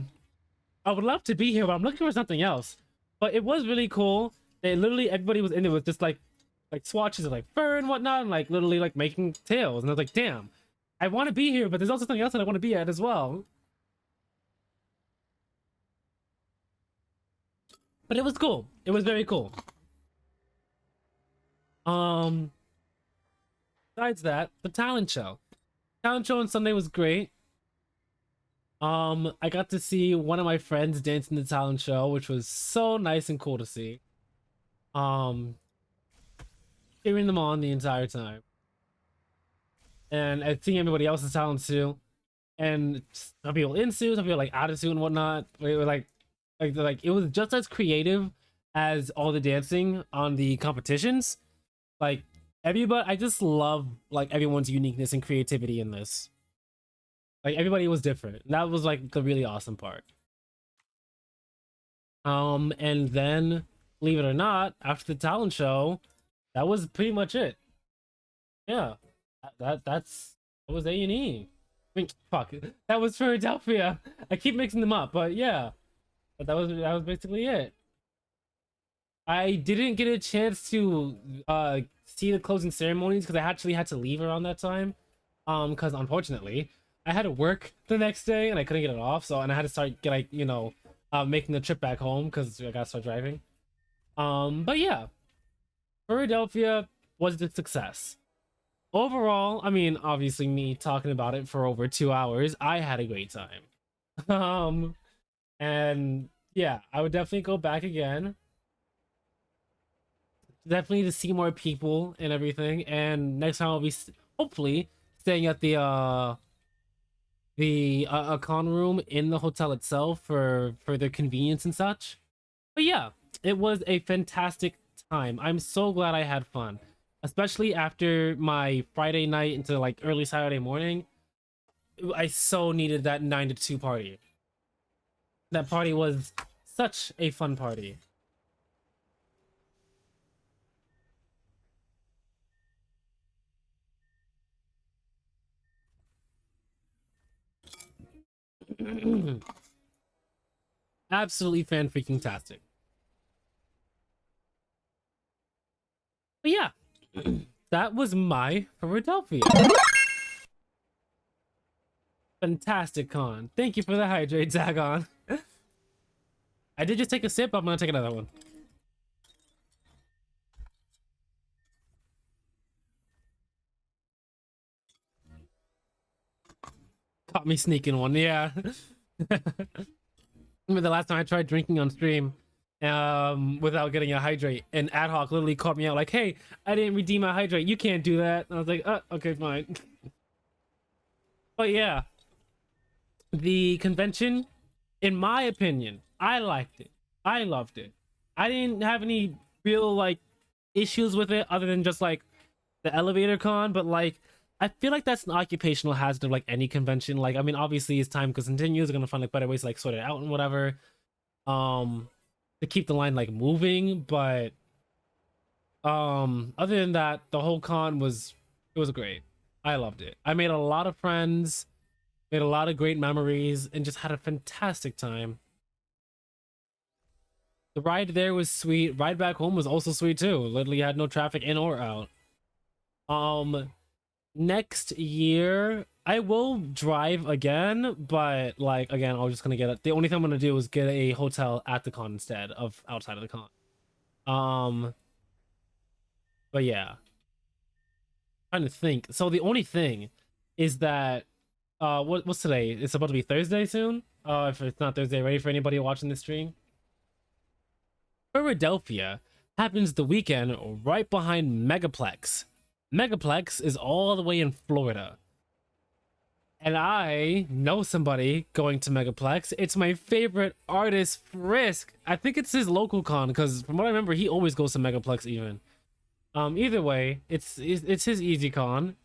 would love to be here, but I'm looking for something else. But it was really cool. They literally everybody was in it with just like swatches of like fur and whatnot, and like literally like making tails. And I was like, damn, I want to be here, but there's also something else that I want to be at as well. But it was cool. It was very cool. Um, Besides that, the talent show. Talent show on Sunday was great. I got to see one of my friends dance in the talent show, which was so nice and cool to see. Um, Cheering them on the entire time, and seeing everybody else's talents too. And some people in suit, some people like out of suit and whatnot. We were like it was just as creative as all the dancing on the competitions. Like everybody, I just love like everyone's uniqueness and creativity in this. Like everybody was different. That was like the really awesome part. And then, believe it or not, after the talent show, that was pretty much it. Yeah, that was A&E. I mean, fuck, that was Furrydelphia. I keep mixing them up, but yeah, but that was basically it. I didn't get a chance to see the closing ceremonies because I actually had to leave around that time. Because unfortunately, I had to work the next day and I couldn't get it off. So and I had to start get like making the trip back home because I gotta start driving. But yeah, Furrydelphia was a success. Overall, I mean, obviously me talking about it for over 2 hours, I had a great time. Um, and yeah, I would definitely go back again. Definitely to see more people and everything. And next time I'll be hopefully staying at the con room in the hotel itself for further convenience and such. But yeah, it was a fantastic time. I'm so glad I had fun, especially after my Friday night into like early Saturday morning. I so needed that 9 to 2 party. That party was such a fun party. Absolutely fan freaking tastic. But yeah, that was my Philadelphia. Fantastic con. Thank you for the hydrate, Zagon. I did just take a sip. I'm gonna take another one. Caught me sneaking one. Yeah. Remember the last time I tried drinking on stream without getting a hydrate, and ad hoc literally caught me out like, hey, I didn't redeem my hydrate, you can't do that. And I was like, okay, fine. But yeah, the convention, in my opinion, I liked it. I loved it. I didn't have any real like issues with it other than just like the elevator con, but like I feel like that's an occupational hazard of like any convention. Like, I mean, obviously as time continues, they're gonna find like better ways to like sort it out and whatever. To keep the line like moving, but other than that, the whole con was great. I loved it. I made a lot of friends, made a lot of great memories, and just had a fantastic time. The ride there was sweet. Ride back home was also sweet too. Literally had no traffic in or out. Next year I will drive again, but like again, I'm just gonna get it. The only thing I'm gonna do is get a hotel at the con instead of outside of the con. But yeah, trying to think. So the only thing is that what's today? It's about to be Thursday soon. If it's not Thursday, ready for anybody watching this stream? Philadelphia happens the weekend right behind Megaplex. Megaplex is all the way in Florida. And I know somebody going to Megaplex. It's my favorite artist, Frisk. I think it's his local con, because from what I remember, he always goes to Megaplex even. Either way, it's his easy con.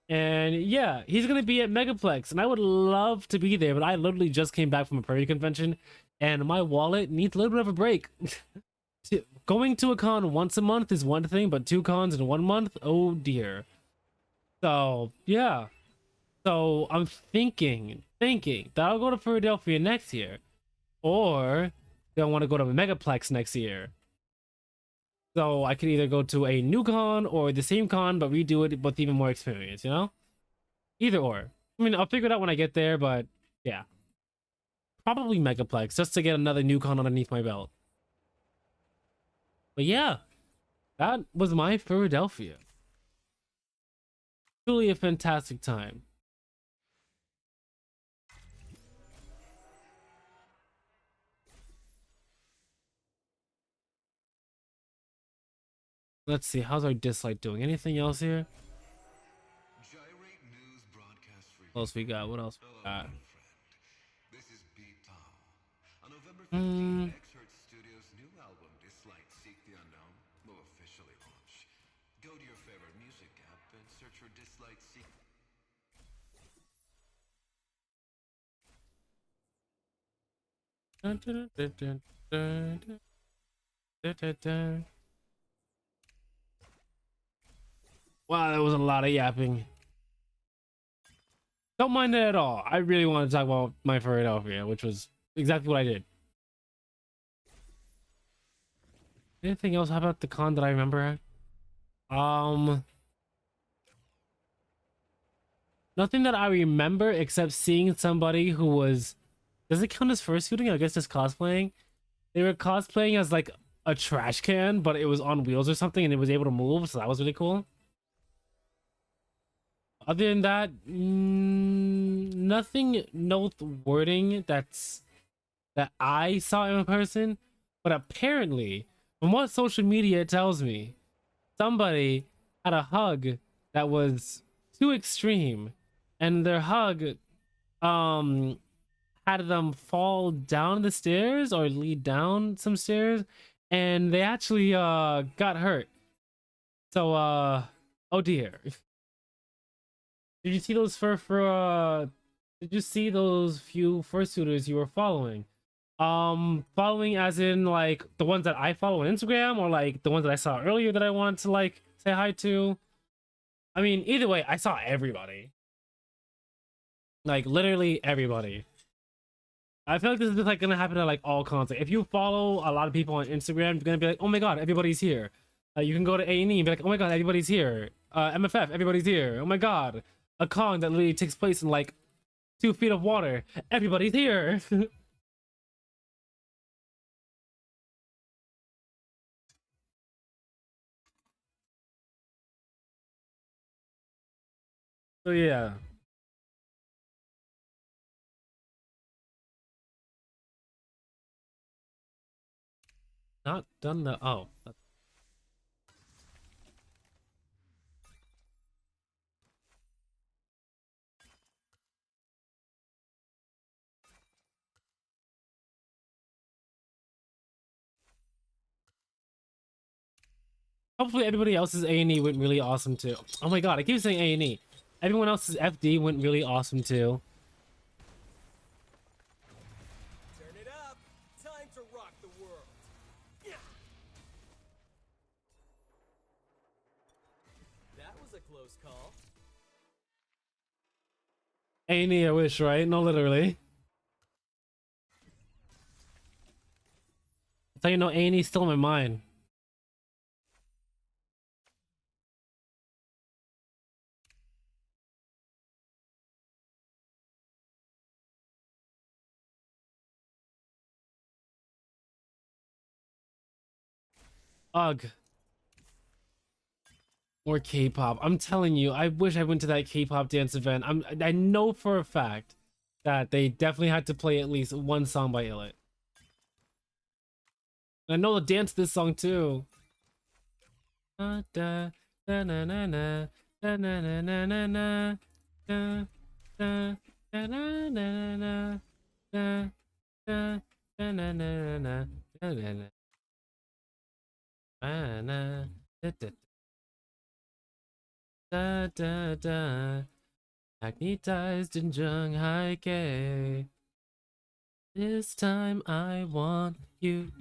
And yeah, he's gonna be at Megaplex, and I would love to be there, but I literally just came back from a prairie convention, and my wallet needs a little bit of a break. Going to a con once a month is one thing, but 2 cons in 1 month, oh dear. So yeah, So I'm thinking that I'll go to Philadelphia next year, or do I want to go to Megaplex next year? So I could either go to a new con or the same con but redo it with even more experience, you know? Either or. I mean, I'll figure it out when I get there, but yeah. Probably Megaplex just to get another new con underneath my belt. But yeah, that was my Philadelphia. Truly a fantastic time. Let's see, how's our Dislyte doing? Anything else here? What else we got? What else we got? This is Beat Tao. On November 15th, Hmm. Xhurt Studios' new album, Dislyte Seek the Unknown, will officially launch. Go to your favorite music app and search for Dislyte Seek. Dun, dun, dun, dun, dun, dun, dun, dun, dun. Wow, that was a lot of yapping. Don't mind it at all. I really want to talk about my Philadelphia, which was exactly what I did. Anything else? How about the con that I remember? Um, Nothing that I remember except seeing somebody who was. Does it count as fursuiting? I guess just cosplaying. They were cosplaying as like a trash can, but it was on wheels or something, and it was able to move. So that was really cool. Other than that, nothing noteworthy that I saw in person. But apparently, from what social media tells me, somebody had a hug that was too extreme, and their hug um had them fall down the stairs or lead down some stairs, and they actually got hurt. So oh dear. Did you see those did you see those few fursuiters you were following? Following as in like the ones that I follow on Instagram, or like the ones that I saw earlier that I wanted to like say hi to? I mean, either way, I saw everybody. Like literally everybody. I feel like this is just like gonna happen at like all content. If you follow a lot of people on Instagram, you're gonna be like, oh my god, everybody's here. You can go to A&E and be like, oh my god, everybody's here. MFF, everybody's here. Oh my god, a con that literally takes place in like 2 feet of water. Everybody's here. So yeah, not done the oh. Hopefully everybody else's A&E went really awesome too. Oh my god, I keep saying A&E. Everyone else's FD went really awesome too. Turn it up. Time to rock the world. Yeah. That was a close call. A&E, I wish, right? No, literally. That's how you know A&E's still in my mind. Ugh. More K-pop. I'm telling you, I wish I went to that K-pop dance event. I know for a fact that they definitely had to play at least one song by Illit. I know the dance to this song too. Da, da, da, na, na, na, da, na, na, na, na, na, da, da, da, na, na, na, da, da, da, na, na, na, na, da, na, na, na, na, da, da, da, da, da. Magnetized in Jung This time I want you,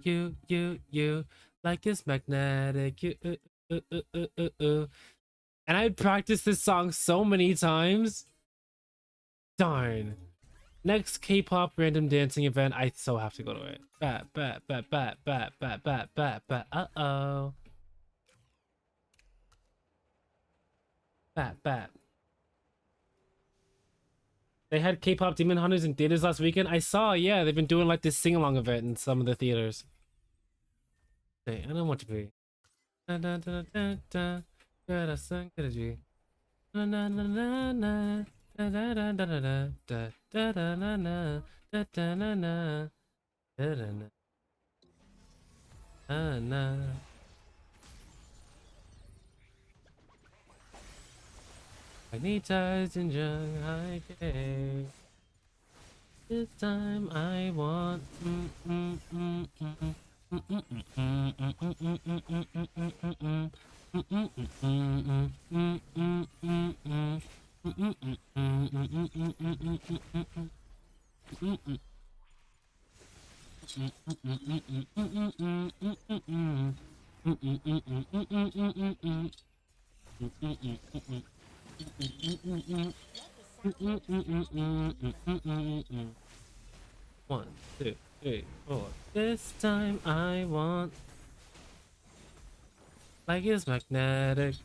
like it's magnetic. And I practiced this song so many times. Darn. Next K-pop random dancing event. I so have to go to it. Bat, bat, bat, bat, bat, bat, bat, bat, bat. Uh-oh. Bat, bat. They had K-pop Demon Hunters in theaters last weekend. I saw, yeah, they've been doing like this sing-along event in some of the theaters. Hey, I don't want to be. Da, da, da, da, da. Gotta sing, gotta be. Na na na na na. Da da da da da da da da na na da da na na da da na na. I need ties in Shanghai Day. This time I want. One, two, three, four. This time I want. Like it's magnetic.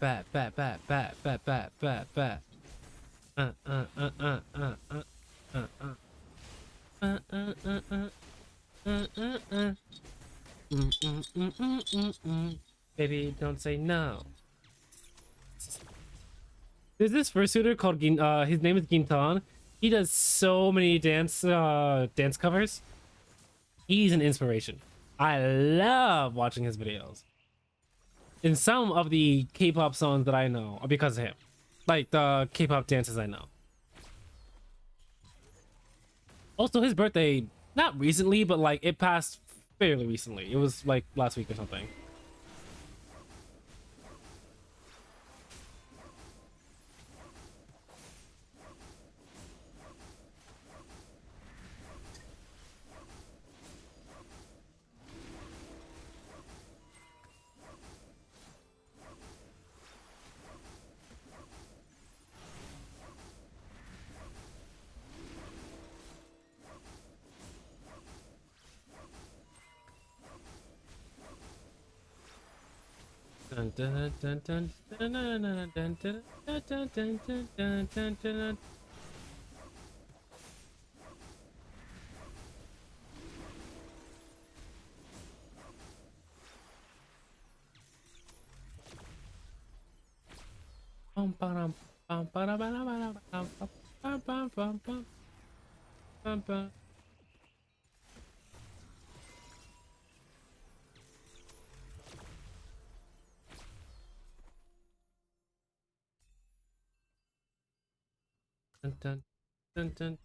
Bat, bat, bat, bat, bat, bat, bat, bat. Uh, uh, uh, uh, uh, uh, uh, uh. Uh, uh, uh, uh, uh, uh, uh. Baby, don't say no. There's this fursuiter called his name is Gintan. He does so many dance covers. He's an inspiration. I love watching his videos. In some of the K-pop songs that I know are because of him. Like the K-pop dances I know. Also, his birthday, not recently, but like it passed fairly recently. It was like last week or something. Dun, dun, dun, dun, dun, dun, dun, dun, dun, dun, dun, dun, dun, dun, dun. Bum, ba-dum, bum, ba-da-ba-da-ba-da, bum, bum, bum, bum, bum, bum, bum. Dun, dun, dun, dun.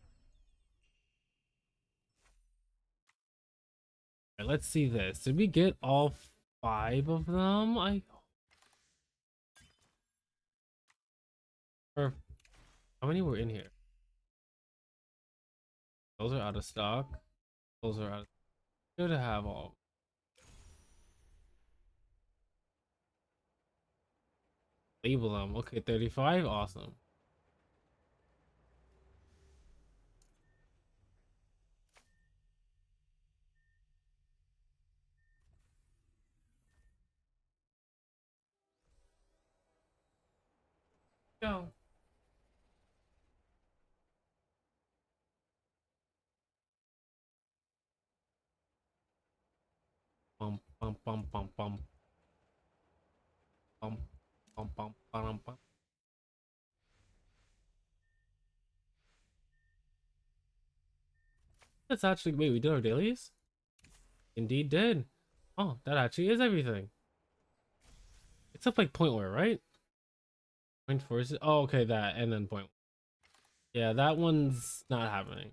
Alright, let's see this. Did we get all 5 of them? Or how many were in here? Those are out of stock. Those are out. Should have all. Label them. Okay, 35. Awesome. Go. Bum, bum, bum, bum, bum. Bum, bum, bum, bum, bum. That's actually, wait, we did our dailies? Indeed did. Oh, that actually is everything. Except like point where, right? Point forces. Oh, okay, that and then point. Yeah, that one's not happening.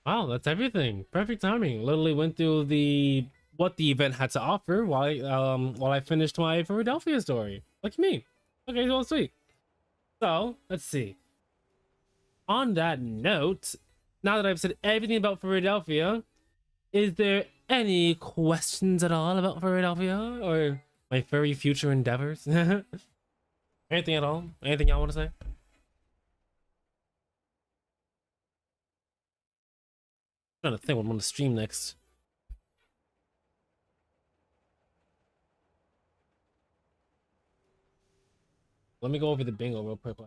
Wow, that's everything. Perfect timing. Literally went through the what the event had to offer while I finished my Philadelphia story. Look at me. Okay, well sweet. So let's see. On that note, now that I've said everything about Philadelphia, is there any questions at all about Philadelphia or my furry future endeavors? Anything at all? Anything y'all want to say? I'm trying to think what I'm gonna stream next. Let me go over the bingo real quick.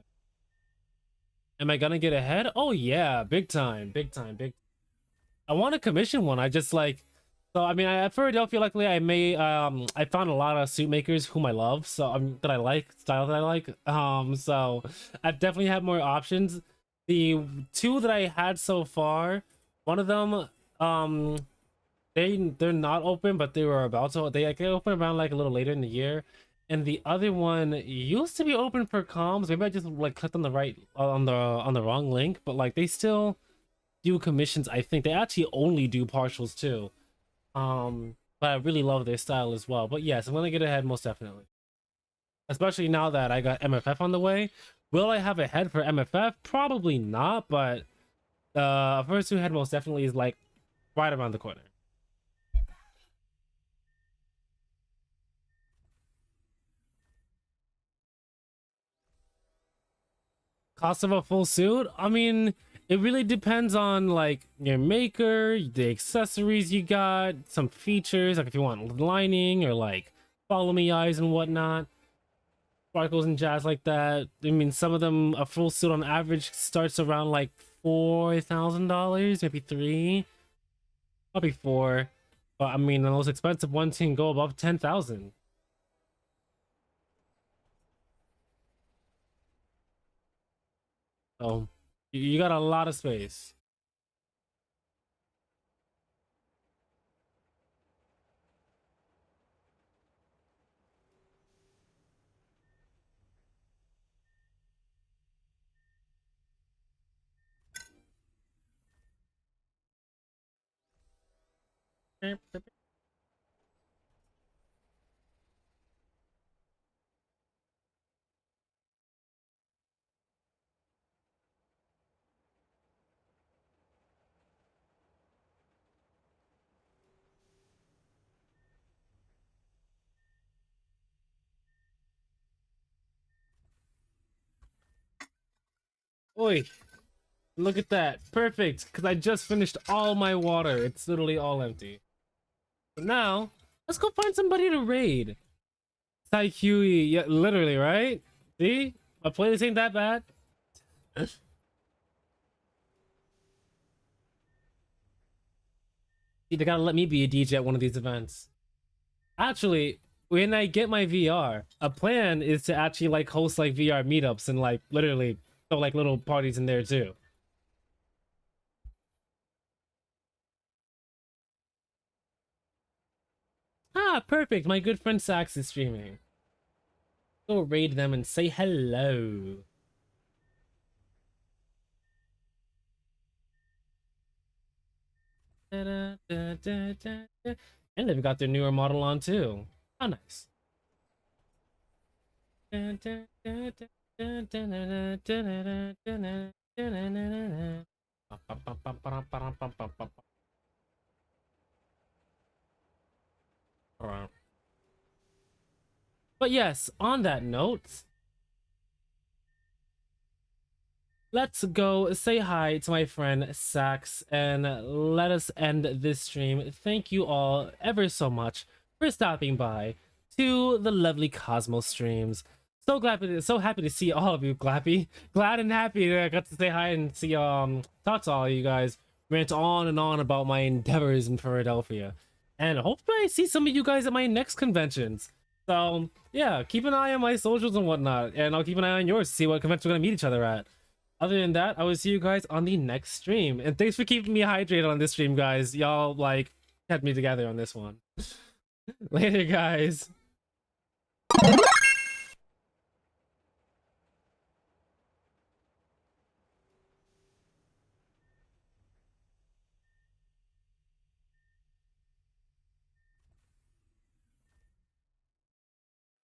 Am I gonna get ahead? Oh yeah, big time, big time, big. I want to commission one. I just like, so I mean, at Philadelphia, luckily, I found a lot of suit makers whom I love, so that I like, style that I like. So I've definitely had more options. The two that I had so far, one of them, they're not open, but they were about to. They open around like a little later in the year, and the other one used to be open for comms. Maybe I just like clicked on the right on the wrong link, but like they still do commissions. I think they actually only do partials too. But I really love their style as well. But yes, I'm gonna get ahead most definitely, especially now that I got MFF on the way. Will I have a head for MFF? Probably not, but first two head most definitely is like right around the corner. Cost of a full suit? I mean, it really depends on like your maker, the accessories you got, some features, like if you want lining or like follow me eyes and whatnot, sparkles and jazz like that. I mean, some of them, a full suit on average starts around like $4,000, maybe three, probably four. But I mean, the most expensive ones can go above 10,000. So you got a lot of space. Oi, look at that. Perfect, because I just finished all my water. It's literally all empty. But now, let's go find somebody to raid. Tai Huey, yeah, literally, right? See? My playlist ain't that bad. See, they gotta let me be a DJ at one of these events. Actually, when I get my VR, a plan is to actually like host like VR meetups and like literally throw like little parties in there too. Ah, perfect. My good friend Sax is streaming. Go raid them and say hello. And they've got their newer model on too. How nice. But yes, on that note, let's go say hi to my friend Sax and let us end this stream. Thank you all ever so much for stopping by to the lovely Cosmos streams. So happy to see all of you, Glappy. Glad and happy that I got to say hi and see talk to all of you guys. Rant on and on about my endeavors in Philadelphia. And hopefully I see some of you guys at my next conventions. So yeah, keep an eye on my socials and whatnot, and I'll keep an eye on yours to see what convention we're gonna meet each other at. Other than that, I will see you guys on the next stream. And thanks for keeping me hydrated on this stream, guys. Y'all like kept me together on this one. Later, guys.